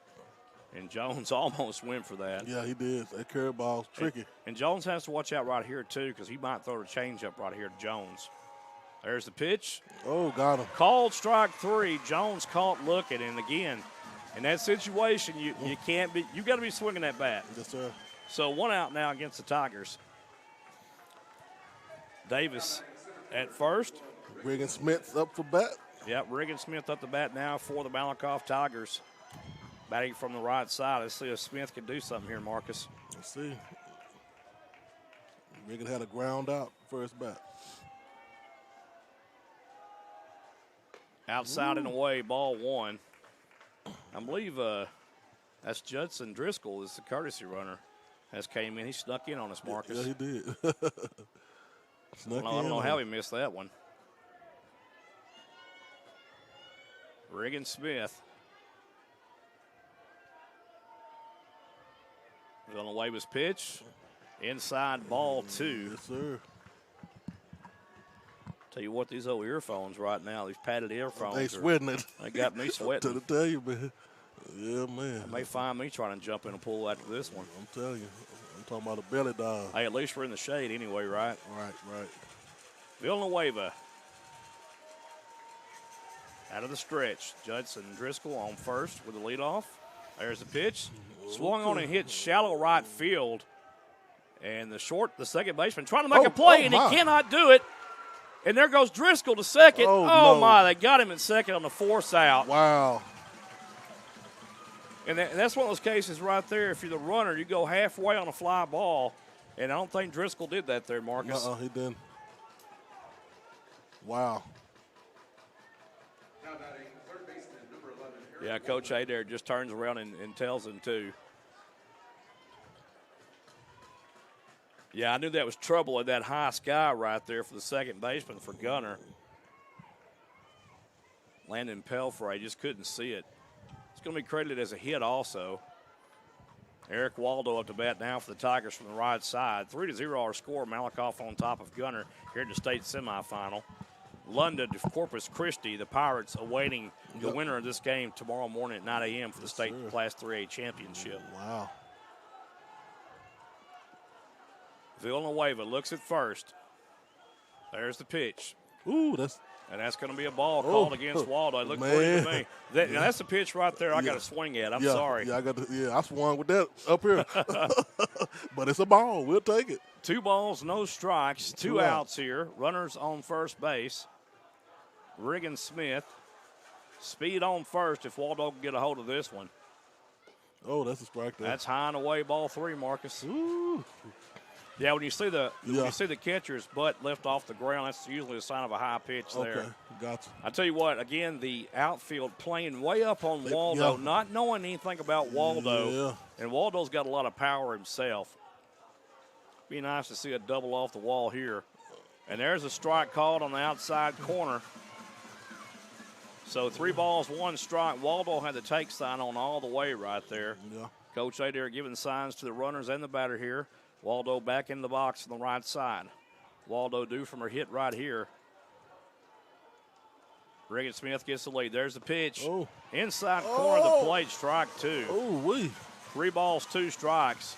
And Jones almost went for that. Yeah, he did. That curveball's tricky. And Jones has to watch out right here, too, because he might throw a changeup right here to Jones. There's the pitch. Oh, got him. Called strike 3. Jones caught looking. And, again, in that situation, you can't be – you got to be swinging that bat. Yes, sir. So 1 out now against the Tigers. Davis at first. Regan Smith's up for bat. Yep, Regan Smith up the bat now for the Malakoff Tigers. Batting from the right side. Let's see if Smith can do something here, Marcus. Let's see. Regan had a ground out first bat. Outside and away, ball 1. I believe that's Judson Driscoll is the courtesy runner. Has came in. He snuck in on us, Marcus. Yeah, he did. I don't know how he missed that one. Regan Smith. Villanueva's pitch. Inside ball 2. Yes, sir. Tell you what, these old earphones right now, these padded earphones. They sweating it. They got me sweating. To tell you, man. Yeah, man. They may find me trying to jump in a pool after this one. I'm telling you. I'm talking about a belly dog. Hey, at least we're in the shade anyway, right? Right. Villanueva. Out of the stretch. Judson Driscoll on first with the leadoff. There's the pitch. Swung on and hit shallow right field. And the second baseman trying to make a play, and he cannot do it. And there goes Driscoll to second. Oh, no. My, they got him in second on the 4th out. Wow. And that's one of those cases right there. If you're the runner, you go halfway on a fly ball. And I don't think Driscoll did that there, Marcus. He didn't. Wow. Now batting third baseman, number 11. Yeah, Coach Adair just turns around and tells him to. Yeah, I knew that was trouble in that high sky right there for the second baseman for Gunter. Landon Pelfrey just couldn't see it. It's going to be credited as a hit also. Eric Waldo up to bat now for the Tigers from the right side. 3-0 our score. Malakoff on top of Gunter here in the state semifinal. London to Corpus Christi, the Pirates awaiting the winner of this game tomorrow morning at 9 a.m. for the state Class 3A championship. Wow. Villanueva looks at first. There's the pitch. Ooh, that's going to be a ball called against Waldo. It looked pretty to me. Now that's the pitch right there I got to swing at. I'm sorry. Yeah, I swung with that up here. But it's a ball. We'll take it. 2 balls, no strikes, 2 outs here. Runners on first base. Riggin Smith. Speed on first if Waldo can get a hold of this one. Oh, that's a strike there. That's high and away, ball 3, Marcus. Ooh. Yeah, when you see the catcher's butt lift off the ground, that's usually a sign of a high pitch there. Okay, gotcha. I tell you what, again, the outfield playing way up on Waldo, not knowing anything about Waldo, and Waldo's got a lot of power himself. Be nice to see a double off the wall here. And there's a strike called on the outside corner. So 3 balls, 1 strike. Waldo had the take sign on all the way right there. Yeah. Coach Adair giving signs to the runners and the batter here. Waldo back in the box on the right side. Waldo due from her hit right here. Riggin Smith gets the lead. There's the pitch. Oh. Inside corner of the plate, strike 2. Oh, wee. 3 balls, 2 strikes.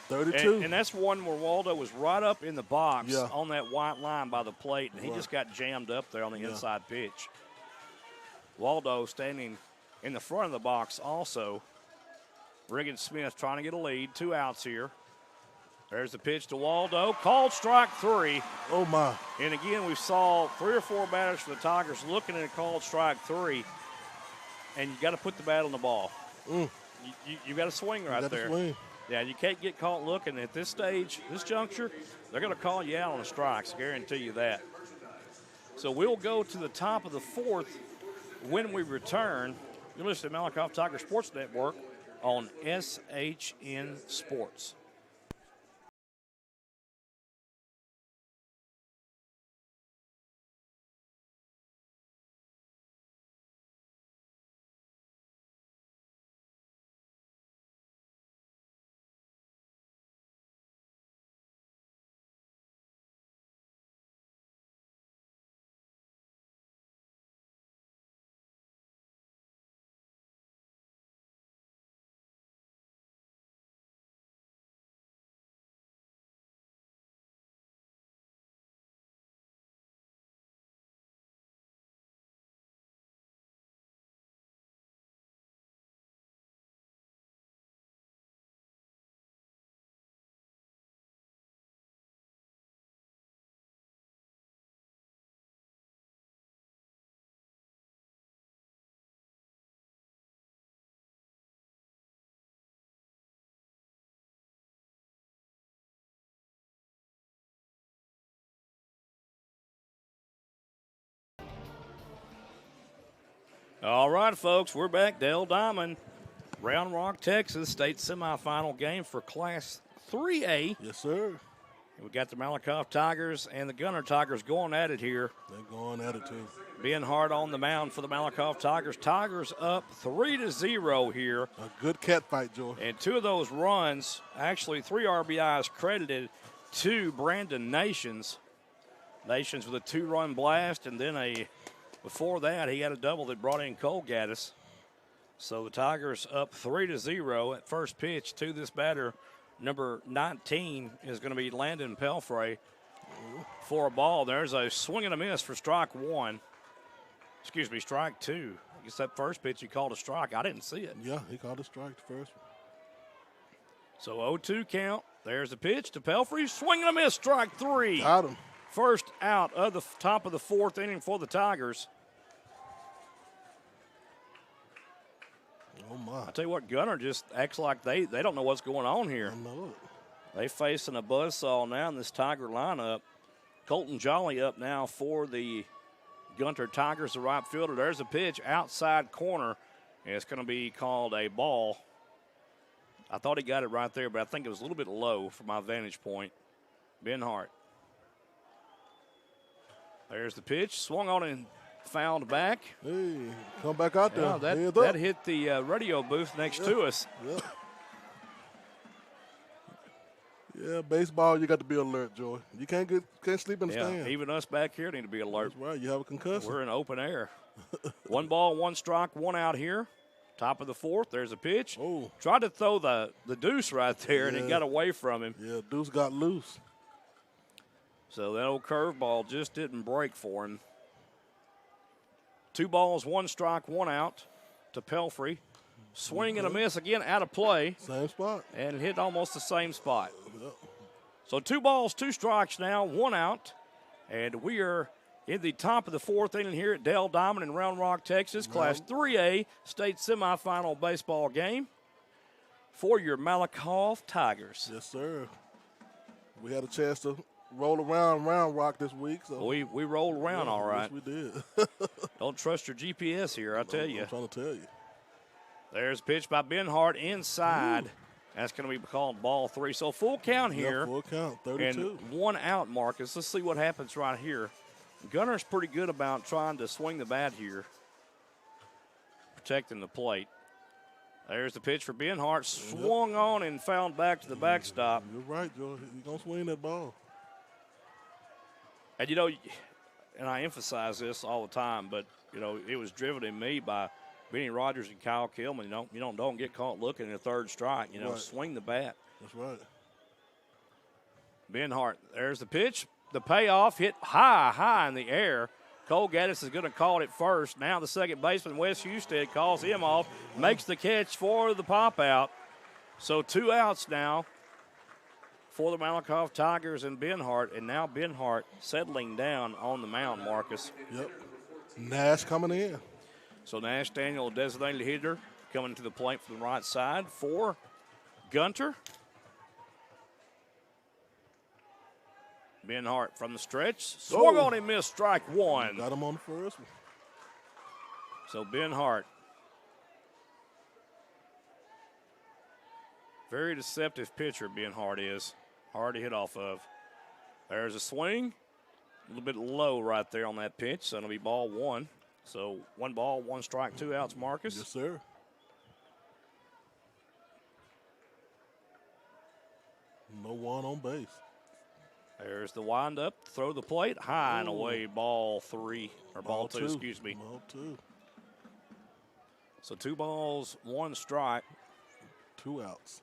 32. And that's one where Waldo was right up in the box on that white line by the plate, and he just got jammed up there on the inside pitch. Waldo standing in the front of the box also. Riggin Smith trying to get a lead. 2 outs here. There's the pitch to Waldo. Called strike 3. Oh, my. And again, we saw 3 or 4 batters for the Tigers looking at a called strike 3. And you got to put the bat on the ball. You got to swing right there. Swing. Yeah, you can't get caught looking. At this stage, this juncture, they're going to call you out on the strikes. Guarantee you that. So we'll go to the top of the 4th when we return. You're listening to Malakoff Tiger Sports Network on SHN Sports. All right, folks, we're back. Dale Diamond, Round Rock, Texas, state semifinal game for Class 3A. Yes, sir. We got the Malakoff Tigers and the Gunter Tigers going at it here. They're going at it, too. Being hard on the mound for the Malakoff Tigers. Tigers up 3-0 here. A good cat fight, Joy. And 2 of those runs, actually 3 RBIs credited to Brandon Nations. Nations with a 2-run blast, and then before that, he had a double that brought in Cole Gaddis. So the Tigers up 3-0 at first pitch to this batter. Number 19 is going to be Landon Pelfrey for a ball. There's a swing and a miss for strike 1. Excuse me, strike 2. I guess that first pitch he called a strike. I didn't see it. Yeah, he called a strike the first one. So 0-2 count. There's the pitch to Pelfrey. Swing and a miss, strike 3. Got him. First out of the top of the 4th inning for the Tigers. Oh, my. I tell you what, Gunter just acts like they don't know what's going on here. I know it. They facing a buzzsaw now in this Tiger lineup. Colton Jolly up now for the Gunter Tigers, the right fielder. There's a pitch, outside corner, and it's going to be called a ball. I thought he got it right there, but I think it was a little bit low from my vantage point. Ben Hart. There's the pitch, swung on and fouled back. Hey, come back out there. Yeah, that hit the radio booth next to us. Yeah, baseball, you got to be alert, Joy. You can't sleep in the stand. Even us back here need to be alert. That's right, you have a concussion. We're in open air. 1 ball, 1 strike, 1 out here. Top of the 4th, there's a pitch. Oh. Tried to throw the deuce right there, and it got away from him. Yeah, deuce got loose. So that old curveball just didn't break for him. 2 balls, 1 strike, 1 out to Pelfrey. Swing and a miss again, out of play. Same spot. And it hit almost the same spot. Yep. So 2 balls, 2 strikes now, 1 out. And we are in the top of the 4th inning here at Dell Diamond in Round Rock, Texas. Class 3A state semifinal baseball game for your Malakoff Tigers. Yes, sir. We had a chance to roll around Round Rock this week. So We rolled around all right. Yes, we did. Don't trust your GPS here, I tell you. I'm trying to tell you. There's a pitch by Benhart inside. Ooh. That's going to be called ball 3. So full count here. Yeah, full count, 32. And 1 out, Marcus. Let's see what happens right here. Gunter's pretty good about trying to swing the bat here, protecting the plate. There's the pitch for Benhart. Swung on and fouled back to the backstop. You're right, Joe. He's going to swing that ball. And, and I emphasize this all the time, but, it was driven in me by Benny Rogers and Kyle Kilman. Don't get caught looking at a 3rd strike. Right. Swing the bat. That's right. Benhart, there's the pitch. The payoff hit high in the air. Cole Gaddis is going to call it first. Now the second baseman, Wes Husted, calls him off, makes the catch for the pop out. So 2 outs now for the Malakoff Tigers and Benhart. And now Benhart settling down on the mound, Marcus. Yep. Nash coming in. So Nash Daniel, designated hitter, coming to the plate from the right side for Gunter. Benhart from the stretch. Swung on and missed, strike 1. Got him on the first one. So Benhart. Very deceptive pitcher, Benhart is. Hard to hit off of. There's a swing. A little bit low right there on that pitch. So it'll be ball 1. So 1 ball, 1 strike, 2 outs, Marcus. Yes, sir. No one on base. There's the windup, throw the plate, high and away, ball 3, or ball 2, excuse me. Ball 2. So 2 balls, 1 strike. 2 outs.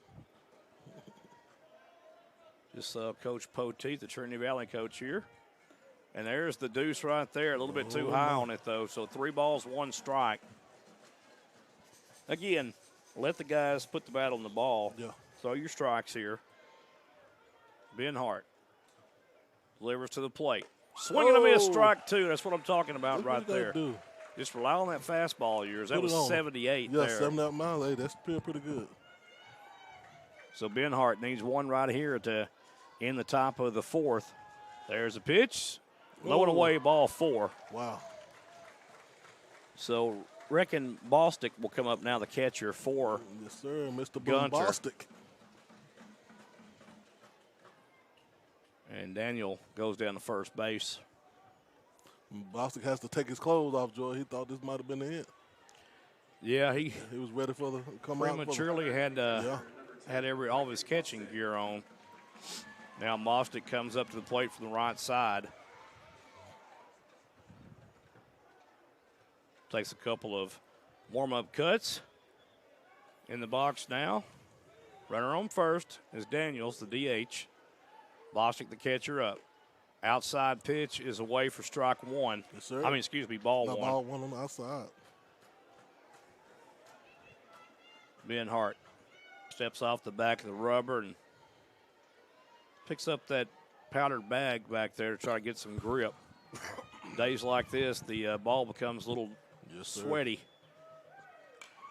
Just Coach Poteet, the Trinity Valley coach here. And there's the deuce right there, a little bit too high on it, though. So 3 balls, 1 strike. Again, let the guys put the bat on the ball. Yeah. Throw your strikes here. Benhart delivers to the plate. Swing and a miss, strike 2. That's what I'm talking about right there. Just rely on that fastball of yours. That was 78 there. Yeah, 78 miles. Hey, that's pretty good. So Benhart needs 1 right here to in the top of the 4th. There's a pitch. Low and away, ball 4. Wow. So reckon Bostic will come up now, the catcher for Yes, sir, Mr. Gunter. Bostic. And Daniel goes down to first base. Bostic has to take his clothes off, Joy. He thought this might have been the end. Yeah, he was ready for the come prematurely had all of his catching gear on. Now Bostic comes up to the plate from the right side. Takes a couple of warm-up cuts. In the box now. Runner on first is Daniels, the DH. Bostic, the catcher, up. Outside pitch is away for strike 1. Yes, sir. Ball 1. Ball 1 on the outside. Benhart steps off the back of the rubber and picks up that powdered bag back there to try to get some grip. Days like this, the ball becomes a little sweaty.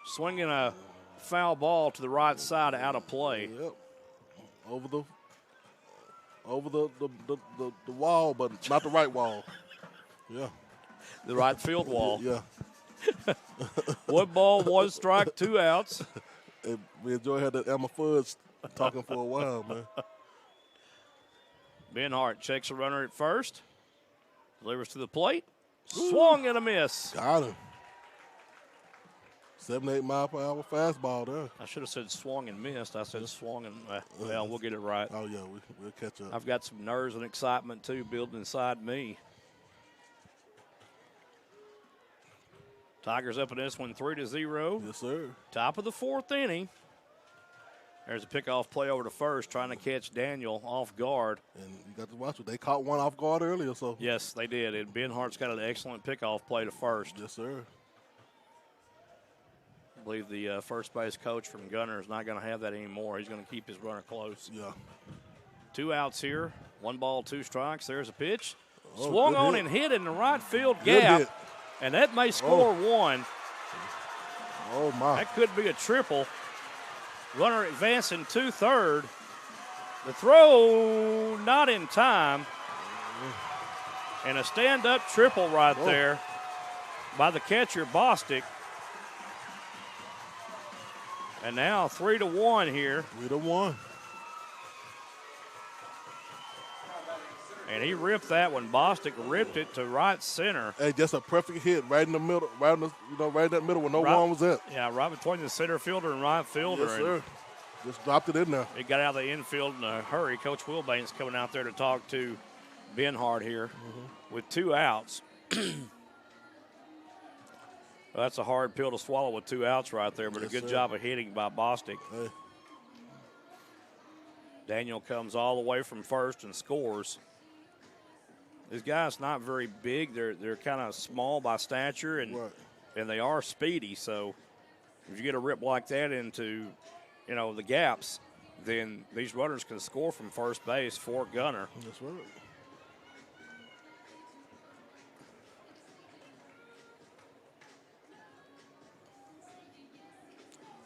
Swinging a foul ball to the right side out of play. Yep. Over the wall, but not the right wall. Yeah. The right field wall. Yeah. 1 ball, 1 strike, 2 outs. We enjoy had that Emma Fudge talking for a while, man. Benhart checks a runner at first. Delivers to the plate. Swung and a miss. Got him. 78 mile per hour fastball there. I should have said swung and missed. I said swung and, well, we'll get it right. Oh, yeah, we'll catch up. I've got some nerves and excitement, too, building inside me. Tigers up in this one 3-0. Yes, sir. Top of the 4th inning. There's a pickoff play over to first, trying to catch Daniel off guard. And you got to watch it. They caught one off guard earlier. So Yes, they did. And Ben Hart's got an excellent pickoff play to first. Yes, sir. I believe the first base coach from Gunter is not going to have that anymore. He's going to keep his runner close. Yeah. 2 outs here. 1 ball, 2 strikes. There's a pitch. Oh, Swung on hit. and hit in the right field Good gap. hit. And that may score one. Oh, my. That could be a triple. Runner advancing to third. The throw not in time. And a stand-up triple right there by the catcher, Bostic. And now 3-1 here. 3-1. And he ripped that one. Bostic ripped it to right center. Hey, just a perfect hit right in the middle, right in that middle where no one was at. Yeah, right between the center fielder and right fielder. Yes, sir. Just dropped it in there. It got out of the infield in a hurry. Coach Wilbane's coming out there to talk to Ben Hart here with 2 outs. Well, that's a hard pill to swallow with 2 outs right there, but Yes, a good sir. job of hitting by Bostic. Hey. Daniel comes all the way from first and scores. These guys not very big. They're kind of small by stature, and they are speedy. So if you get a rip like that into, the gaps, then these runners can score from first base for Gunter. That's right.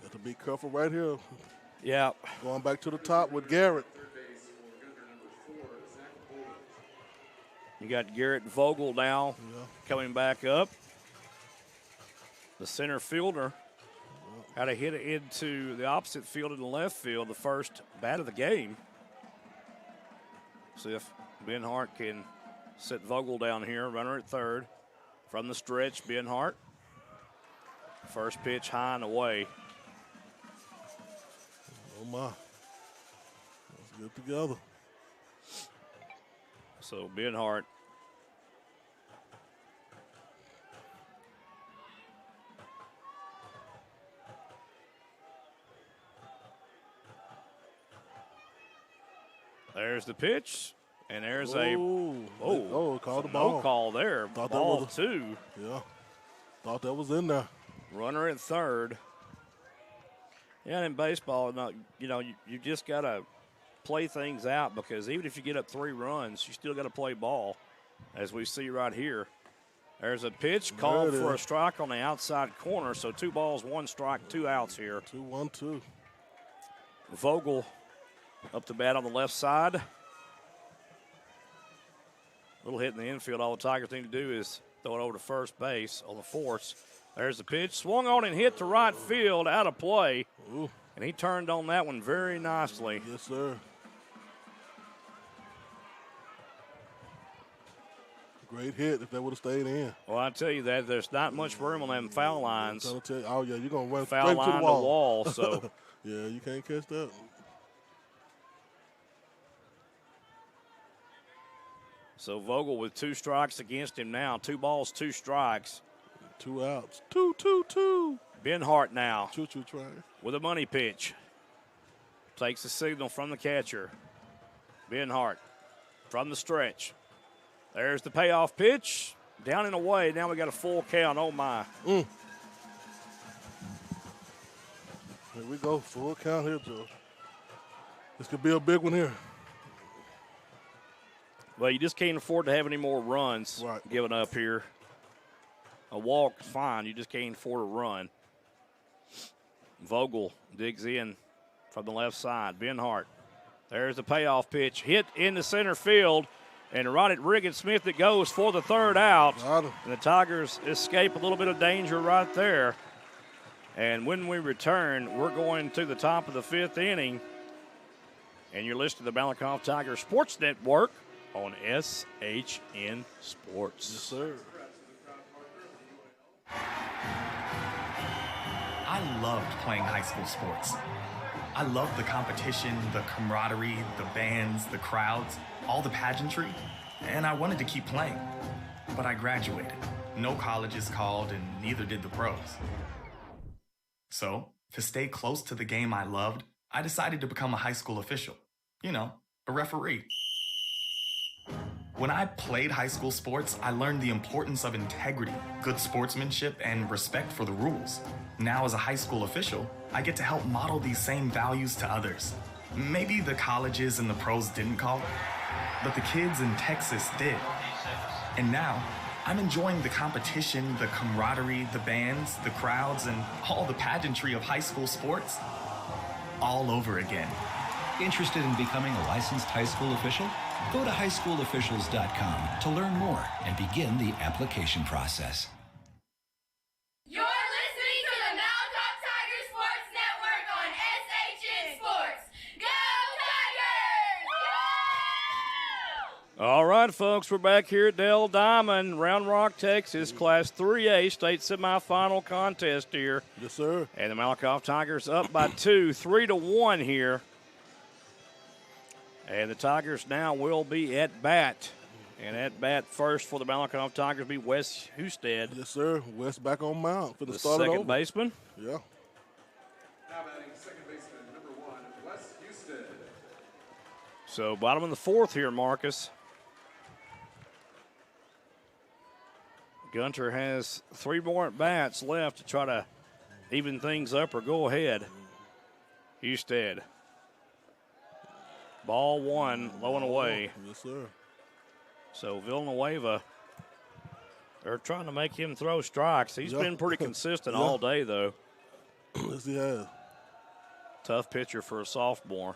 Got to be careful right here. Yeah. Going back to the top with Garrett. You got Garrett Vogel now coming back up. The center fielder had to hit it into the opposite field in the left field, the first bat of the game. See if Ben Hart can sit Vogel down here, runner at third. From the stretch, Ben Hart. First pitch high and away. Oh, my. Let's get together. So Ben Hart. There's the pitch, and there's called the ball. No call there. Thought Ball that was 2. Yeah. Thought that was in there. Runner at third. Yeah, and in baseball, you just got to play things out, because even if you get up 3 runs, you still got to play ball, as we see right here. There's a pitch called for a strike on the outside corner, so 2 balls, 1 strike, 2 outs here. 2-1-2. Vogel up the bat on the left side. Little hit in the infield. All the Tigers need to do is throw it over to first base on the force. There's the pitch. Swung on and hit to right field, out of play. Ooh. And he turned on that one very nicely. Yes, sir. Great hit if that would have stayed in. Well, I tell you that there's not much room on them foul lines. I'm tell you, oh, yeah, you're going to run Foul straight line to the wall. so. Yeah, you can't catch that. So Vogel with 2 strikes against him now. 2 balls, 2 strikes. 2 outs. 2-2-2. Ben Hart now. Choo-choo train. With a money pitch. Takes the signal from the catcher. Ben Hart from the stretch. There's the payoff pitch. Down and away. Now we got a full count. Oh, my. Here we go. Full count here, Joe. This could be a big one here. Well, you just can't afford to have any more runs given up here. A walk, fine. You just can't afford a run. Vogel digs in from the left side. Ben Hart. There's the payoff pitch. Hit into center field. And right at Riggin Smith it goes for the 3rd out. And the Tigers escape a little bit of danger right there. And when we return, we're going to the top of the 5th inning. And you're listening to the Malakoff Tigers Sports Network on SHN Sports. Yes, sir. I loved playing high school sports. I loved the competition, the camaraderie, the bands, the crowds, all the pageantry, and I wanted to keep playing. But I graduated. No colleges called, and neither did the pros. So, to stay close to the game I loved, I decided to become a high school official. You know, a referee. When I played high school sports, I learned the importance of integrity, good sportsmanship, and respect for the rules. Now, as a high school official, I get to help model these same values to others. Maybe the colleges and the pros didn't call it, but the kids in Texas did. And now, I'm enjoying the competition, the camaraderie, the bands, the crowds, and all the pageantry of high school sports all over again. Interested in becoming a licensed high school official? Go to highschoolofficials.com to learn more and begin the application process. You're listening to the Malakoff Tiger Sports Network on SHN Sports. Go Tigers! All right, folks, we're back here at Dell Diamond, Round Rock, Texas, Class 3A state semifinal contest here. Yes, sir. And the Malakoff Tigers up by 2, 3-1 here. And the Tigers now will be at bat. And at bat first for the Malakoff Tigers be Wes Husted. Yes, sir. West back on mount for the start second over. baseman. Yeah. Now batting second baseman number 1, Wes Houston. So bottom of the fourth here, Marcus. Gunter has 3 more at bats left to try to even things up or go ahead. Husted. Ball 1, low and away. Yes, sir. So Villanueva, they're trying to make him throw strikes. He's been pretty consistent all day, though. Yes, he has. Tough pitcher for a sophomore.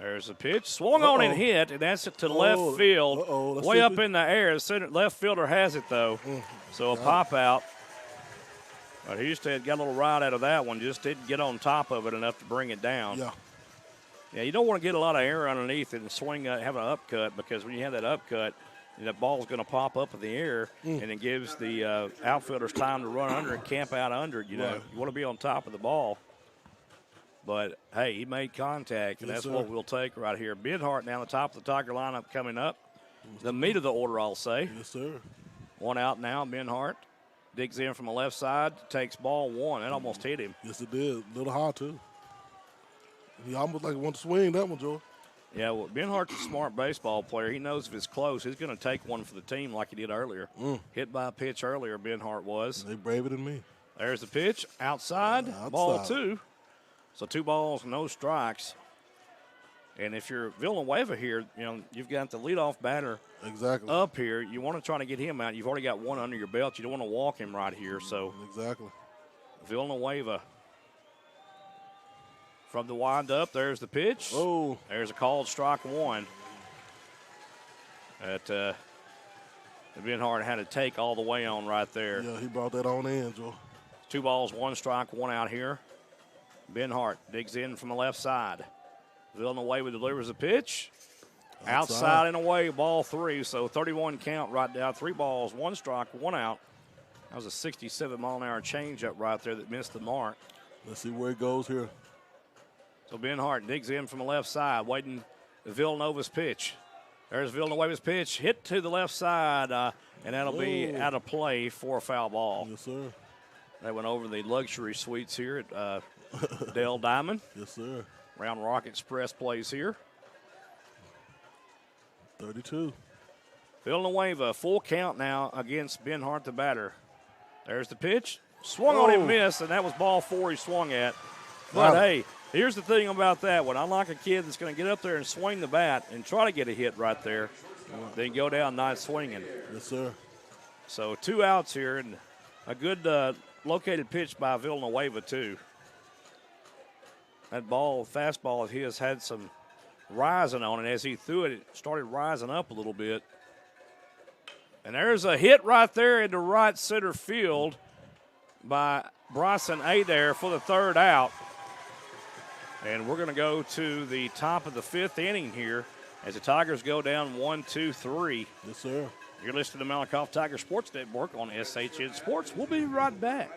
There's a pitch. Swung on and hit, and that's it to left field. Way up in the air. The center, left fielder has it, though. So a pop out. But Houston got a little ride out of that one. Just didn't get on top of it enough to bring it down. Yeah. Yeah, you don't want to get a lot of air underneath it and swing, have an upcut, because when you have that upcut, that ball's going to pop up in the air, and it gives the outfielders time to run under and camp out under it. You know, you want to be on top of the ball. But, hey, he made contact, and that's what we'll take right here. Benhart now on the top of the Tiger lineup coming up. The meat of the order, I'll say. Yes, sir. One out now, Benhart. Digs in from the left side, takes ball 1. That almost hit him. Yes, it did. A little high, too. He almost like wanted to swing that one, Joe. Yeah, well, Benhart's a smart baseball player. He knows if it's close, he's going to take one for the team like he did earlier. Hit by a pitch earlier, Benhart was. They braver than me. There's the pitch. Outside. Ball 2. So 2 balls, no strikes. And if you're Villanueva here, you know, you've got the leadoff batter up here. You want to try to get him out. You've already got one under your belt. You don't want to walk him right here. So Villanueva. From the wind-up, there's the pitch. Oh. There's a called strike 1. That Benhart had to take all the way on right there. Yeah, he brought that on in, Joe. 2 balls, 1 strike, 1 out here. Benhart digs in from the left side. Villanueva delivers a pitch. Outside and away, ball 3. So 31 count right down. 3 balls, 1 strike, 1 out. That was a 67-mile-an-hour changeup right there that missed the mark. Let's see where it goes here. So Benhart digs in from the left side, waiting Villanova's pitch. There's Villanueva's pitch, hit to the left side, and that'll be out of play for a foul ball. Yes, sir. They went over the luxury suites here at Dell Diamond. Yes, sir. Round Rock Express plays here. 32. Villanueva, full count now against Benhart, the batter. There's the pitch. Swung on and missed, and that was ball 4 he swung at. But, hey, here's the thing about that one. I like a kid that's going to get up there and swing the bat and try to get a hit right there, then go down not swinging. Yes, sir. So 2 outs here, and a good located pitch by Villanueva, too. That fastball of his had some rising on it. As he threw it, it started rising up a little bit. And there's a hit right there into right center field by Bryson Adair for the 3rd out. And we're going to go to the top of the 5th inning here as the Tigers go down 1-2-3. Yes, sir. You're listening to Malakoff Tiger Sports Network on SHN Sports. We'll be right back.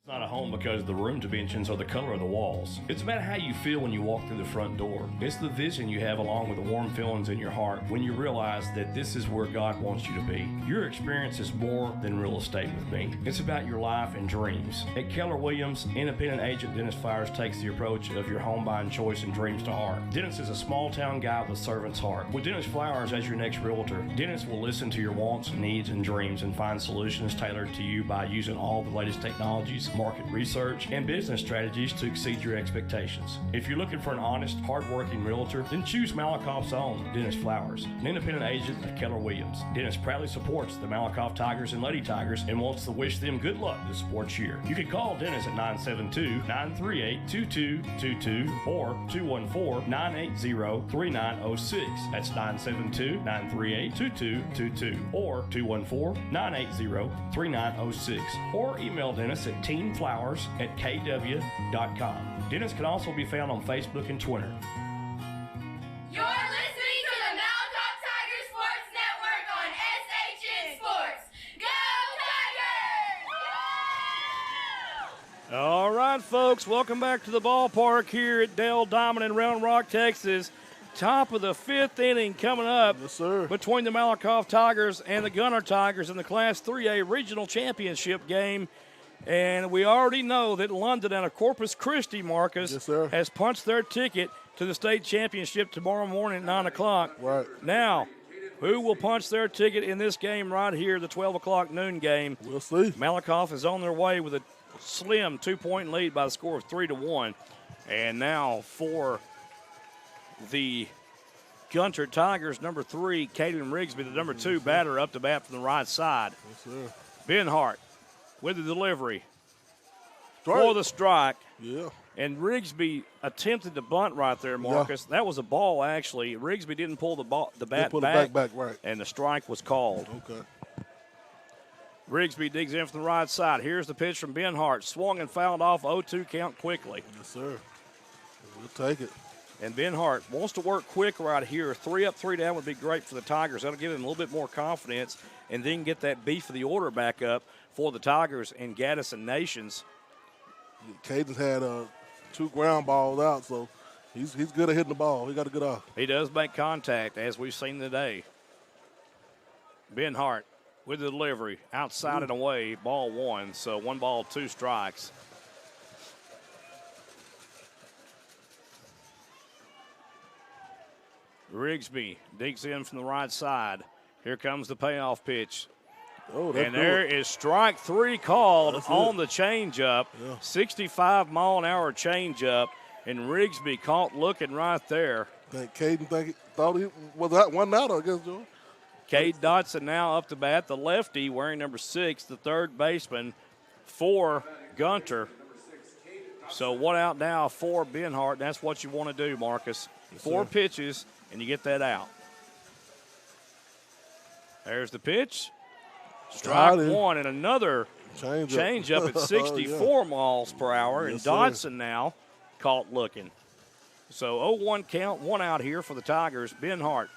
It's not a home because the room dimensions are the color of the walls. It's about how you feel when you walk through the front door. It's the vision you have along with the warm feelings in your heart when you realize that this is where God wants you to be. Your experience is more than real estate with me. It's about your life and dreams. At Keller Williams, independent agent Dennis Flowers takes the approach of your home buying choice and dreams to heart. Dennis is a small town guy with a servant's heart. With Dennis Flowers as your next realtor, Dennis will listen to your wants, needs, and dreams and find solutions tailored to you by using all the latest technologies, market research, and business strategies to exceed your expectations. If you're looking for an honest, hard-working realtor, then choose Malakoff's own, Dennis Flowers, an independent agent of Keller Williams. Dennis proudly supports the Malakoff Tigers and Lady Tigers and wants to wish them good luck this sports year. You can call Dennis at 972-938-2222 or 214-980-3906. That's 972-938-2222 or 214-980-3906. Or email Dennis at teamflowers@kw.com. Dennis can also be found on Facebook and Twitter. You're listening to the Malakoff Tiger Sports Network on SHN Sports. Go Tigers! All right, folks, welcome back to the ballpark here at Dale Diamond in Round Rock, Texas. Top of the 5th inning coming up between the Malakoff Tigers and the Gunter Tigers in the Class 3A Regional Championship game. And we already know that London out of Corpus Christi, Marcus, has punched their ticket to the state championship tomorrow morning at 9 o'clock. Right. Now, who will punch their ticket in this game right here, the 12 o'clock noon game? We'll see. Malakoff is on their way with a slim 2-point lead by the score of 3-1. And now for the Gunter Tigers, number 3, Caden Rigsby, the number 2 batter, up to bat from the right side. Yes, sir. Ben Hart with the delivery for the strike. Yeah. And Rigsby attempted to bunt right there, Marcus. That was a ball, actually. Rigsby didn't pull the bat back, right. And the strike was called. Okay. Rigsby digs in from the right side. Here's the pitch from Ben Hart. Swung and fouled off, 0-2 count quickly. Yes, sir. We'll take it. And Ben Hart wants to work quick right here. 3 up, 3 down would be great for the Tigers. That'll give him a little bit more confidence and then get that beef of the order back up for the Tigers and Gaddis Nations. Caden's had 2 ground balls out, so he's good at hitting the ball. He got a good eye. He does make contact, as we've seen today. Ben Hart with the delivery, outside and away, ball 1. So 1 ball, 2 strikes. Rigsby digs in from the right side. Here comes the payoff pitch. Oh, and there is strike 3 called on the changeup. 65-mile-an-hour changeup, and Rigsby caught looking right there. Caden thought he was that one out, I guess, Joe. Cade Dotson now up to bat, the lefty wearing number 6, the third baseman for Gunter. So 1 out now for Ben Hart. That's what you want to do, Marcus. Yes, 4 sir. pitches, and you get that out. There's the pitch. Strike 1 and another change up at 64 miles per hour. Yes, and Dotson now caught looking. So 0-1 count, 1 out here for the Tigers. Ben Hart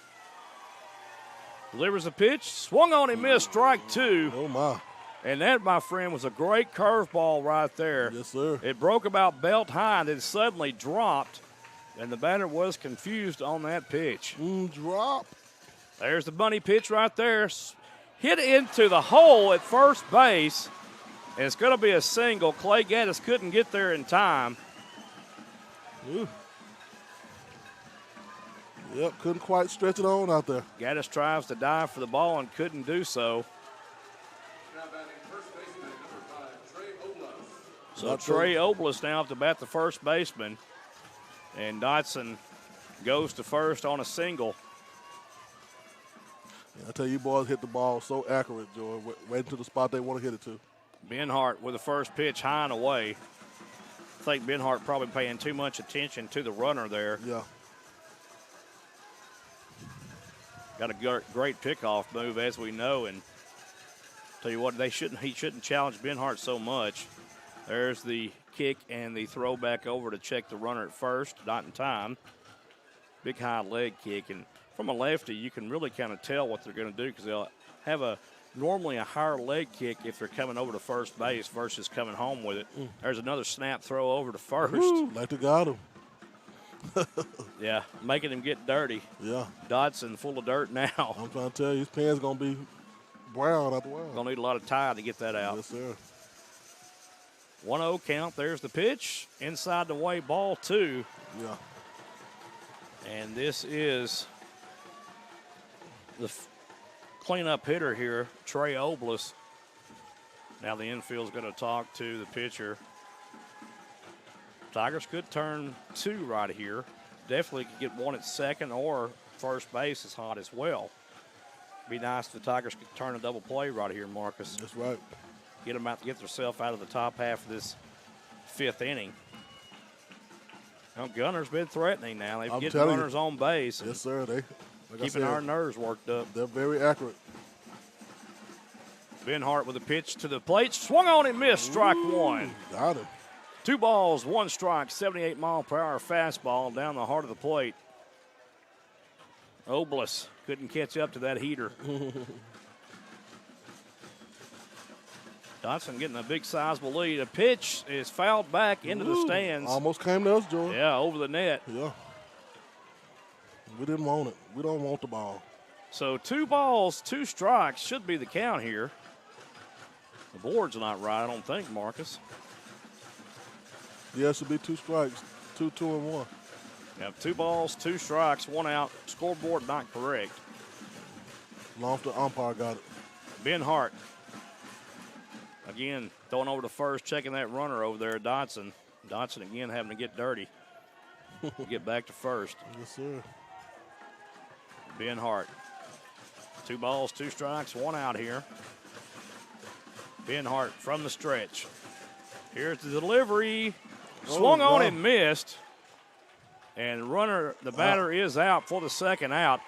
delivers a pitch, swung on and missed, strike 2. Oh, my. And that, my friend, was a great curveball right there. Yes, sir. It broke about belt high and then suddenly dropped, and the batter was confused on that pitch. Drop. There's the bunny pitch right there. Hit into the hole at first base, and it's going to be a single. Clay Gaddis couldn't get there in time. Ooh. Yep, couldn't quite stretch it on out there. Gaddis tries to dive for the ball and couldn't do so. Now batting first baseman, number 5, Trey Oblas. So Trey Oblas now up to bat the first baseman, and Dotson goes to first on a single. I tell you, boys hit the ball so accurate, Joy. Right into the spot they want to hit it to. Ben Hart with the first pitch high and away. I think Ben Hart probably paying too much attention to the runner there. Yeah. Got a great pickoff move, as we know, and tell you what, he shouldn't challenge Ben Hart so much. There's the kick and the throw back over to check the runner at first, not in time. Big high leg kick, and from a lefty, you can really kind of tell what they're going to do because they'll have a normally a higher leg kick if they're coming over to first base versus coming home with it. There's another snap throw over to first. Woo, like they got him. Yeah, making him get dirty. Yeah. Dotson full of dirt now. I'm trying to tell you, his pants going to be brown after a while. Going to need a lot of Tide to get that out. Yes, sir. 1-0 count. There's the pitch. Inside the way, ball 2. Yeah. And this is the cleanup hitter here, Trey Oblis. Now the infield's going to talk to the pitcher. Tigers could turn 2 right here. Definitely could get 1 at second, or first base is hot as well. Be nice if the Tigers could turn a double play right here, Marcus. That's right. Get them out to get themselves out of the top half of this 5th inning. Now, Gunter's been threatening now. They've getting runners on base. Yes, sir. They keeping our nerves worked up. They're very accurate. Benhart with a pitch to the plate. Swung on and missed. Strike 1. Got him. 2 balls, 1 strike. 78-mile-per-hour fastball down the heart of the plate. Oblis couldn't catch up to that heater. Dotson getting a big sizable lead. A pitch is fouled back into the stands. Almost came to us, Jordan. Yeah, over the net. Yeah. We didn't want it. We don't want the ball. So 2 balls, 2 strikes should be the count here. The board's not right, I don't think, Marcus. Yeah, it should be 2 strikes. 2, 2, and 1. Yep, 2 balls, 2 strikes, 1 out. Scoreboard not correct. Long as the umpire got it. Benhart. Again, throwing over to first, checking that runner over there, Dotson. Dotson again having to get dirty. Get back to first. Yes, sir. Benhart. 2 balls, 2 strikes, 1 out here. Benhart from the stretch. Here's the delivery. Swung on and missed. And the batter is out for the second out.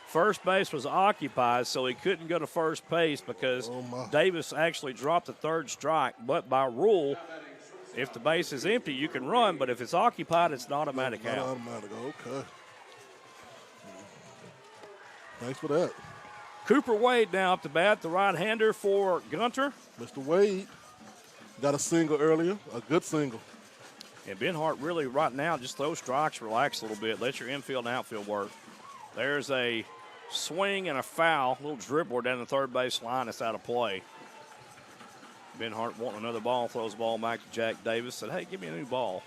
First base was occupied, so he couldn't go to first base because Davis actually dropped the 3rd strike. But by rule, if the base is empty, you can run. But if it's occupied, it's an automatic out. Automatic, okay. Thanks for that. Cooper Wade now up to bat, the right-hander for Gunter. Mr. Wade got a single earlier, a good single. And Benhart really right now just throw strikes, relax a little bit, let your infield and outfield work. There's a swing and a foul, little dribble down the third base line that's out of play. Benhart wanting another ball, throws the ball back to Jack Davis, said, hey, give me a new ball.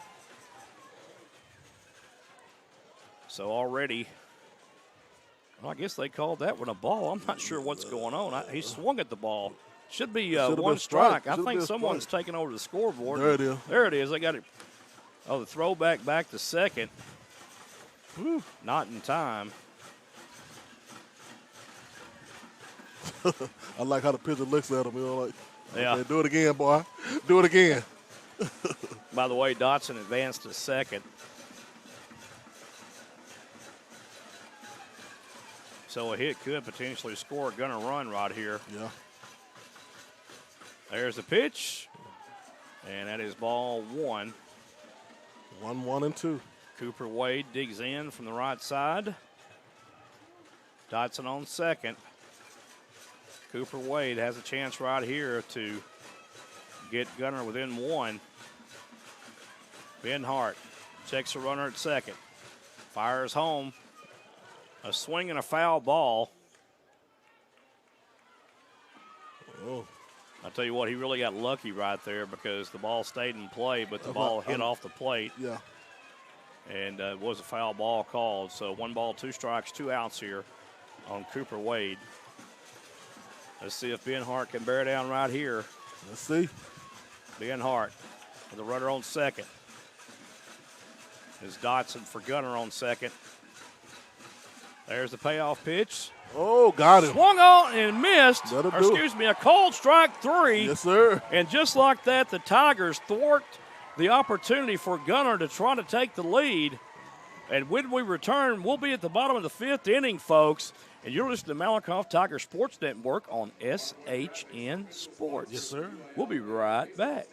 So already, well, I guess they called that one a ball. I'm not sure what's going on. He swung at the ball. Should be 1 strike. I think someone's taking over the scoreboard. There it is. There it is. They got it. Oh, the throwback back to second. Whew. Not in time. I like how the pitcher looks at him. You know, like, yeah. Okay, do it again, boy. Do it again. By the way, Dotson advanced to second. So a hit could potentially score a gunner run right here. Yeah. There's the pitch. And that is ball 1. 1, 1, and 2. Cooper Wade digs in from the right side. Dotson on second. Cooper Wade has a chance right here to get Gunner within 1. Benhart checks the runner at second. Fires home. A swing and a foul ball. Oh. I'll tell you what, he really got lucky right there because the ball stayed in play, but the ball hit off the plate. Yeah. And it was a foul ball called. So 1 ball, 2 strikes, 2 outs here on Cooper Wade. Let's see if Benhart can bear down right here. Let's see. Benhart with the runner on second. Is Dotson for Gunner on second. There's the payoff pitch. Oh, got him. Swung on and missed. A called strike 3. Yes, sir. And just like that, the Tigers thwart the opportunity for Gunner to try to take the lead. And when we return, we'll be at the bottom of the 5th inning, folks. And you're listening to Malakoff Tiger Sports Network on SHN Sports. Yes, sir. We'll be right back.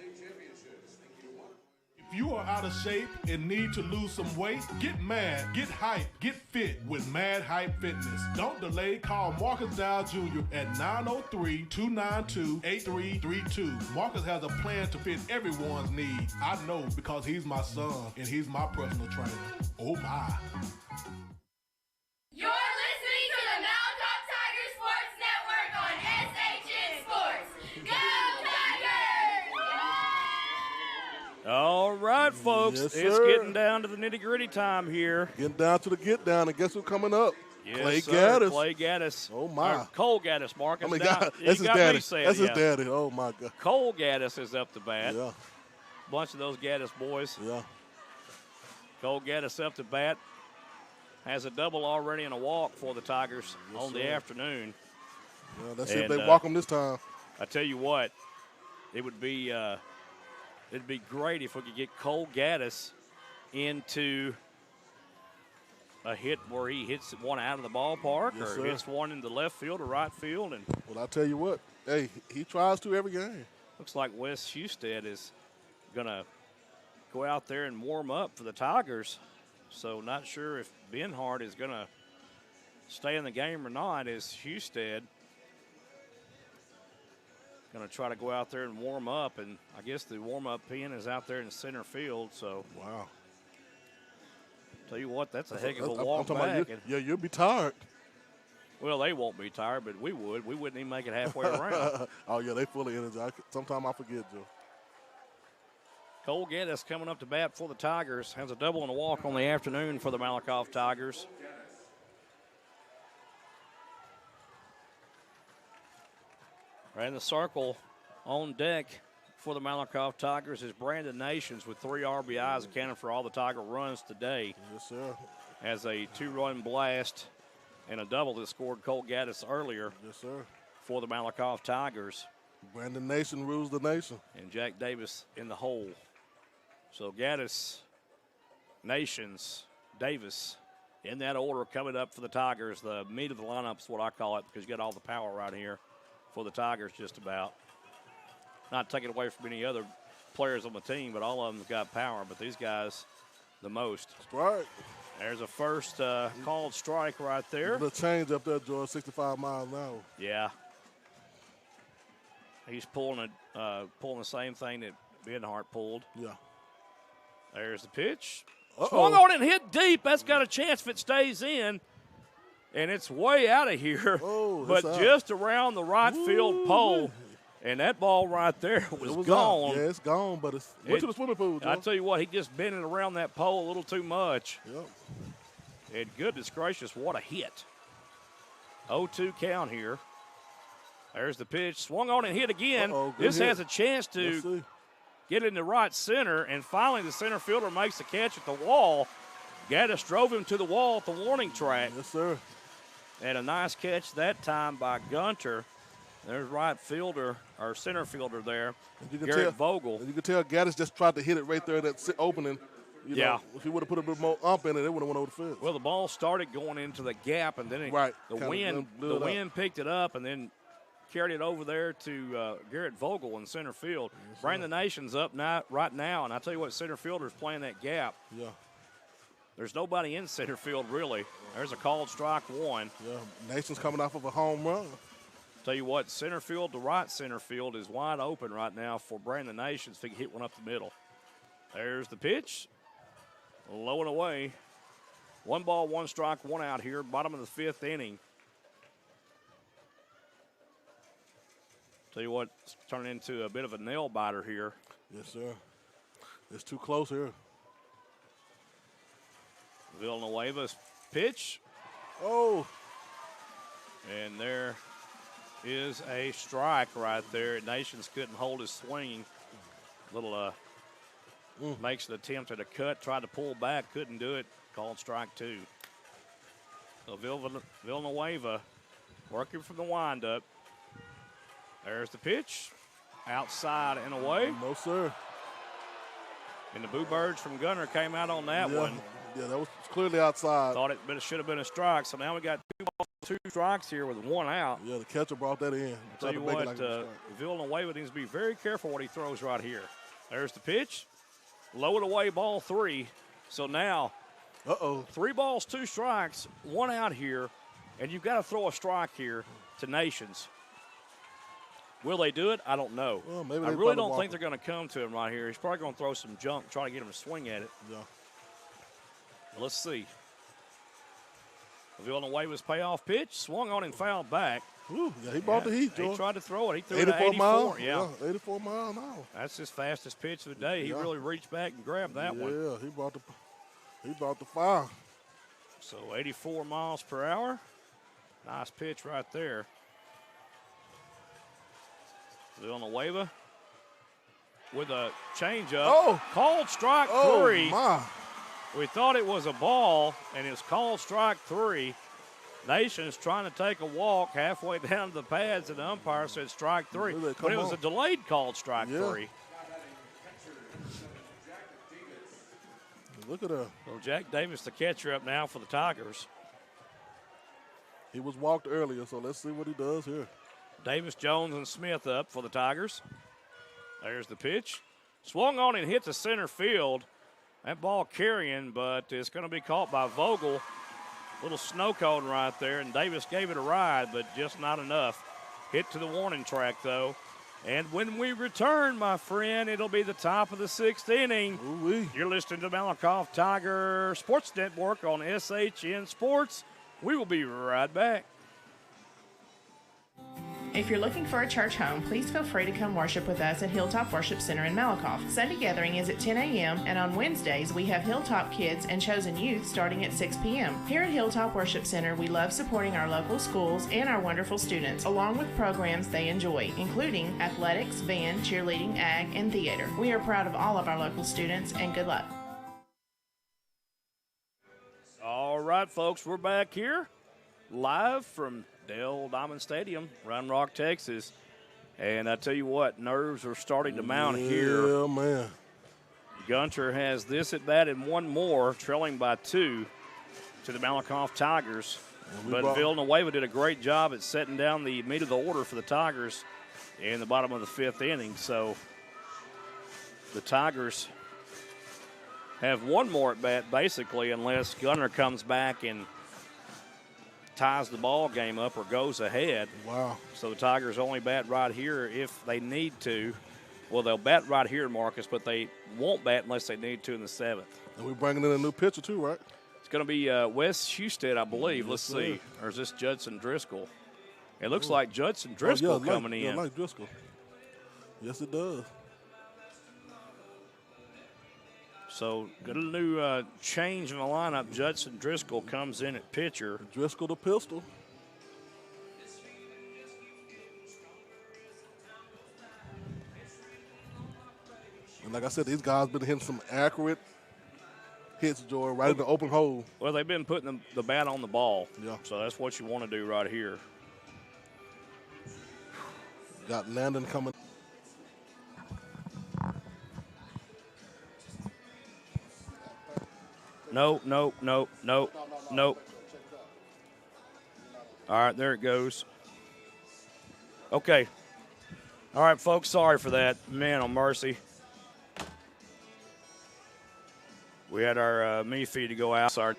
If you are out of shape and need to lose some weight, get mad, get hype, get fit with Mad Hype Fitness. Don't delay. Call Marcus Dow Jr. at 903-292-8332. Marcus has a plan to fit everyone's needs. I know because he's my son and he's my personal trainer. Oh my. You're listening to the Malakoff Tiger Sports Network on SHN Sports. Go Tigers! All right, folks. Yes, it's sir. getting down to the nitty-gritty time here. Getting down to the get down, and guess who's coming up? Yes, Clay sir. Gaddis. Clay Gaddis. Oh, my. Or Cole Gaddis, Marcus. I mean, Now, God, you that's his got me daddy. saying, That's his yeah. daddy. Oh, my God. Cole Gaddis is up to bat. Yeah. Bunch of those Gaddis boys. Yeah. Cole Gaddis up to bat. Has a double already and a walk for the Tigers on the afternoon. Yeah, let's see if they walk him this time. I tell you what, it'd be great if we could get Cole Gaddis into a hit where he hits one out of the ballpark Yes, or sir. hits one in the left field or right field. And Well, I tell you what, hey, he tries to every game. looks like Wes Husted is going to go out there and warm up for the Tigers. So not sure if Benhart is going to stay in the game or not, as Husted going to try to go out there and warm up. And I guess the warm-up pin is out there in center field. So wow. Tell you what, that's a heck of a I'm walk talking about back. yeah, you'll be tired. Well, they won't be tired, but we would. We wouldn't even make it halfway around. Oh, yeah, they full of energy. Sometimes I forget, Joe. Cole Gaddis coming up to bat for the Tigers. Has a double and a walk on the afternoon for the Malakoff Tigers. Right in the circle on deck for the Malakoff Tigers is Brandon Nations with 3 RBIs, accounting for all the Tiger runs today. Yes, sir. Has a 2-run blast and a double that scored Cole Gaddis earlier. Yes, sir. For the Malakoff Tigers. Brandon Nation rules the nation. And Jack Davis in the hole. So Gaddis, Nations, Davis, in that order coming up for the Tigers. The meat of the lineup is what I call it, because you got all the power right here for the Tigers just about. Not taking away from any other players on the team, but all of them have got power. But these guys, the most. Strike. There's a first called strike right there. The change up there, George, 65 miles an hour. Yeah. He's pulling the same thing that Benhart pulled. Yeah. There's the pitch. Uh-oh. Swung on and hit deep. That's got a chance if it stays in. And it's way out of here. Oh, but just around the right field pole. And that ball right there was gone. Yeah, it's gone, but it's went to the swimming pool, Joe. I tell you what, he just bent it around that pole a little too much. Yep. And goodness gracious, what a hit. 0-2 count here. There's the pitch. Swung on and hit again. This has a chance to get in the right center, and finally the center fielder makes the catch at the wall. Gaddis drove him to the wall at the warning track. Yes, sir. And a nice catch that time by Gunter. There's right fielder, or center fielder there, Garrett Vogel. And you can tell Gaddis just tried to hit it right there in that opening. You know, if he would have put a bit more ump in it, it would have went over the fence. Well, the ball started going into the gap, and then the wind picked it up and then carried it over there to Garrett Vogel in center field. Yes, Brandon Nation's up right now, and I tell you what, center fielder's playing that gap. Yeah. There's nobody in center field, really. There's a called strike one. Yeah, Nation's coming off of a home run. Tell you what, center field to right center field is wide open right now for Brandon Nations if he can hit one up the middle. There's the pitch. Low and away. 1 ball, 1 strike, 1 out here, bottom of the 5th inning. Tell you what, it's turning into a bit of a nail biter here. Yes, sir. It's too close here. Villanueva's pitch. Oh. And there is a strike right there. Nations couldn't hold his swing. Little makes an attempt at a cut, tried to pull back, couldn't do it. Called strike 2. So Villanueva working from the windup. There's the pitch. Outside and away. No, sir. And the Boo Birds from Gunter came out on that one. Yeah, that was clearly outside. Thought it should have been a strike. So now we got 2 balls, 2 strikes here with 1 out. Yeah, the catcher brought that in. I'll tell you what, Villanueva needs to be very careful what he throws right here. There's the pitch. Low and away, ball 3. So now, 3 balls, 2 strikes, 1 out here, and you've got to throw a strike here to Nations. Will they do it? I don't know. Well, maybe I really don't think they're going to come to him right here. He's probably going to throw some junk, try to get him to swing at it. Yeah. Let's see. Villeneuve was payoff pitch, swung on and fouled back. Ooh, yeah, he brought the heat, Joe. He tried to throw it. He threw 84 it at 84. miles. Yeah. 84 miles an hour. That's his fastest pitch of the day. He really reached back and grabbed that one. Yeah, he brought the fire. So 84 miles per hour. Nice pitch right there. Villanueva with a changeup. Oh! Called strike 3. Oh, my. We thought it was a ball, and it's called strike 3. Nation's trying to take a walk halfway down to the pads, and the umpire said strike 3. But it was a delayed called strike 3. Look at her. Well, Jack Davis, the catcher, up now for the Tigers. He was walked earlier, so let's see what he does here. Davis, Jones, and Smith up for the Tigers. There's the pitch. Swung on and hit to center field. That ball carrying, but it's going to be caught by Vogel. Little snow cone right there, and Davis gave it a ride, but just not enough. Hit to the warning track, though. And when we return, my friend, it'll be the top of the 6th inning. Ooh-wee. You're listening to Malakoff Tiger Sports Network on SHN Sports. We will be right back. If you're looking for a church home, please feel free to come worship with us at Hilltop Worship Center in Malakoff. Sunday gathering is at 10 a.m. and on Wednesdays we have Hilltop Kids and Chosen Youth starting at 6 p.m. Here at Hilltop Worship Center, we love supporting our local schools and our wonderful students, along with programs they enjoy, including athletics, band, cheerleading, ag, and theater. We are proud of all of our local students, and good luck. All right, folks, we're back here live from Dell Diamond Stadium, Round Rock, Texas. And I tell you what, nerves are starting to mount here. Yeah, man. Gunter has this at bat and one more, trailing by 2 to the Malakoff Tigers. But Villanueva did a great job at setting down the meat of the order for the Tigers in the bottom of the 5th inning. So the Tigers have one more at bat, basically, unless Gunter comes back and ties the ball game up or goes ahead. Wow. So the Tigers only bat right here if they need to. Well, they'll bat right here, Marcus, but they won't bat unless they need to in the 7th. And we're bringing in a new pitcher too, right? It's going to be Wes Husted, I believe. Let's see. Or is this Judson Driscoll? It looks like Judson Driscoll coming in. Yeah, like Driscoll. Yes, it does. So got a new change in the lineup. Judson Driscoll comes in at pitcher. Driscoll the pistol. And like I said, these guys been hitting some accurate hits, Joy, right in the open hole. Well, they've been putting the bat on the ball. Yeah. So that's what you want to do right here. Got Landon coming. Nope. All right, there it goes. Okay. All right, folks, sorry for that. Man, oh mercy. We had our me feed to go out. Sorry.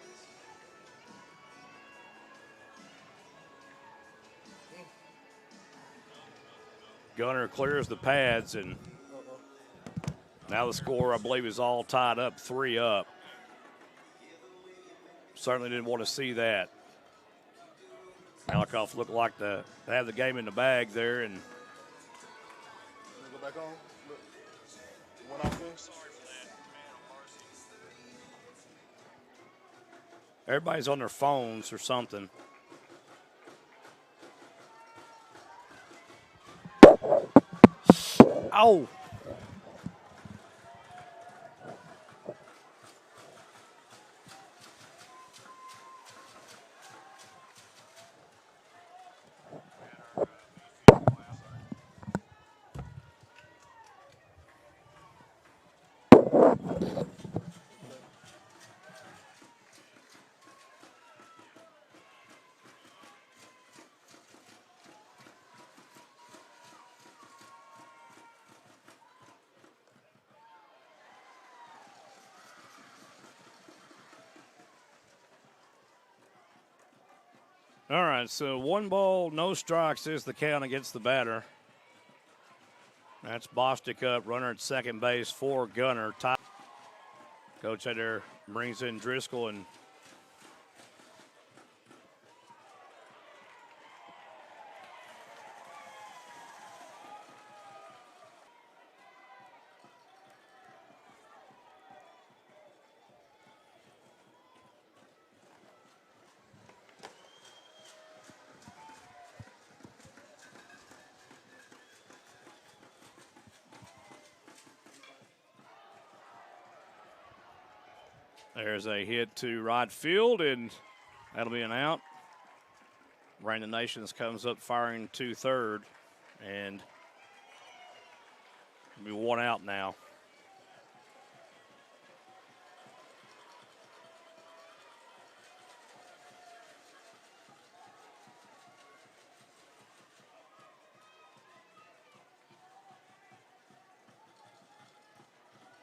Gunter clears the pads, and now the score, I believe, is all tied up, 3 up. Certainly didn't want to see that. Malakoff looked like to have the game in the bag there, and Go back on. One out there. everybody's on their phones or something. Oh! All right, so 1 ball, no strikes is the count against the batter. That's Bostic up, runner at second base for Gunter. Coach there brings in Driscoll and there's a hit to right field, and that'll be an out. Brandon Nations comes up firing to third, and it'll be 1 out now.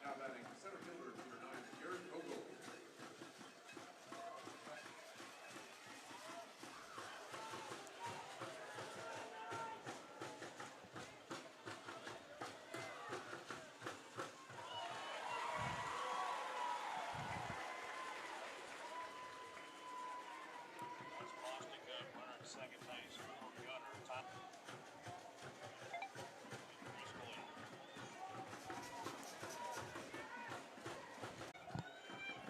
Now batting center fielder number 9, Garrett Ogle.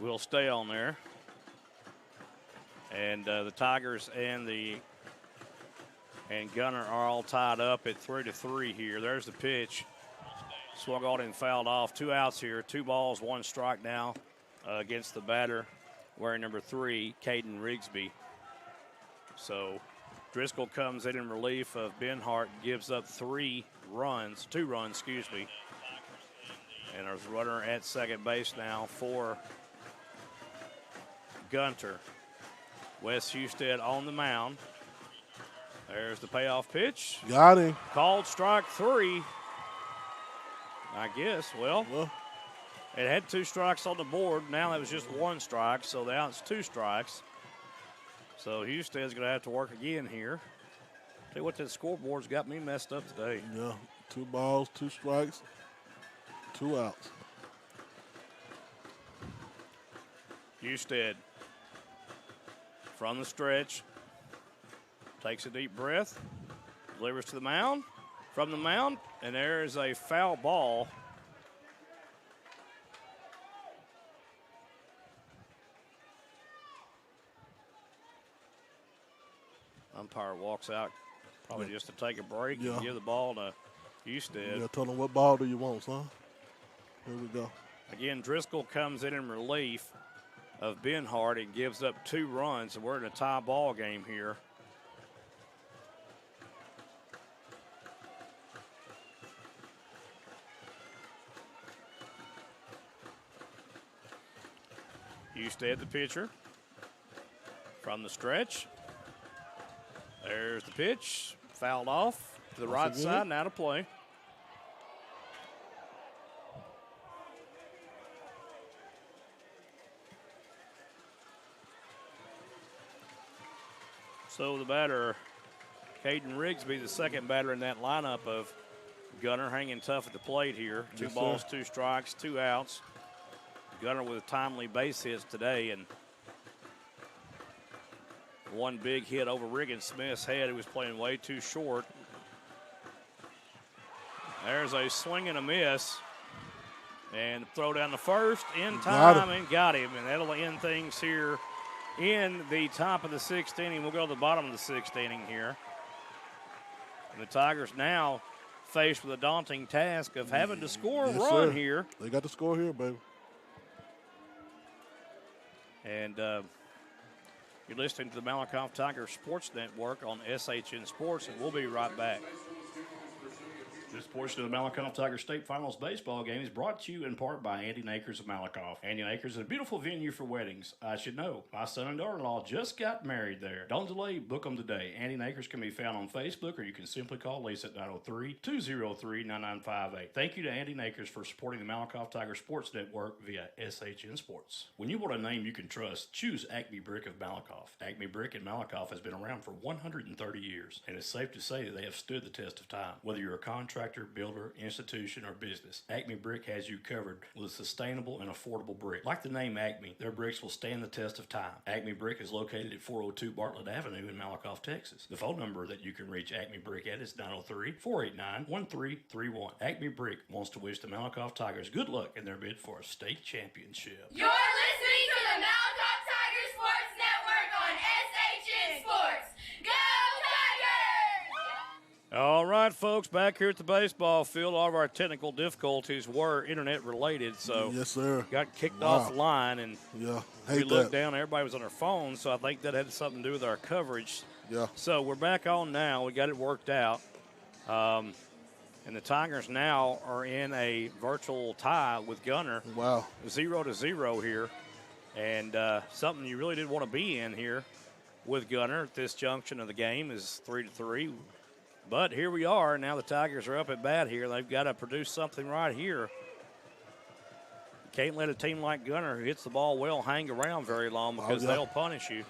Will stay on there. And the Tigers and Gunter are all tied up at 3-3 here. There's the pitch. Swung on and fouled off. 2 outs here. 2 balls, 1 strike now against the batter wearing number 3, Caden Rigsby. So Driscoll comes in relief of Benhart, gives up 2 runs, excuse me. And there's a runner at second base now for Gunter. Wes Husted on the mound. There's the payoff pitch. Got him. Called strike 3. I guess. Well, it had 2 strikes on the board. Now it was just 1 strike, so now it's 2 strikes. So Husted's going to have to work again here. Tell you what, that scoreboard's got me messed up today. Yeah, 2 balls, 2 strikes, 2 outs. Husted from the stretch, takes a deep breath, delivers to the mound, from the mound, and there is a foul ball. Umpire walks out, probably just to take a break and give the ball to Husted. Yeah, tell him, what ball do you want, son? Here we go. Again, Driscoll comes in relief of Benhart and gives up 2 runs, and we're in a tie ball game here. Husted, the pitcher, from the stretch. There's the pitch, fouled off to the right side, and out of play. So the batter, Caden Rigsby, the second batter in that lineup of Gunter, hanging tough at the plate here. 2 balls, 2 strikes, 2 outs. Gunter with timely base hits today, and 1 big hit over Riggin Smith's head, who was playing way too short. There's a swing and a miss. And throw down the first in time and got him. And that'll end things here in the top of the 6th inning. We'll go to the bottom of the 6th inning here. And the Tigers now faced with a daunting task of having to score a run here. They got to score here, baby. And you're listening to the Malakoff Tigers Sports Network on SHN Sports, and we'll be right back. This portion of the Malakoff Tiger State Finals baseball game is brought to you in part by Andy Nakers of Malakoff. Andy Nakers is a beautiful venue for weddings. I should know. My son and daughter-in-law just got married there. Don't delay. Book them today. Andy Nakers can be found on Facebook, or you can simply call Lisa at 903-203-9958. Thank you to Andy Nakers for supporting the Malakoff Tiger Sports Network via SHN Sports. When you want a name you can trust, choose Acme Brick of Malakoff. Acme Brick in Malakoff has been around for 130 years, and it's safe to say that they have stood the test of time. Whether you're a contractor, builder, institution, or business, Acme Brick has you covered with a sustainable and affordable brick. Like the name Acme, their bricks will stand the test of time. Acme Brick is located at 402 Bartlett Avenue in Malakoff, Texas. The phone number that you can reach Acme Brick at is 903-489-1331. Acme Brick wants to wish the Malakoff Tigers good luck in their bid for a state championship. You're listening to the Malakoff Tiger Sports Network on SHN Sports. Go Tigers! All right, folks, back here at the baseball field. All of our technical difficulties were internet related, so yes, sir. Got kicked off the line, and we looked down. Everybody was on their phone, so I think that had something to do with our coverage. Yeah. So we're back on now. We got it worked out, and the Tigers now are in a virtual tie with Gunter. Wow. 0-0 here, and something you really didn't want to be in here with Gunter at this junction of the game is 3-3. But here we are. Now the Tigers are up at bat here. They've got to produce something right here. You can't let a team like Gunter, who hits the ball well, hang around very long because they'll punish you.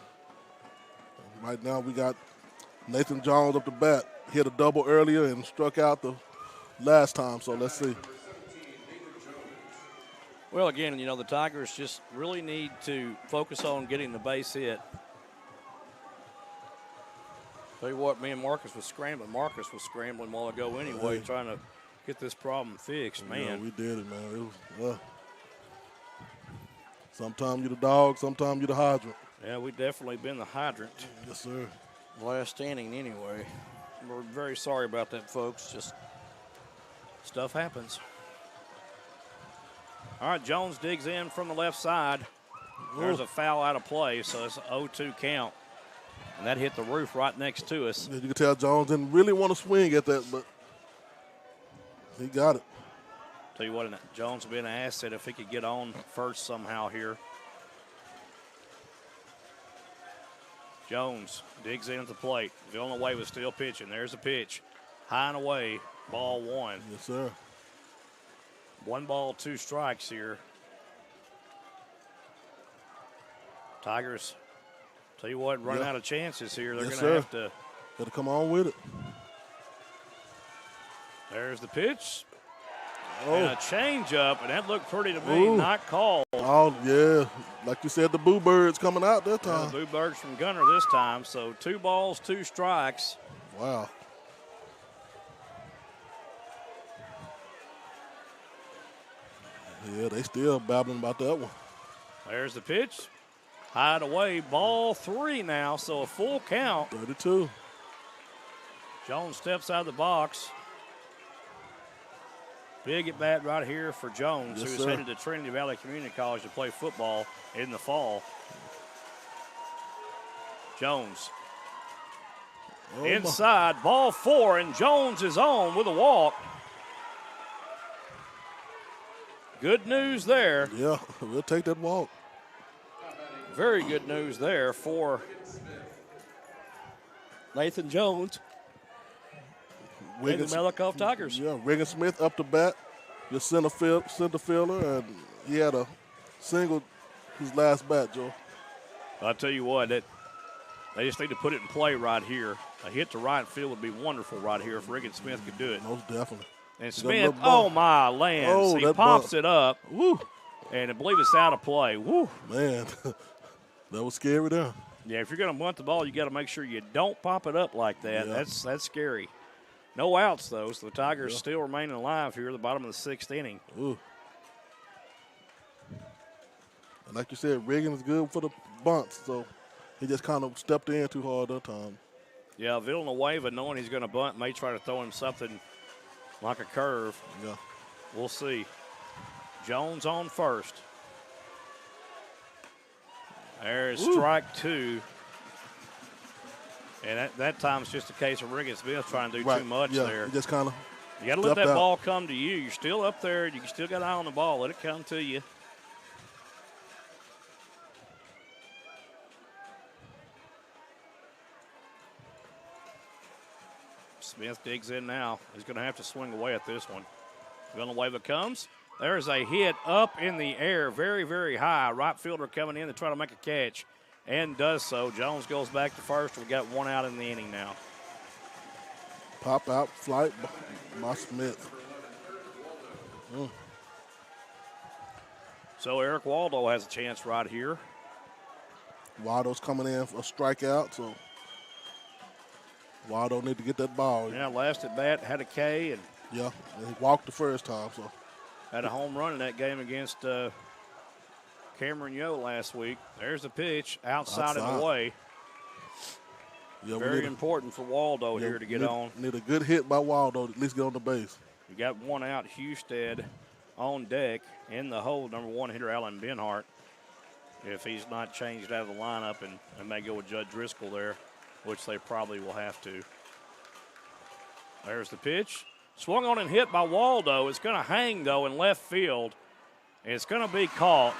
Right now we got Nathan Jones up the bat. Hit a double earlier and struck out the last time, so let's see. Well, again, you know, the Tigers just really need to focus on getting the base hit. Tell you what, me and Marcus was scrambling. Marcus was scrambling a while ago anyway, trying to get this problem fixed, man. Yeah, we did it, man. It was, sometimes you're the dog, sometimes you're the hydrant. Yeah, we definitely been the hydrant. Yes, sir. Last inning anyway. We're very sorry about that, folks. Just stuff happens. All right, Jones digs in from the left side. There's a foul out of play, so it's an 0-2 count. And that hit the roof right next to us. Yeah, you can tell Jones didn't really want to swing at that, but he got it. Tell you what, Jones would be an asset if he could get on first somehow here. Jones digs in at the plate. Villanova was still pitching. There's a pitch. High and away, ball one. Yes, sir. 1 ball, 2 strikes here. Tigers, tell you what, running out of chances here. They're going to have to. Got to come on with it. There's the pitch. And a changeup, and that looked pretty to me, not called. Oh, yeah. Like you said, the Boo Birds coming out that time. Boo Birds from Gunter this time. So 2 balls, 2 strikes. Wow. Yeah, they still babbling about that one. There's the pitch. High and away, ball 3 now, so a full count. 32. Jones steps out of the box. Big at bat right here for Jones, who's headed to Trinity Valley Community College to play football in the fall. Jones. Inside, ball 4, and Jones is on with a walk. Good news there. Yeah, we'll take that walk. Very good news there for Nathan Jones and the Malakoff Tigers. Yeah, Regan Smith up the bat, your center fielder, and he had a single his last bat, Joe. I'll tell you what, they just need to put it in play right here. A hit to right field would be wonderful right here if Regan Smith could do it. Most definitely. And Smith, oh my lands, he pops it up. Woo. And I believe it's out of play. Woo. Man, that was scary there. Yeah, if you're going to bunt the ball, you got to make sure you don't pop it up like that. Yeah. That's scary. No outs, though, so the Tigers still remaining alive here at the bottom of the 6th inning. Ooh. And like you said, Regan is good for the bunts, so he just kind of stepped in too hard that time. Yeah, Villanueva, knowing he's going to bunt, may try to throw him something like a curve. Yeah. We'll see. Jones on first. There's strike 2. And that time it's just a case of Regan Smith trying to do too much there. He just kind of You got to let that ball come to you. You're still up there. You still got an eye on the ball. Let it come to you. Smith digs in now. He's going to have to swing away at this one. Villanueva comes. There's a hit up in the air, very, very high. Right fielder coming in to try to make a catch and does so. Jones goes back to first. We got one out in the inning now. Pop out flight by Smith. So Eric Waldo has a chance right here. Waldo's coming in for a strikeout, so Waldo need to get that ball. Yeah, last at bat had a K and yeah, and he walked the first time, so had a home run in that game against Cameron Yo last week. There's the pitch outside and away. Yeah, very important for Waldo here to get on. Need a good hit by Waldo to at least get on the base. You got one out. Husted on deck in the hole. Number one hitter Alan Benhart. If he's not changed out of the lineup and may go with Judd Driscoll there, which they probably will have to. There's the pitch. Swung on and hit by Waldo. It's going to hang, though, in left field. It's going to be caught.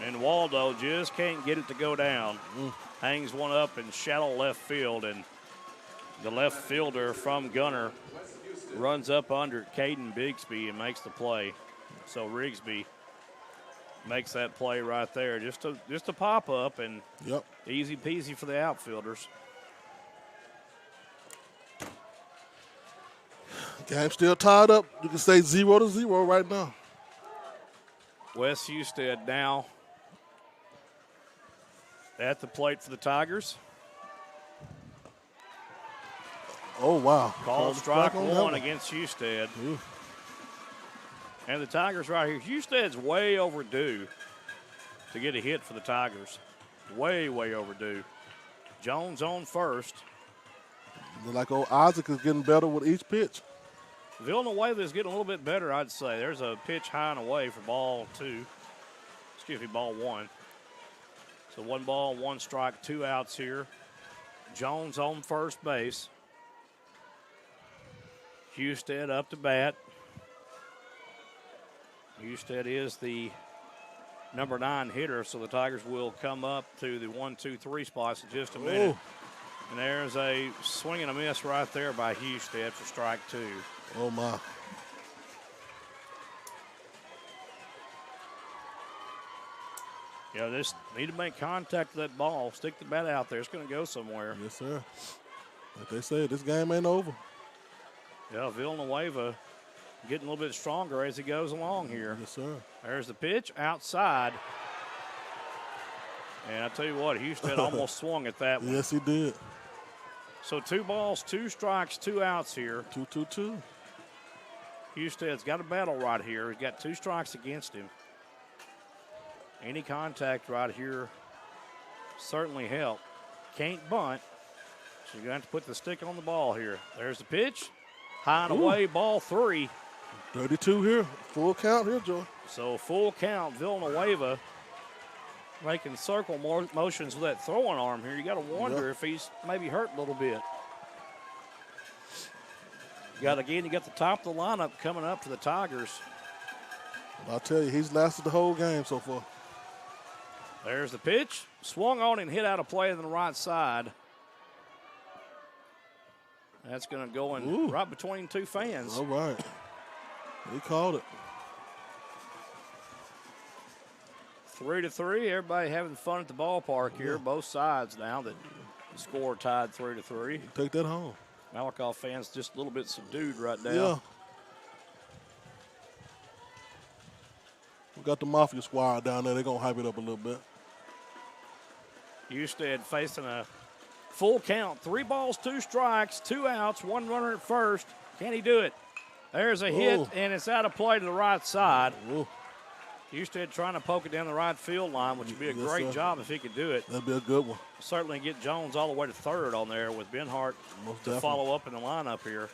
And Waldo just can't get it to go down. Hangs one up in shallow left field, and the left fielder from Gunter runs up under Caden Bigsby and makes the play. So Rigsby makes that play right there. Just a pop up and easy peasy for the outfielders. Game still tied up. You can say 0-0 right now. Wes Husted now at the plate for the Tigers. Oh, wow. Called strike one against Husted. And the Tigers right here. Husted's way overdue to get a hit for the Tigers. Way, way overdue. Jones on first. Look like old Isaac is getting better with each pitch. Villanueva is getting a little bit better, I'd say. There's a pitch high and away for ball one. So 1 ball, 1 strike, 2 outs here. Jones on first base. Husted up to bat. Husted is the number 9 hitter, so the Tigers will come up to the 1, 2, 3 spots in just a minute. And there's a swing and a miss right there by Husted for strike 2. Oh, my. Yeah, just need to make contact with that ball. Stick the bat out there. It's going to go somewhere. Yes, sir. Like they say, this game ain't over. Yeah, Villanueva getting a little bit stronger as he goes along here. Yes, sir. There's the pitch outside. And I tell you what, Husted almost swung at that one. Yes, he did. So 2 balls, 2 strikes, 2 outs here. 2-2-2. Husted's got a battle right here. He's got 2 strikes against him. Any contact right here certainly help. Can't bunt, so you're going to have to put the stick on the ball here. There's the pitch. High and away, ball 3. 32 here. Full count here, Joe. So full count, Villanueva making circle motions with that throwing arm here. You got to wonder if he's maybe hurt a little bit. You got the top of the lineup coming up for the Tigers. I'll tell you, he's lasted the whole game so far. There's the pitch. Swung on and hit out of play on the right side. That's going to go in right between 2 fans. All right. He called it. 3-3. Everybody having fun at the ballpark here. Both sides now that the score tied 3-3. Take that home. Malakoff fans just a little bit subdued right now. Yeah. We got the Mafia squad down there. They're going to hype it up a little bit. Husted facing a full count. 3 balls, 2 strikes, 2 outs, 1 runner at first. Can he do it? There's a hit, and it's out of play to the right side. Husted trying to poke it down the right field line, which would be a great job if he could do it. That'd be a good one. Certainly get Jones all the way to third on there with Benhart to follow up in the lineup here.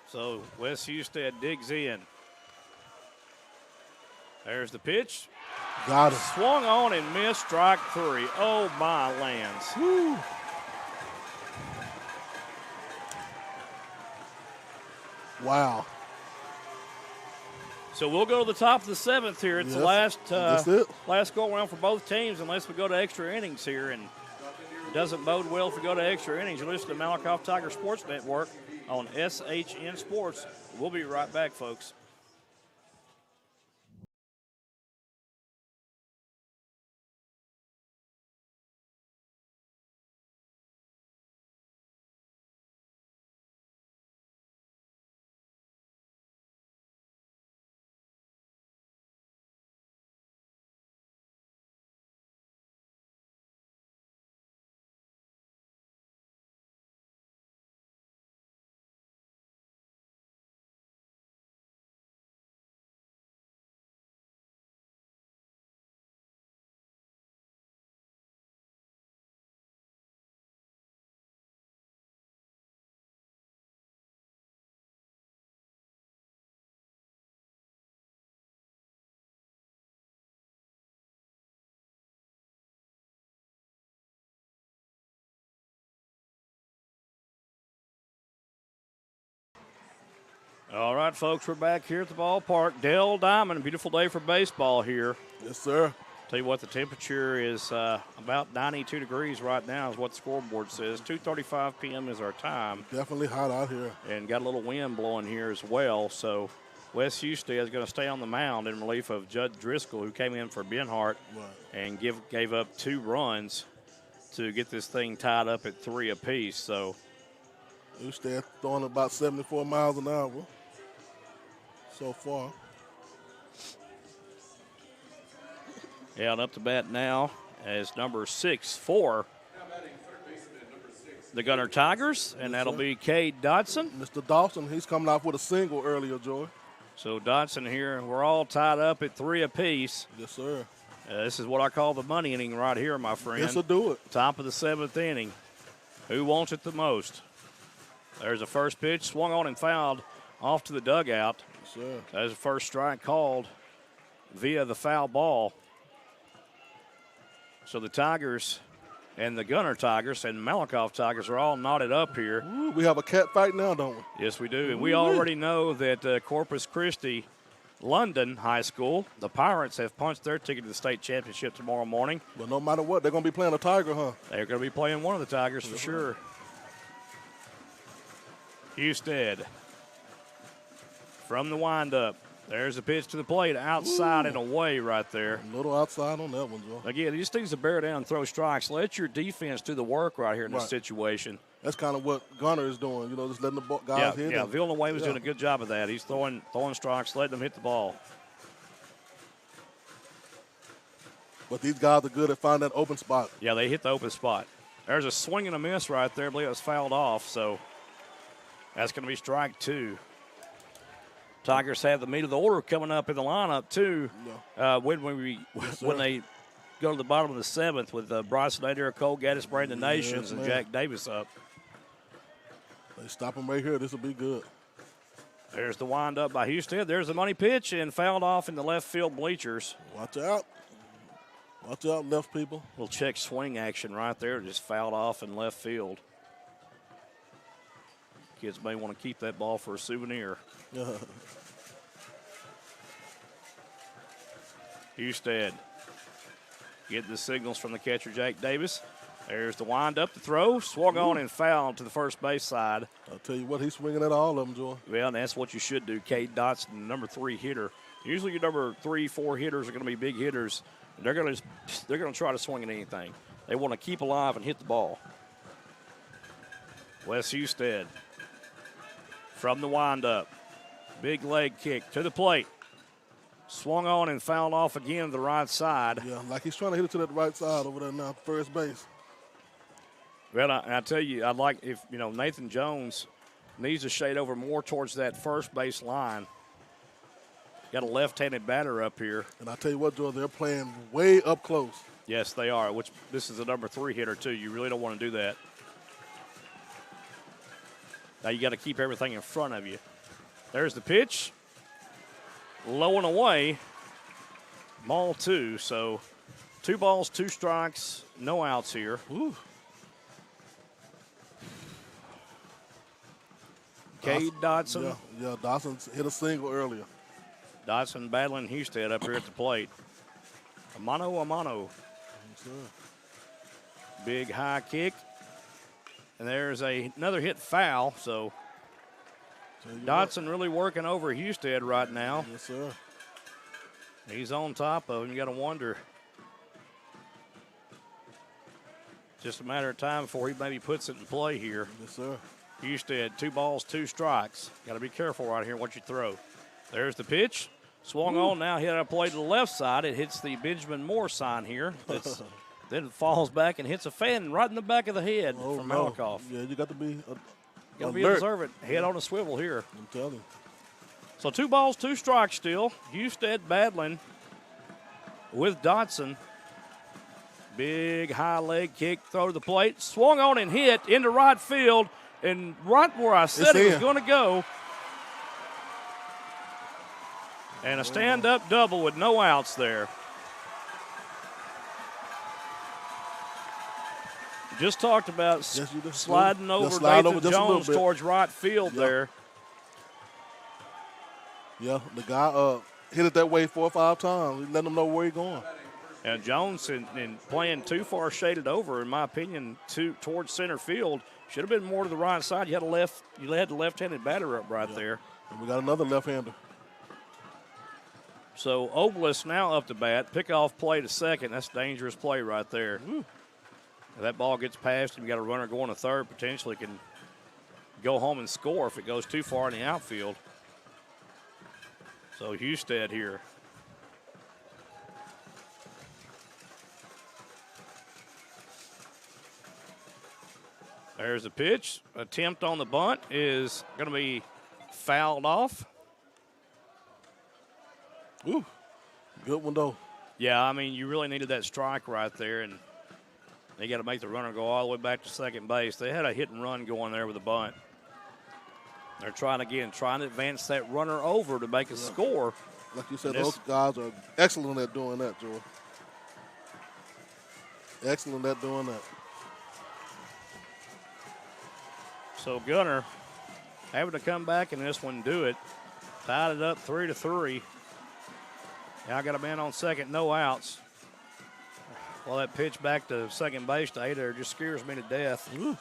So Wes Husted digs in. There's the pitch. Got it. Swung on and missed strike 3. Oh, my lands. Wow. So we'll go to the top of the 7th here. It's the last go around for both teams unless we go to extra innings here. And it doesn't bode well if we go to extra innings. You listen to Malakoff Tiger Sports Network on SHN Sports. We'll be right back, folks. All right, folks, we're back here at the ballpark. Dell Diamond, beautiful day for baseball here. Yes, sir. Tell you what, the temperature is about 92 degrees right now is what the scoreboard says. 2:35 p.m. is our time. Definitely hot out here. And got a little wind blowing here as well. So Wes Husted is going to stay on the mound in relief of Judd Driscoll, who came in for Benhart and gave up 2 runs to get this thing tied up at 3 apiece. So Husted throwing about 74 miles an hour so far. Yeah, and up to bat now as number 6-4. The Gunter Tigers, and that'll be Cade Dodson. Mr. Dawson, he's coming off with a single earlier, Joy. So Dodson here, we're all tied up at 3 apiece. Yes, sir. This is what I call the money inning right here, my friend. This will do it. Top of the 7th inning. Who wants it the most? There's a first pitch, swung on and fouled off to the dugout. Yes, sir. There's a first strike called via the foul ball. So the Tigers and the Gunter Tigers and Malakoff Tigers are all knotted up here. Ooh, we have a cat fight now, don't we? Yes, we do. And we already know that Corpus Christi London High School, the Pirates, have punched their ticket to the state championship tomorrow morning. Well, no matter what, they're going to be playing a Tiger, huh? They're going to be playing one of the Tigers for sure. Husted from the windup. There's a pitch to the plate, outside and away right there. A little outside on that one, Joe. Again, he just needs to bear down and throw strikes. Let your defense do the work right here in this situation. That's kind of what Gunter is doing, you know, just letting the guys hit. Yeah, Villeneuve was doing a good job of that. He's throwing strikes, letting them hit the ball. But these guys are good at finding that open spot. Yeah, they hit the open spot. There's a swing and a miss right there. I believe it was fouled off, so that's going to be strike 2. Tigers have the meat of the order coming up in the lineup, too, when they go to the bottom of the 7th with Bryson Adair, Cole Gaddis, Brandon Nations, and Jack Davis up. They stop him right here. This will be good. There's the windup by Husted. There's the money pitch and fouled off in the left field bleachers. Watch out. Watch out, left people. Little check swing action right there. Just fouled off in left field. Kids may want to keep that ball for a souvenir. Husted getting the signals from the catcher, Jake Davis. There's the wind up, the throw, swung on and fouled to the first base side. I'll tell you what, he's swinging at all of them, Joy. Well, and that's what you should do. Cade Dotson, number 3 hitter. Usually your number 3, 4 hitters are going to be big hitters. They're going to try to swing at anything. They want to keep alive and hit the ball. Wes Husted from the windup. Big leg kick to the plate. Swung on and fouled off again to the right side. Yeah, like he's trying to hit it to that right side over there now, first base. Well, I tell you, I'd like if, Nathan Jones needs to shade over more towards that first base line. Got a left-handed batter up here. And I tell you what, Joe, they're playing way up close. Yes, they are, which this is the number 3 hitter, too. You really don't want to do that. Now you got to keep everything in front of you. There's the pitch. Low and away. Ball 2. So 2 balls, 2 strikes, no outs here. Ooh. Cade Dotson. Yeah, Dotson hit a single earlier. Dotson battling Husted up here at the plate. A mano. Yes, Big high kick. And there's another hit foul, so Dotson really working over Husted right now. Yes, sir. He's on top of him. You got to wonder. Just a matter of time before he maybe puts it in play here. Yes, sir. Husted, 2 balls, 2 strikes. Got to be careful right here what you throw. There's the pitch. Swung on now. Hit a play to the left side. It hits the Benjamin Moore sign here. Then it falls back and hits a fan right in the back of the head from Malakoff. Yeah, you got to be observant. Head on a swivel here. I'm telling you. So 2 balls, 2 strikes still. Husted battling with Dotson. Big high leg kick, throw to the plate. Swung on and hit into right field. And right where I said it was going to go. And a stand-up double with no outs there. Just talked about sliding over Nathan Jones towards right field there. Yeah, the guy hit it that way 4 or 5 times. He let him know where he's going. And Jones, in playing too far shaded over, in my opinion, towards center field, should have been more to the right side. You had the left-handed batter up right there. And we got another left-hander. So Obelisk now up to bat. Pickoff play to second. That's a dangerous play right there. If that ball gets past him, you got a runner going to third, potentially can go home and score if it goes too far in the outfield. So Husted here. There's the pitch. Attempt on the bunt is going to be fouled off. Ooh, good one, though. Yeah, I mean, you really needed that strike right there, and they got to make the runner go all the way back to second base. They had a hit and run going there with a bunt. They're trying to advance that runner over to make a score. Like you said, those guys are excellent at doing that, Joe. Excellent at doing that. So Gunter having to come back in this one and do it. Tied it up 3-3. Now I got a man on second, no outs. Well, that pitch back to second base to Adair just scares me to death. Ooh.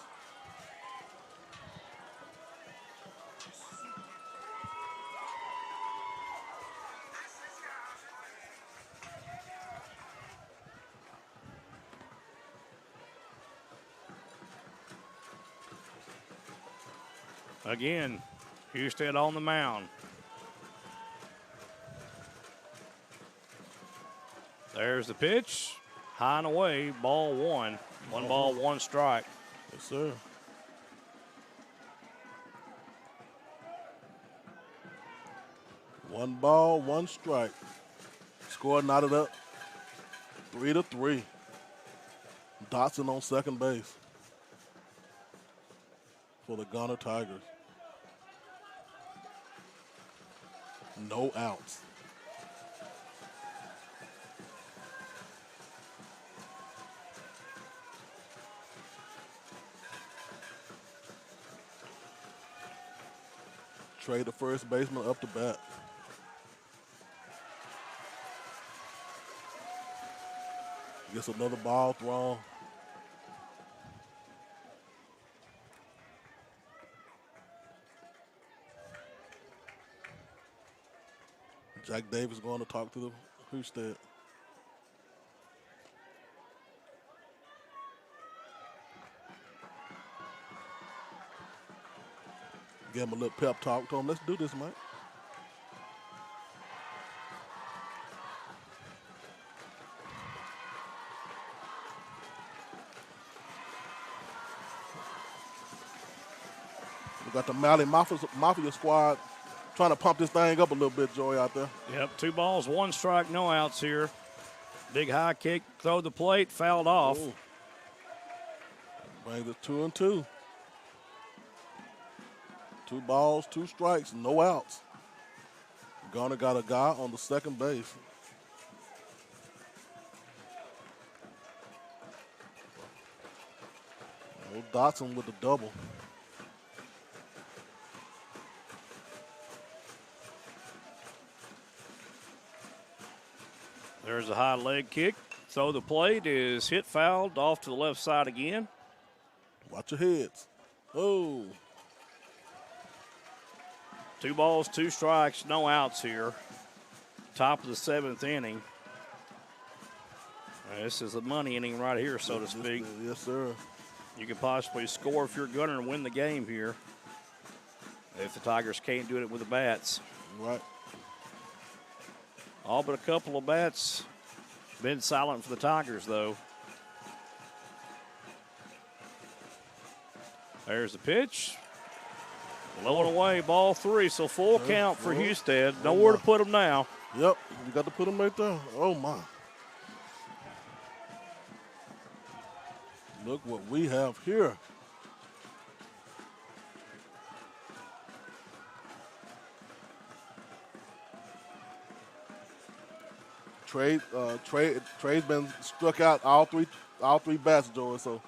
Again, Husted on the mound. There's the pitch. High and away, ball 1. 1 ball, 1 strike. Yes, sir. One ball, 1 strike. Score knotted up 3-3. Dotson on second base for the Gunter Tigers. No outs. Trade the first baseman up to bat. Gets another ball thrown. Jack Davis going to talk to the Husted. Give him a little pep talk to him. Let's do this, Mike. We got the Malley Mafia squad trying to pump this thing up a little bit, Joey, out there. Yep, 2 balls, 1 strike, no outs here. Big high kick, throw the plate, fouled off. Ooh. Brings it 2-2. 2 balls, 2 strikes, no outs. Garner got a guy on the second base. Dotson with the double. There's a high leg kick. Throw the plate is hit fouled off to the left side again. Watch your heads. Oh. 2 balls, 2 strikes, no outs here. Top of the 7th inning. This is the money inning right here, so to speak. Yes, sir. You could possibly score if you're Gunter and win the game here. If the Tigers can't do it with the bats. Right. All but a couple of bats been silent for the Tigers, though. There's the pitch. Low and away, ball 3, so full count for Husted. Nowhere to put him now. Yep, you got to put him right there. Oh, my. Look what we have here. Trey's been struck out all three bats, Joey, so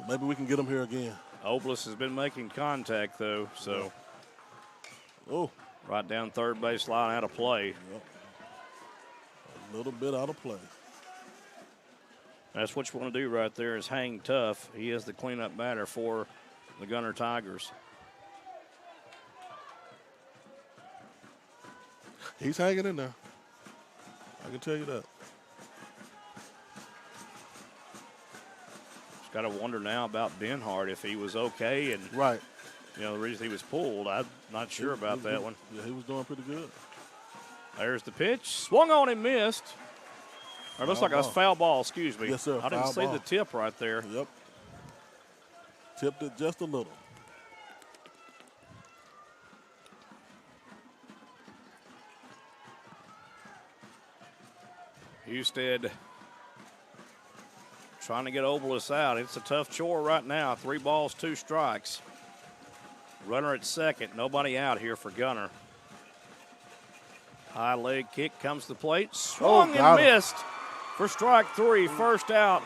maybe we can get him here again. Oblis has been making contact, though, so. Oh. Right down third base line, out of play. Yep. A little bit out of play. That's what you want to do right there is hang tough. He is the cleanup batter for the Gunter Tigers. He's hanging in there. I can tell you that. Just got to wonder now about Benhart if he was okay. And right. You know, the reason he was pulled, I'm not sure about that one. Yeah, he was doing pretty good. There's the pitch. Swung on and missed. Or it looks like a foul ball, excuse me. Yes, sir. I didn't see the tip right there. Yep. Tipped it just a little. Husted trying to get Oblis out. It's a tough chore right now. 3 balls, 2 strikes. Runner at second. Nobody out here for Gunter. High leg kick comes to the plate. Swung and missed for strike 3. First out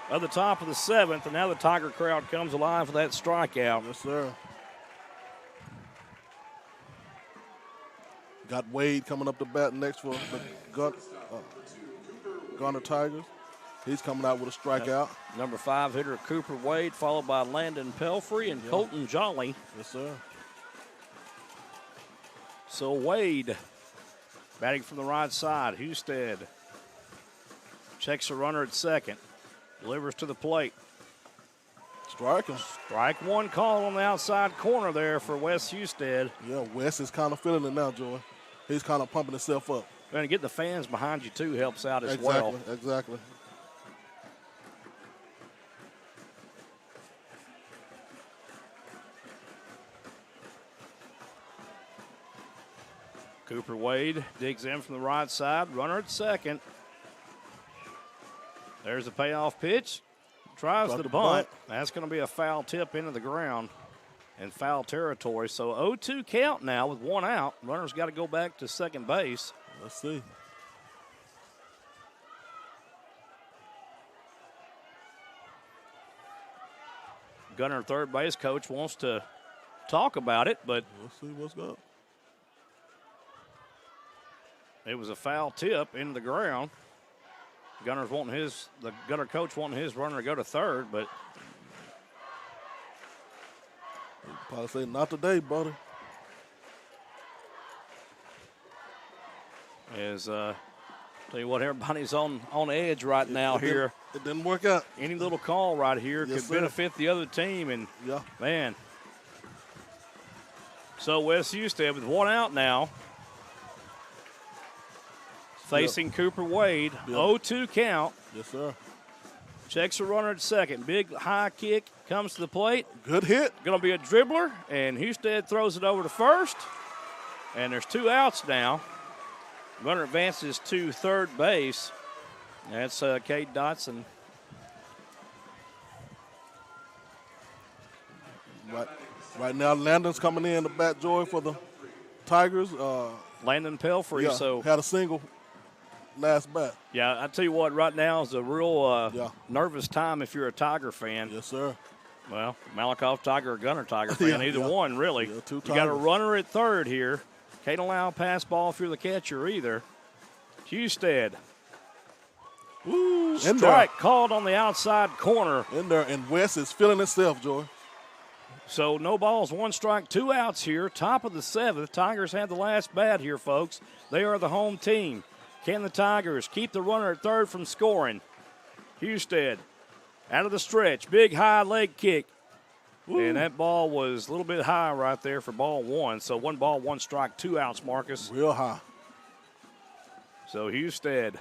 of the top of the 7th. And now the Tiger crowd comes alive for that strikeout. Yes, sir. Got Wade coming up the bat next for the Gunter Tigers. He's coming out with a strikeout. Number 5 hitter Cooper Wade, followed by Landon Pelfrey and Colton Jolly. Yes, sir. So Wade batting from the right side. Husted checks a runner at second. Delivers to the plate. Strike him. Strike 1 call on the outside corner there for Wes Husted. Yeah, Wes is kind of feeling it now, Joey. He's kind of pumping himself up. And getting the fans behind you, too, helps out as well. Exactly. Cooper Wade digs in from the right side. Runner at second. There's the payoff pitch. Tries the bunt. That's going to be a foul tip into the ground and foul territory. So 0-2 count now with 1 out. Runner's got to go back to second base. Let's see. Gunter third base coach wants to talk about it, but let's see what's up. It was a foul tip into the ground. The Gunter coach wanting his runner to go to third, but he'd probably say not today, buddy. Tell you what, everybody's on edge right now here. It didn't work out. Any little call right here could benefit the other team, and man. So Wes Husted with 1 out now. Facing Cooper Wade, 0-2 count. Yes, sir. Checks a runner at second. Big high kick comes to the plate. Good hit. Going to be a dribbler, and Husted throws it over to first. And there's 2 outs now. Runner advances to third base. That's Cade Dotson. Right now, Landon's coming in the bat, Joy, for the Tigers. Landon Pelfrey. So had a single last bat. Yeah, I tell you what, right now is a real nervous time if you're a Tiger fan. Yes, sir. Well, Malakoff Tiger or Gunter Tiger fan, either one, really. Yeah, 2 you got a runner at third here. Can't allow a pass ball if you're the catcher either. Husted Ooh, Strike called on the outside corner. In there, and West is feeling himself, Joy. So no balls, 1 strike, 2 outs here. Top of the 7th. Tigers had the last bat here, folks. They are the home team. Can the Tigers keep the runner at third from scoring? Husted out of the stretch. Big high leg kick. Woo. And that ball was a little bit high right there for ball 1. So 1 ball, 1 strike, 2 outs, Marcus. Real high. So Husted.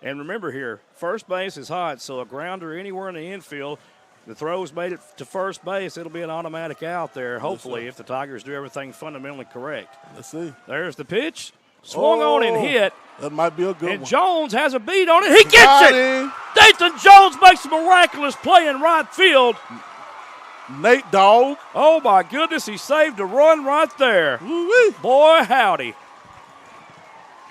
And remember here, first base is hot, so a grounder anywhere in the infield. The throw's made it to first base. It'll be an automatic out there, hopefully, if the Tigers do everything fundamentally correct. Let's see. There's the pitch. Swung on and hit. That might be a good one. And Jones has a beat on it. He gets it. Nathan Jones makes a miraculous play in right field. Nate Dogg. Oh, my goodness. He saved a run right there. Woo-wee. Boy, howdy.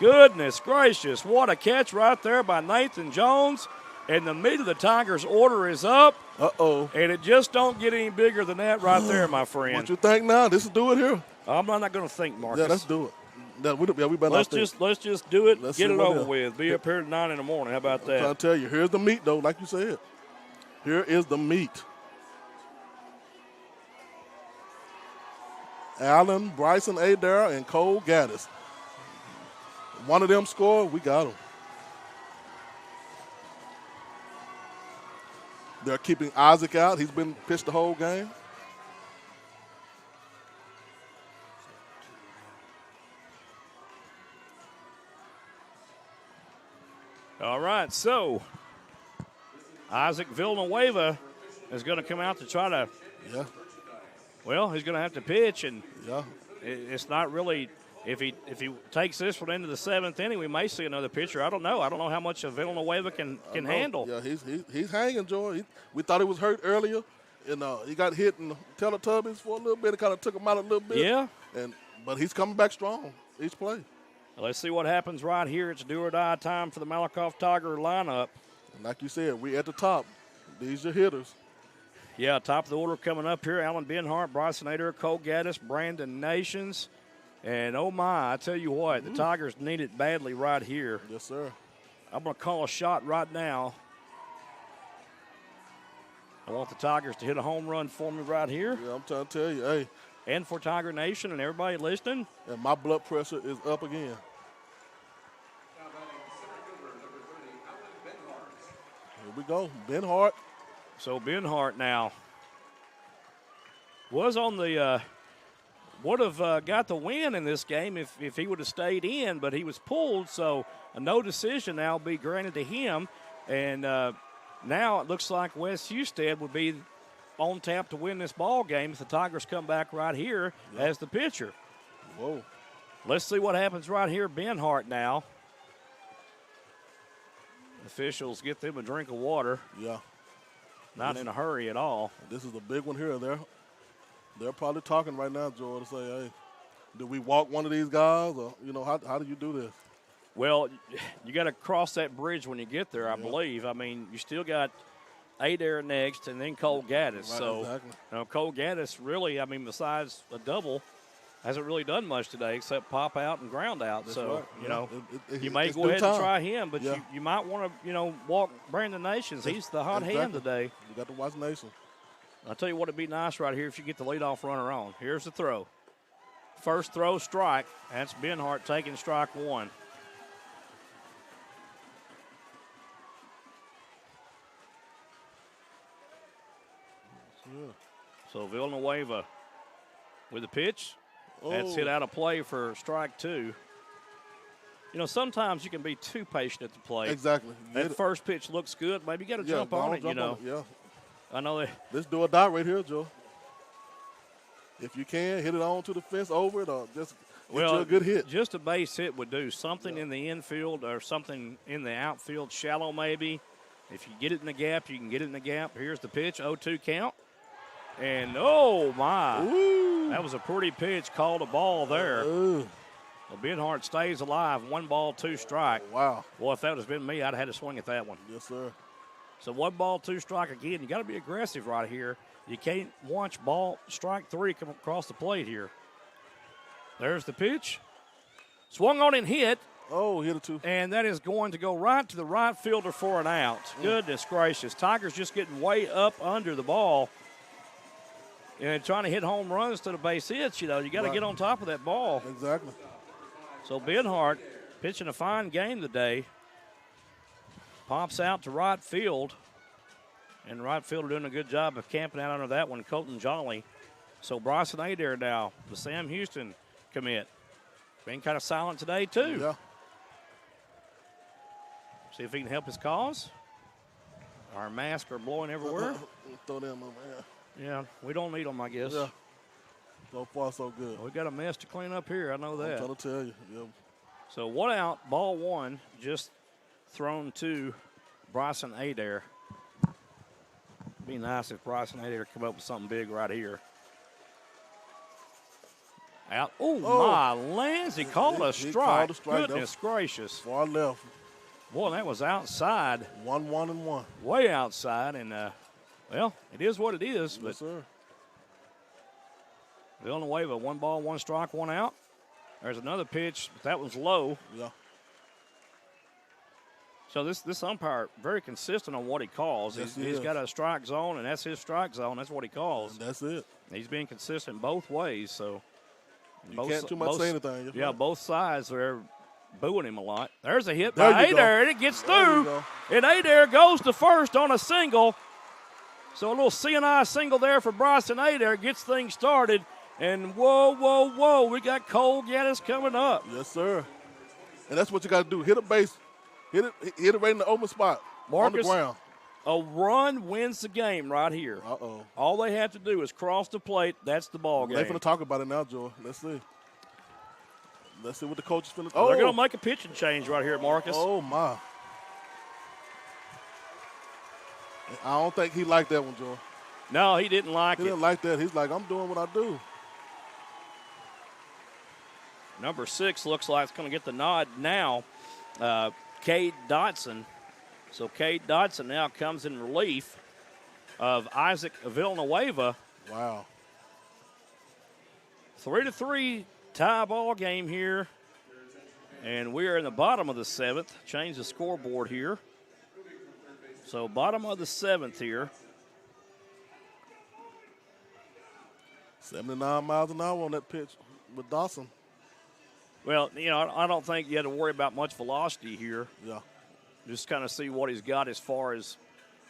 Goodness gracious. What a catch right there by Nathan Jones. And the meat of the Tigers' order is up. Uh-oh. And it just don't get any bigger than that right there, my friend. What you think now? This will do it here. I'm not going to think, Marcus. Yeah, let's do it. We better let's just do it. Let's get it over is. with. Be up here at 9 in the morning. How about that? I'm trying to tell you, here's the meat, though, like you said. Here is the meat. Allen, Bryson Adair, and Cole Gaddis. One of them scored, we got them. They're keeping Isaac out. He's been pitched the whole game. All right, so Isaac Villanueva is going to come out to try to, well, he's going to have to pitch, and it's not really, if he takes this one into the 7th inning, we may see another pitcher. I don't know. I don't know how much of Villanueva can handle. Yeah, he's hanging, Joy. We thought he was hurt earlier, and he got hit in the Teletubbies for a little bit. It kind of took him out a little bit. Yeah. But he's coming back strong each play. Let's see what happens right here. It's do or die time for the Malakoff Tiger lineup. And like you said, we at the top. These are hitters. Yeah, top of the order coming up here. Alan Benhart, Bryson Adair, Cole Gaddis, Brandon Nations. And, oh, my, I tell you what, the Tigers need it badly right here. Yes, sir. I'm going to call a shot right now. I want the Tigers to hit a home run for me right here. Yeah, I'm trying to tell you, hey. And for Tiger Nation and everybody listening. And my blood pressure is up again. Here we go, Benhart. So Benhart now was on the would have got the win in this game if he would have stayed in, but he was pulled, so a no decision now will be granted to him. And now it looks like Wes Husted would be on tap to win this ball game if the Tigers come back right here as the pitcher. Whoa. Let's see what happens right here. Benhart now. Officials get them a drink of water. Yeah. Not in a hurry at all. This is a big one here. They're probably talking right now, Joe, to say, hey, do we walk one of these guys? Or, how do you do this? Well, you got to cross that bridge when you get there, I believe. I mean, you still got Adair next and then Cole Gaddis. Right, so, exactly. Cole Gaddis really, I mean, besides a double, hasn't really done much today except pop out and ground out. That's so, right. You may go ahead and try him, but you might want to, walk Brandon Nations. He's the hot hand today. You got to watch Nation. I'll tell you what, it'd be nice right here if you get the leadoff runner on. Here's the throw. First throw, strike. That's Benhart taking strike 1. So Villanueva with the pitch. That's hit out of play for strike 2. Sometimes you can be too patient at the plate. Exactly. That first pitch looks good. Maybe you got to jump on it, Yeah. I know that. Let's do a dot right here, Joe. If you can, hit it on to the fence over it or just get you a good hit. Just a base hit would do. Something in the infield or something in the outfield, shallow maybe. If you get it in the gap, you can get it in the gap. Here's the pitch, 0-2 count. And, oh, my. Ooh. That was a pretty pitch, called a ball there. Well, Benhart stays alive, 1 ball, 2 strike. Wow. Well, if that would have been me, I'd have had to swing at that one. Yes, sir. So 1 ball, 2 strike again. You got to be aggressive right here. You can't watch strike 3 come across the plate here. There's the pitch. Swung on and hit. Oh, hit it too. And that is going to go right to the right fielder for an out. Goodness gracious. Tigers just getting way up under the ball and trying to hit home runs to the base hits. You know, you got to get on top of that ball. Exactly. So Benhart pitching a fine game today. Pops out to right field. And right fielder doing a good job of camping out under that one, Colton Jolly. So Bryson Adair now, the Sam Houston commit. Been kind of silent today, too. Yeah. See if he can help his cause. Our masks are blowing everywhere. Throw them over here. Yeah, we don't need them, I guess. Yeah. So far, so good. We got a mess to clean up here. I know that. I'm trying to tell you. Yeah. So 1 out, ball 1, just thrown to Bryson Adair. Be nice if Bryson Adair come up with something big right here. Out. Oh, my lands. He called a strike. Goodness gracious. Far left. Boy, that was outside. 1-1-1. Way outside. And, well, it is what it is. Yes, sir. Villanueva, 1 ball, 1 strike, 1 out. There's another pitch, but that was low. Yeah. So this umpire, very consistent on what he calls. Yes, he's got a strike zone, and that's his strike zone. That's what he calls. And that's it. He's being consistent both ways. So you can't too much say anything. Yeah, both sides are booing him a lot. There's a hit by Adair, and it gets through. And Adair goes to first on a single. So a little CNI single there for Bryson Adair gets things started. And whoa, we got Cole Gaddis coming up. Yes, sir. And that's what you got to do. Hit a base. Hit it right in the open spot. Marcus, on the ground. A run wins the game right here. Uh-oh. All they have to do is cross the plate. That's the ball game. They're going to talk about it now, Joe. Let's see. Let's see what the coach is going to do. They're going to make a pitching change right here, Marcus. Oh, my. I don't think he liked that one, Joe. No, he didn't like it. He didn't like that. He's like, I'm doing what I do. Number 6 looks like it's going to get the nod now. Cade Dotson. So Cade Dotson now comes in relief of Isaac Villanueva. Wow. 3-3 tie ball game here. And we are in the bottom of the 7th. Change the scoreboard here. So bottom of the 7th here. 79 miles an hour on that pitch with Dawson. Well, you know, I don't think you had to worry about much velocity here. Yeah. Just kind of see what he's got as far as,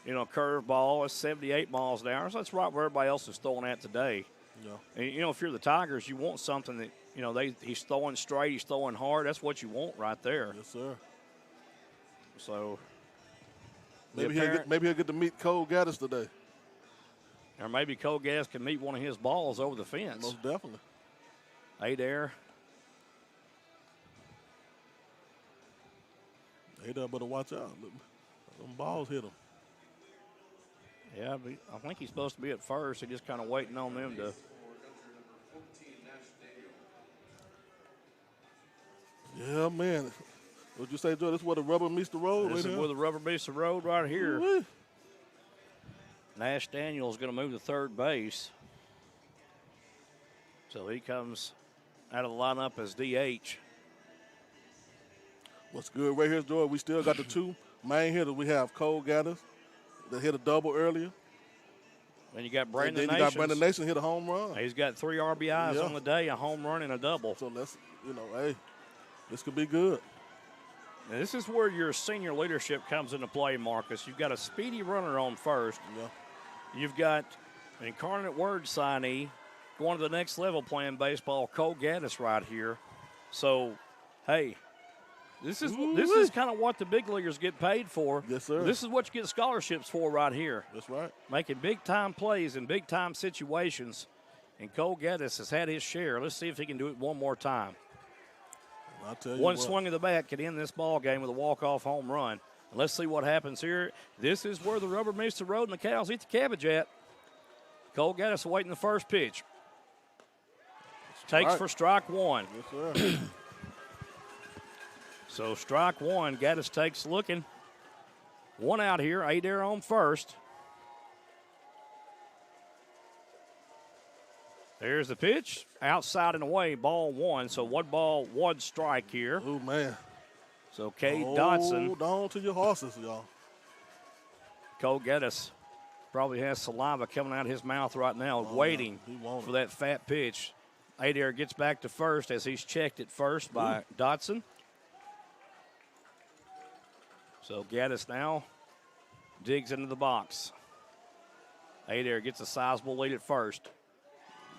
you know, curveball is 78 miles an hour. So that's right where everybody else is throwing at today. Yeah. And, you know, if you're the Tigers, you want something that, you know, he's throwing straight, he's throwing hard. That's what you want right there. Yes, sir. So maybe he'll get to meet Cole Gaddis today. Or maybe Cole Gaddis can meet one of his balls over the fence. Most definitely. Adair. Adair better watch out. Them balls hit him. Yeah, but I think he's supposed to be at first. He's just kind of waiting on them to. Yeah, man. What'd you say, Joe? This is where the rubber meets the road? This is where the rubber meets the road right here. Woo-wee. Nash Daniels going to move to third base. So he comes out of the lineup as DH. What's good right here, Joe? We still got the 2 main hitters. We have Cole Gaddis that hit a double earlier. And you got Brandon Nations. Nations. You got Brandon Nations hit a home run. He's got 3 RBIs on the day, a home run and a double. So let's, hey, this could be good. Now this is where your senior leadership comes into play, Marcus. You've got a speedy runner on first. Yeah. You've got an Incarnate Word signee going to the next level playing baseball, Cole Gaddis right here. So, hey, this is kind of what the big leaguers get paid for. Yes, sir. This is what you get scholarships for right here. That's right. Making big-time plays in big-time situations. And Cole Gaddis has had his share. Let's see if he can do it one more time. I'll tell you One what. swing of the bat could end this ball game with a walk-off home run. And let's see what happens here. This is where the rubber meets the road and the cows eat the cabbage at. Cole Gaddis awaiting the first pitch. Takes for strike 1. Yes, sir. So strike 1, Gaddis takes looking. 1 out here, Adair on first. There's the pitch, outside and away, ball 1. So 1 ball, 1 strike here. Oh, man. So Cade Dotson. Hold on to your horses, y'all. Cole Geddes probably has saliva coming out of his mouth right now, waiting for that fat pitch. Adair gets back to first as he's checked at first by Dotson. So Gaddis now digs into the box. Adair gets a sizable lead at first.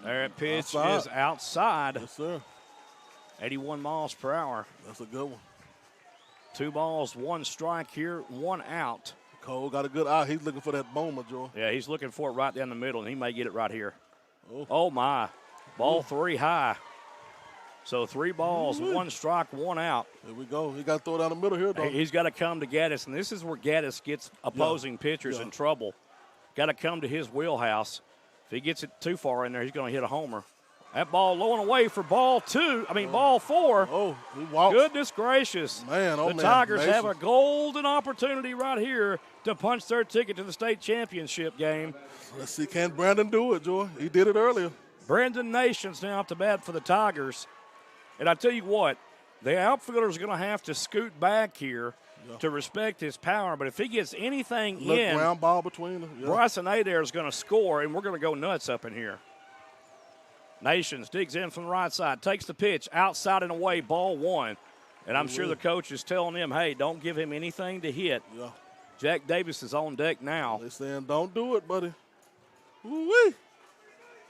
That pitch is outside. Yes, sir. 81 miles per hour. That's a good one. 2 balls, 1 strike here, 1 out. Cole got a good eye. He's looking for that moment, Joy. Yeah, he's looking for it right down the middle, and he may get it right here. Oh my. Ball 3 high. So 3 balls, 1 strike, 1 out. There we go. He got to throw down the middle here, though. He's got to come to Gaddis, and this is where Gaddis gets opposing pitchers in trouble. Got to come to his wheelhouse. If he gets it too far in there, he's going to hit a homer. That ball low and away for ball 4. Oh, he walks. Goodness gracious. Man, the Tigers have a golden opportunity right here to punch their ticket to the state championship game. Let's see, can Brandon do it, Joy? He did it earlier. Brandon Nations now up to bat for the Tigers. And I tell you what, the outfielder is going to have to scoot back here to respect his power. But if he gets anything in, ground ball between them. Yeah. Bryson Adair is going to score, and we're going to go nuts up in here. Nations digs in from the right side, takes the pitch, outside and away, ball 1. And I'm sure the coach is telling him, hey, don't give him anything to hit. Yeah. Jack Davis is on deck now. They're saying, don't do it, buddy. Woo-wee.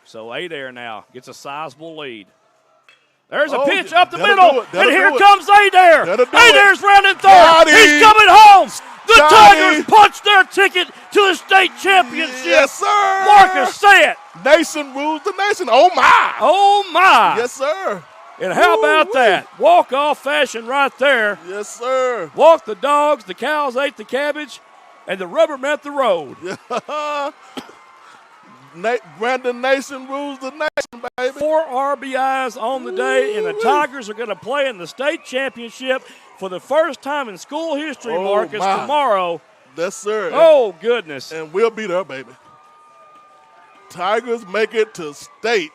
So Adair now gets a sizable lead. There's a pitch up the middle, and here comes Adair. Adair's rounding third. He's coming home. The Tigers punch their ticket to the state championship. Yes, sir. Marcus, say it. Nation rules the nation. Oh, my. Oh, my. Yes, sir. And how about that? Walk-off fashion right there. Yes, sir. Walked the dogs, the cows ate the cabbage, and the rubber met the road. Brandon Nation rules the nation, baby. 4 RBIs on the day, and the Tigers are going to play in the state championship for the first time in school history, Marcus, tomorrow. Yes, sir. Oh, goodness. And we'll be there, baby. Tigers make it to state.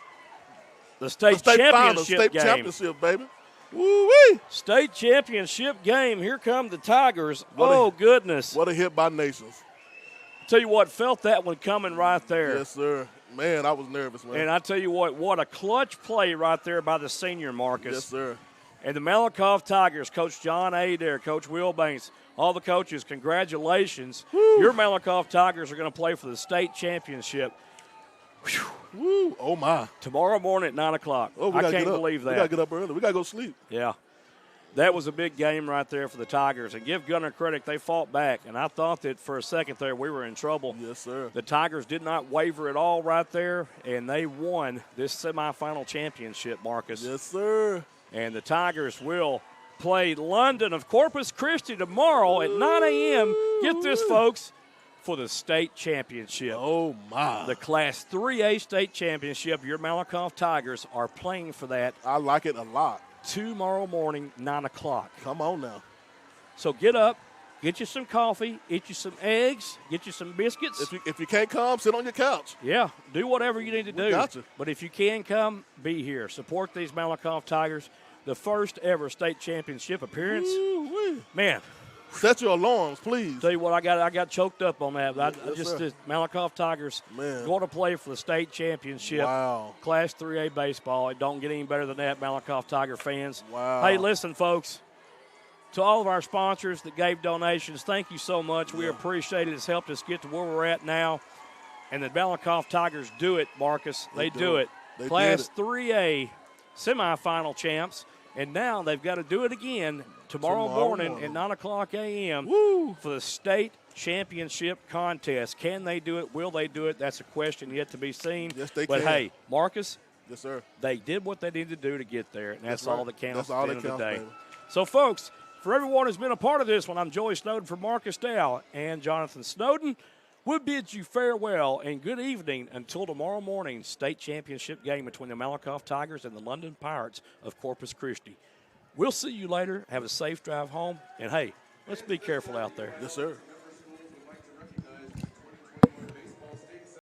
The state championship state game. Championship, baby. Woo-wee. State championship game. Here come the Tigers. Goodness. What a hit by Nations. Tell you what, felt that one coming right there. Yes, sir. Man, I was nervous, man. And I tell you what a clutch play right there by the senior, Marcus. Yes, sir. And the Malakoff Tigers, Coach John Adair, Coach Will Banks, all the coaches, congratulations. Woo. Your Malakoff Tigers are going to play for the state championship. Woo. Oh, my. Tomorrow morning at 9 o'clock. Oh, I can't believe that. We got to get up early. We got to go sleep. Yeah. That was a big game right there for the Tigers. And give Gunter credit, they fought back. And I thought that for a second there we were in trouble. Yes, sir. The Tigers did not waver at all right there, and they won this semifinal championship, Marcus. Yes, sir. And the Tigers will play London of Corpus Christi tomorrow at 9 a.m. Get this, folks, for the state championship. Oh, my. The Class 3A state championship. Your Malakoff Tigers are playing for that. I like it a lot. Tomorrow morning, 9 o'clock. Come on now. So get up, get you some coffee, get you some eggs, get you some biscuits. If you can't come, sit on your couch. Yeah, do whatever you need to do. Got you. But if you can come, be here. Support these Malakoff Tigers. The first ever state championship appearance. Woo-wee. Man. Set your alarms, please. Tell you what, I got choked up on that. Yes, the Malakoff Tigers going to play for the state championship. Wow. Class 3A baseball. It don't get any better than that, Malakoff Tiger fans. Wow. Hey, listen, folks. To all of our sponsors that gave donations, thank you so much. We appreciate it. It's helped us get to where we're at now. And the Malakoff Tigers do it, Marcus. They do it. Class 3A semifinal champs. And now they've got to do it again tomorrow morning at 9 o'clock a.m. for the state championship contest. Can they do it? Will they do it? That's a question yet to be seen. Yes, they can. But, hey, Marcus, yes, sir. They did what they needed to do to get there, and that's all that counts That's all at the that end of the day. counts, baby. So, folks, for everyone who's been a part of this one, I'm Joey Snowden for Marcus Dow and Jonathan Snowden. We bid you farewell and good evening until tomorrow morning's state championship game between the Malakoff Tigers and the London Pirates of Corpus Christi. We'll see you later. Have a safe drive home. And, hey, let's be careful out there. Yes, sir.